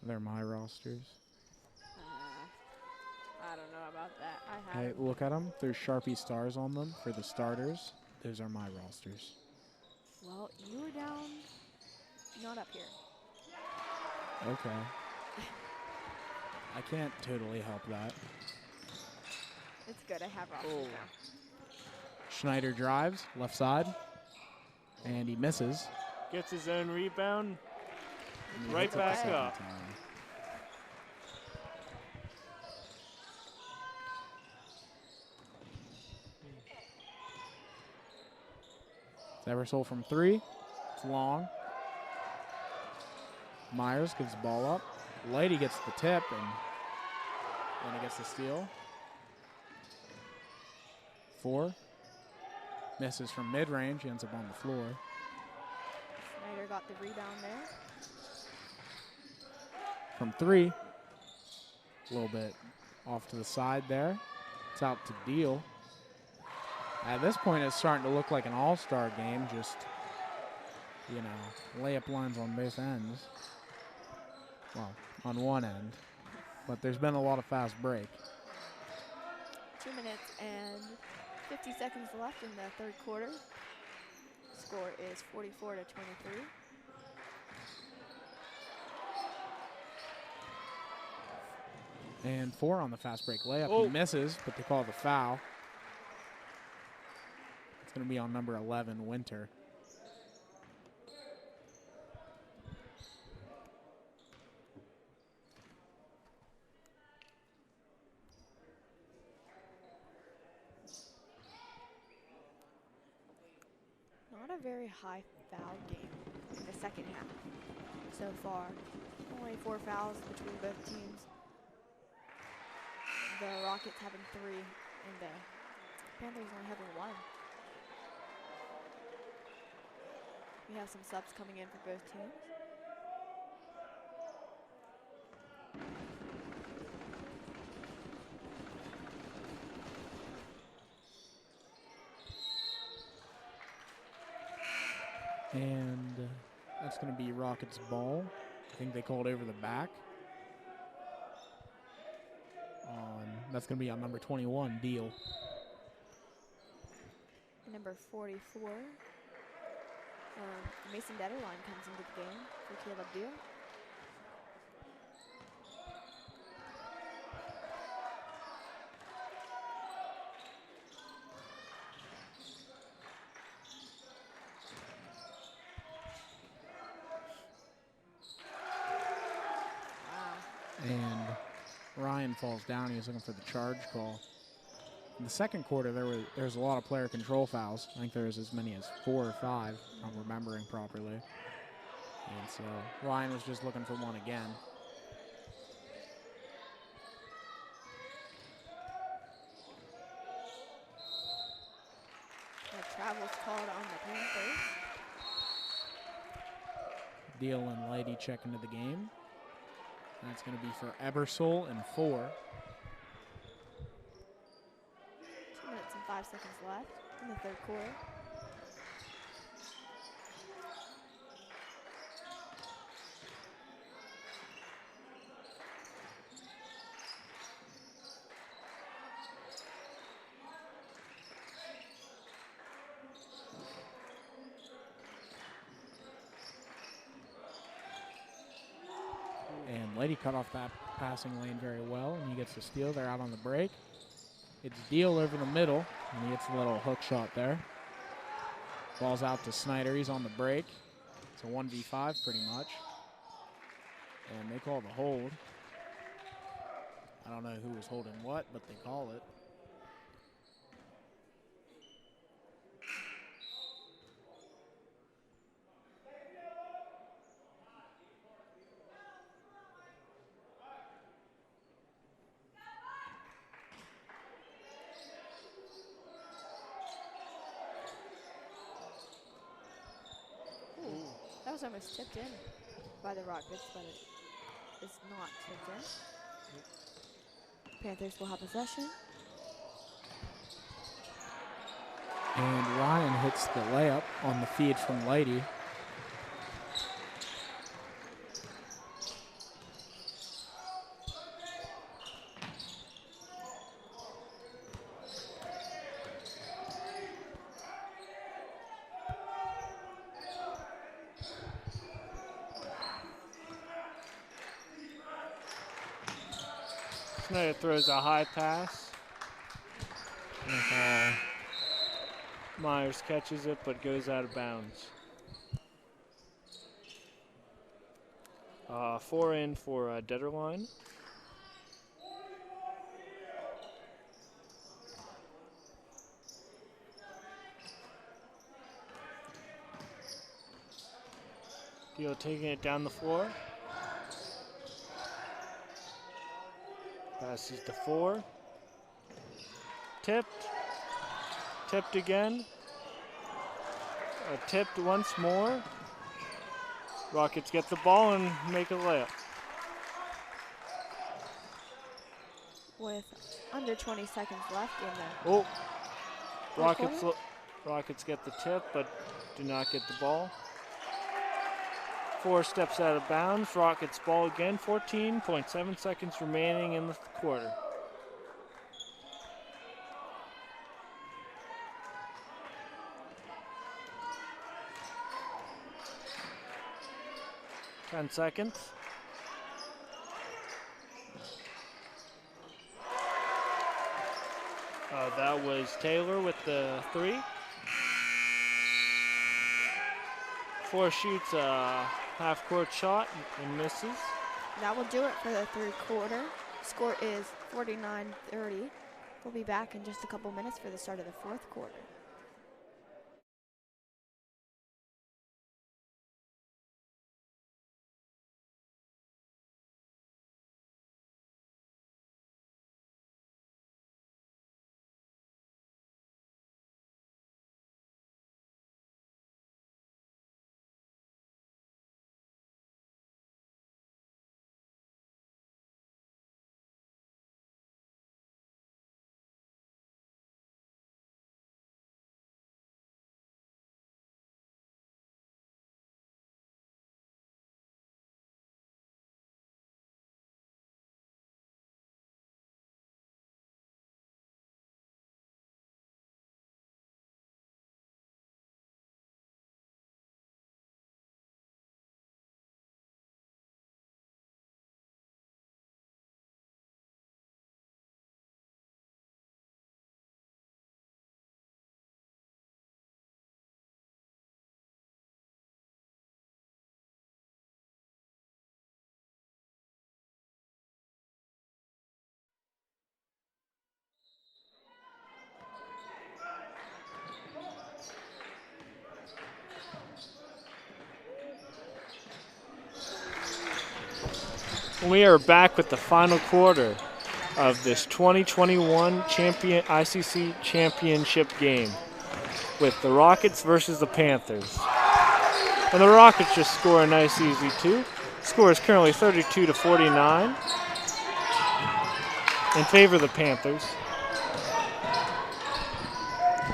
They're my rosters. I don't know about that. I Hey, have. look at them. There's Sharpie stars on them for the starters. Those are my rosters. Well, you were down, not up here. Okay. I can't totally help that. It's good. I have rosters now. Schneider drives, left side, and he misses. Gets his own rebound. And he Right hits it the back second up. time. Eversole from 3. It's long. Myers gives the ball up. Lady gets the tip, and then he gets the steal. 4. Misses from mid-range. He ends up on the floor. Schneider got the rebound there. From 3. A little bit off to the side there. It's out to Deal. At this point, it's starting to look like an all-star game, just, you know, layup lines on both ends. Well, on one end. But there's been a lot of fast break. 2 minutes and 50 seconds left in the third quarter. Score is 44-23. And 4 on the fast break layup. Oh. He misses, but they call the foul. It's going to be on number 11, Winter. Not a very high foul game in the second half so far. Only 4 fouls between both teams. The Rockets having 3 and the Panthers only have one. We have some subs coming in for both teams. And that's going to be Rockets' ball. I think they called over the back. That's going to be on number 21, Deal. Number 44, Mason Detterline comes into the game for Caleb Deal. And Ryan falls down. He's looking for the charge call. In the second quarter, there was a lot of player control fouls. I think there was as many as 4 or 5, if I'm remembering properly. And so Ryan was just looking for one again. Travel's called on the Panthers. Deal and Lady check into the game. That's going to be for Ebersol and 4. 2 minutes and 5 seconds left in the third quarter. And Lady cut off that passing lane very well, and he gets the steal. They're out on the break. It's Deal over the middle, and he gets a little hook shot there. Ball's out to Snyder. He's on the break. It's a 1v5 pretty much. And they call the hold. I don't know who was holding what, but they call it. That was almost tipped in by the Rockets, but it is not tipped in. Panthers will have possession. And Ryan hits the layup on the feed from Lady. Snyder throws a high pass. Myers catches it, but goes out of bounds. 4 in for Detterline. Deal taking it down the floor. Passes to 4. Tipped. Tipped again. Tipped once more. Rockets get the ball and make a layup. With under 20 seconds left in the Rockets get the tip, but do not get the ball. 4 steps out of bounds. Rockets ball again. 14.7 seconds remaining in the quarter. Ten seconds. That was Taylor with the 3. 4 shoots a half-court shot and misses. That will do it for the third quarter. Score is 49-30. We'll be back in just a couple minutes for the start of the fourth quarter. We are back with the final quarter of this 2021 ICC championship game with the Rockets versus the Panthers. And the Rockets just score a nice easy 2. Score is currently 32-49 in favor of the Panthers.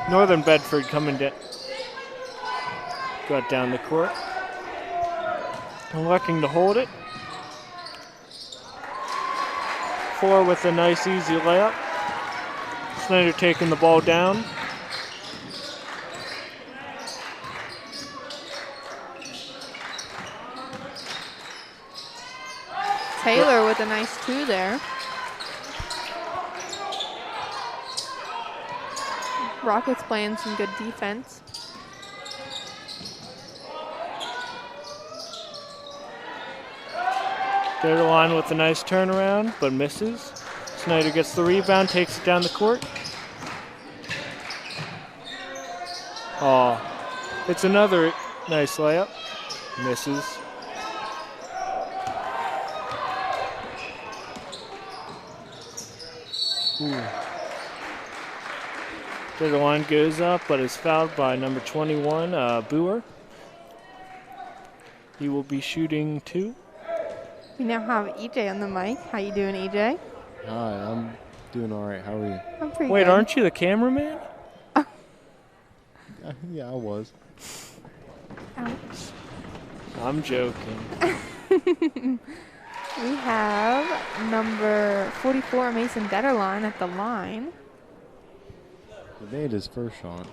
Northern Bedford coming down, got down the court. And looking to hold it. 4 with a nice easy layup. Snyder taking the ball down. Taylor with a nice 2 there. Rockets playing some good defense. Third line with a nice turnaround, but misses. Snyder gets the rebound, takes it down the court. Oh, it's another nice layup. Misses. Ooh. Third line goes up, but is fouled by number 21, Boer. He will be shooting 2. We now have EJ on the mic. How you doing, EJ? Hi, I'm doing all right. How are you? I'm pretty Wait, good. aren't you the cameraman? Yeah, I was. Ouch. I'm joking. We have number 44, Mason Detterline, at the line. He made his first shot.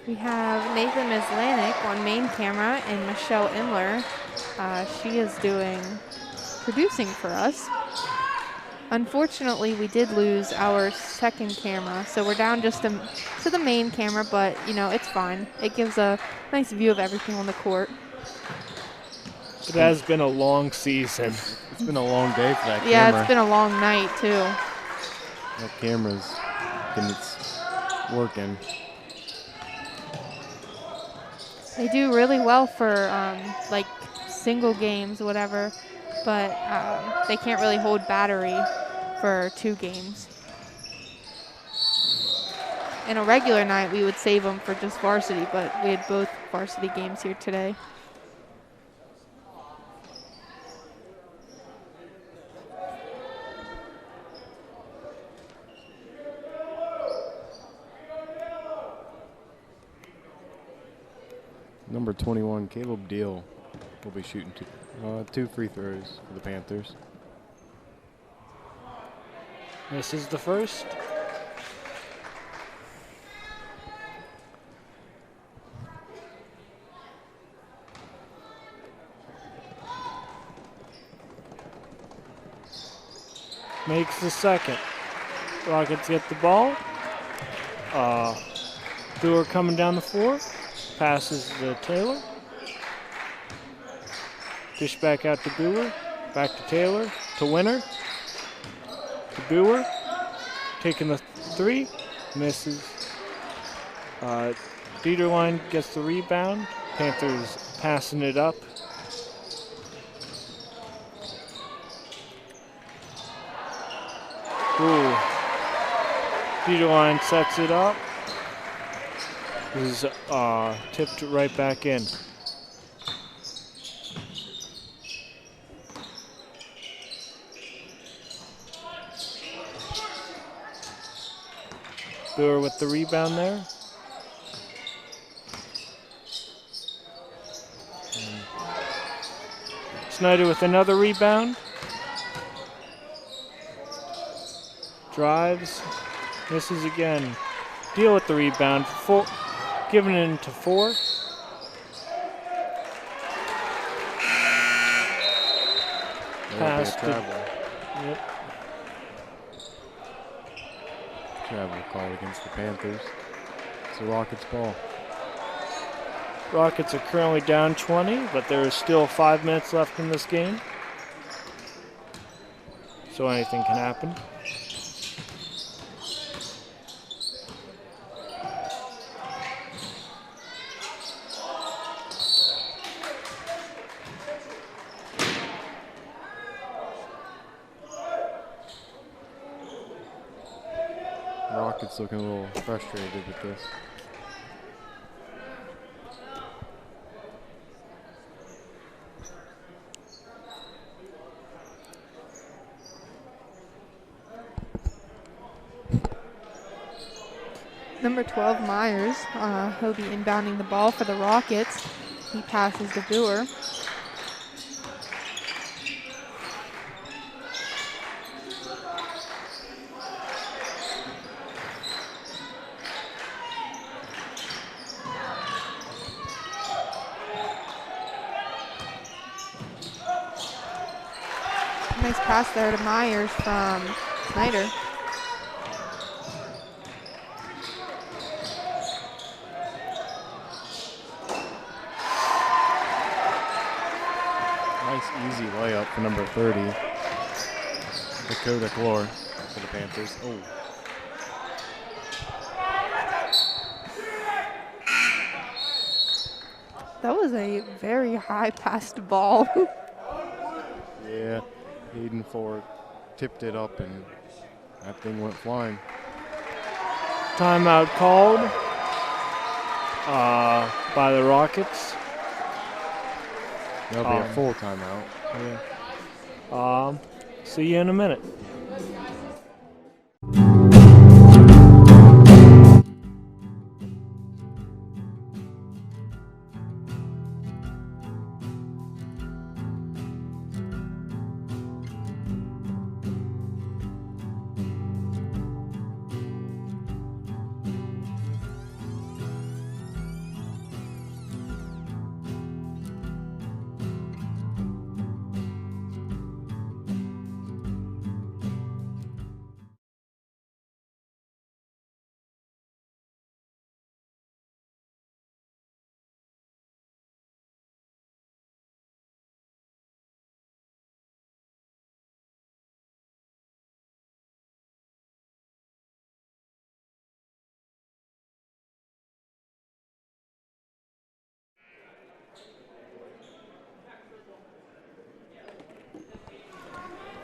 We have Nathan Mislanik on main camera and Michelle Imler. She is producing for us. Unfortunately, we did lose our second camera, so we're down just to the main camera, but, you know, it's fine. It gives a nice view of everything on the court. It has been a long season. It's been a long day for that camera. Yeah, it's been a long night, too. That camera's it's working. They do really well for, like, single games, whatever, but they can't really hold battery for 2 games. In a regular night, we would save them for just varsity, but we had both varsity games here today. Number 21, Caleb Deal, will be shooting 2 free throws for the Panthers. This is the first. Makes the second. Rockets get the ball. Brewer coming down the floor. Passes to Taylor. Dish back out to Brewer. Back to Taylor. To Winner. To Brewer. Taking the 3. Misses. Dieterline gets the rebound. Panthers passing it up. Ooh. Dieterline sets it up. This is tipped right back in. Brewer with the rebound there. Snyder with another rebound. Drives, misses again. Deal with the rebound. Giving it into 4. Pass to travel. Yep. Travel call against the Panthers. It's the Rockets' ball. Rockets are currently down 20, but there is still 5 minutes left in this game. So anything can happen. Rockets looking a little frustrated with this. Number 12, Myers, he'll be inbounding the ball for the Rockets. He passes to Boer. Nice pass there to Myers from Snyder. Nice easy layup for number 30. Dakota Clore for the Panthers. Oh. That was a very high passed ball. Yeah, Hayden Ford tipped it up and that thing went flying. Timeout called by the Rockets. That'll be a full timeout. Yeah. See you in a minute.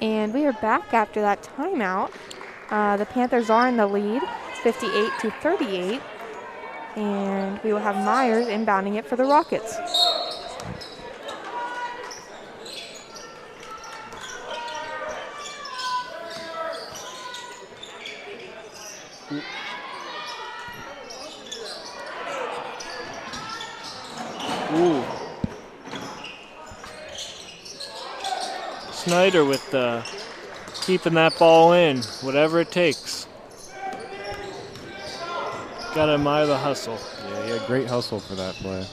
And we are back after that timeout. The Panthers are in the lead, 58-38. And we will have Myers inbounding it for the Rockets. Ooh. Snyder with keeping that ball in, whatever it takes. Gotta admire the hustle. Yeah, he had great hustle for that play.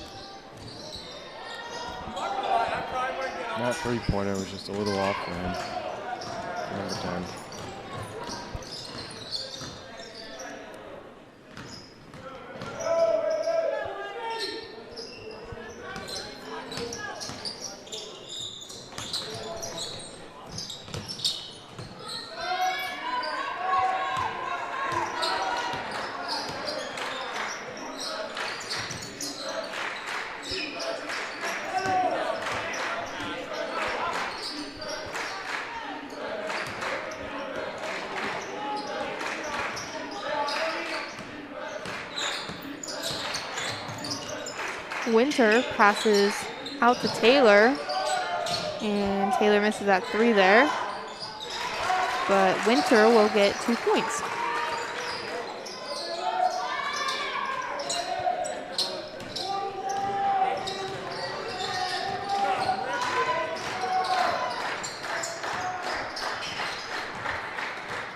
That three-pointer was just a little off for him. Number 10. Winter passes out to Taylor, and Taylor misses that three there. But Winter will get 2 points.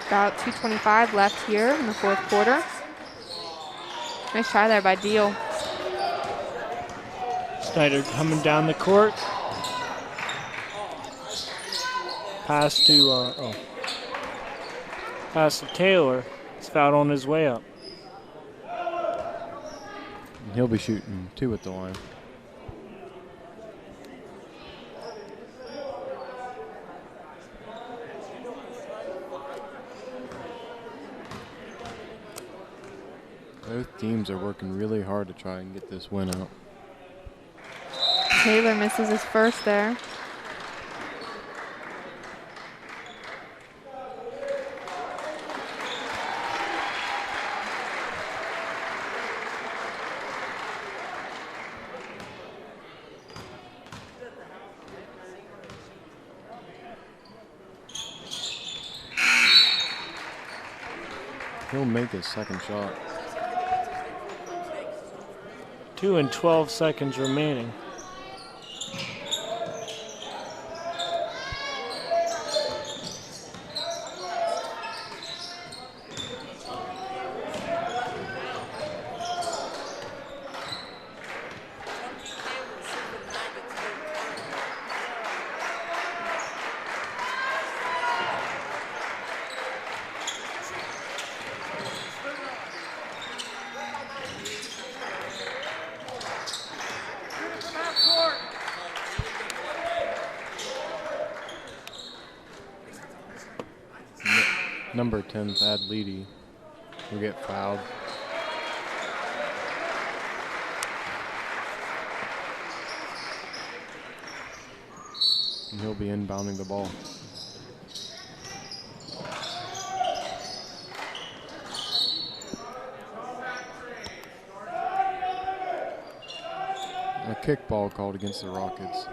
About 2:25 left here in the fourth quarter. Nice try there by Deal. Snyder coming down the court. Pass to Taylor. He's fouled on his way up. And he'll be shooting 2 at the line. Both teams are working really hard to try and get this win out. Taylor misses his first there. He'll make his second shot. 2 and 12 seconds remaining. Number 10, Thad Leedy, will get fouled. And he'll be inbounding the ball. A kickball called against the Rockets.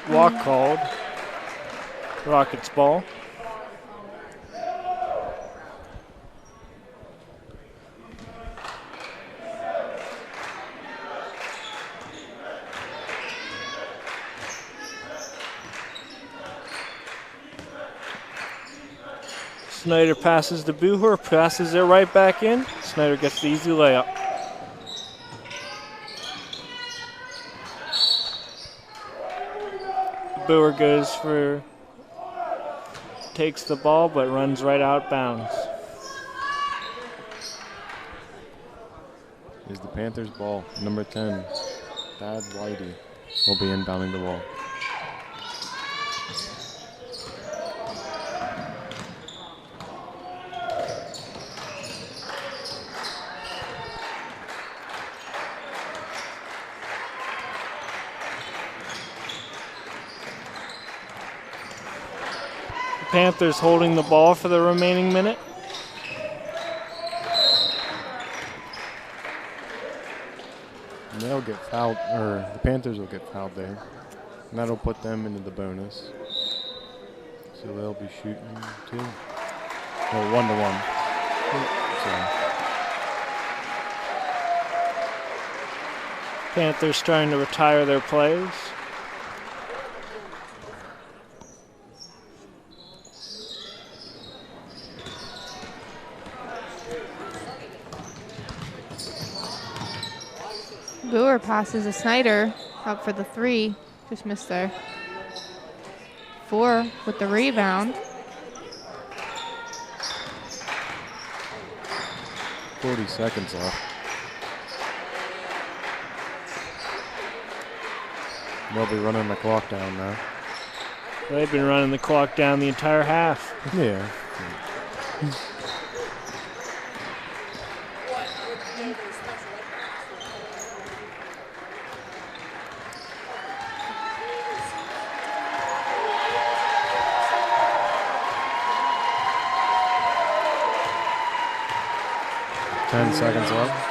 Walk called. Rockets ball. Snyder passes to Booher, passes it right back in. Snyder gets the easy layup. Booher goes for, takes the ball, but runs right out bounds. Is the Panthers ball. Number 10, Thad Whitey, will be inbounding the ball. Panthers holding the ball for the remaining minute. And they'll get fouled, or the Panthers will get fouled there. And that'll put them into the bonus. So they'll be shooting 2. Well, 1-1. So. Panthers trying to retire their plays. Booher passes to Snyder up for the 3. Just missed there. 4 with the rebound. 40 seconds left. They'll be running the clock down now. They've been running the clock down the entire half. Yeah. 10 seconds left.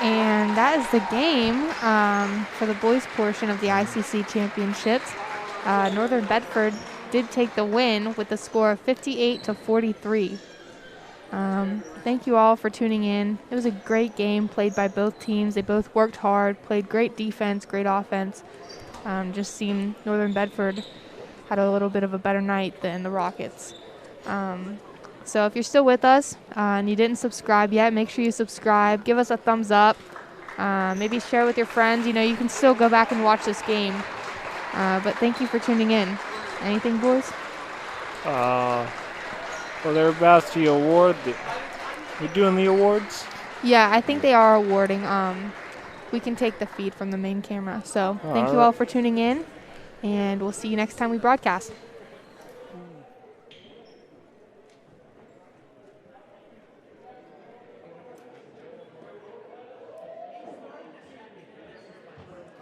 And that is the game for the boys portion of the ICC championships. Northern Bedford did take the win with a score of 58-43. Thank you all for tuning in. It was a great game played by both teams. They both worked hard, played great defense, great offense. Just seemed Northern Bedford had a little bit of a better night than the Rockets. So if you're still with us and you didn't subscribe yet, make sure you subscribe. Give us a thumbs up. Maybe share with your friends. You know, you can still go back and watch this game. But thank you for tuning in. Anything, boys? Well, they're about to award. We're doing the awards? Yeah, I think they are awarding. We can take the feed from the main camera. So thank you all for tuning in, and we'll see you next time we broadcast.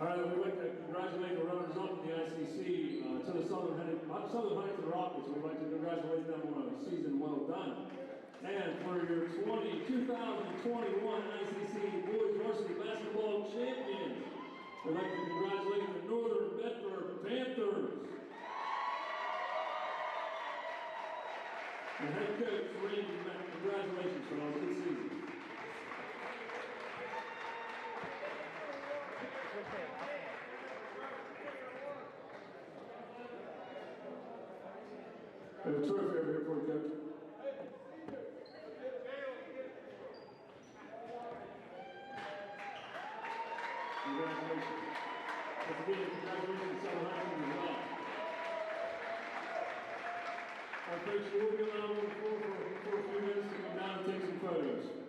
All right, we'd like to congratulate the Southern Huntington Rockets, we'd like to congratulate them on a season well done. And for your 2021 ICC Boys Varsity Basketball Champions, we'd like to congratulate the Northern Bedford Panthers. And head coach Randy Mack, congratulations for a good season. We have a trophy over here for you, Coach. Congratulations. Once again, congratulations to Southern Huntington as well. Our coach will be allowed on the floor for a few minutes to come down and take some photos.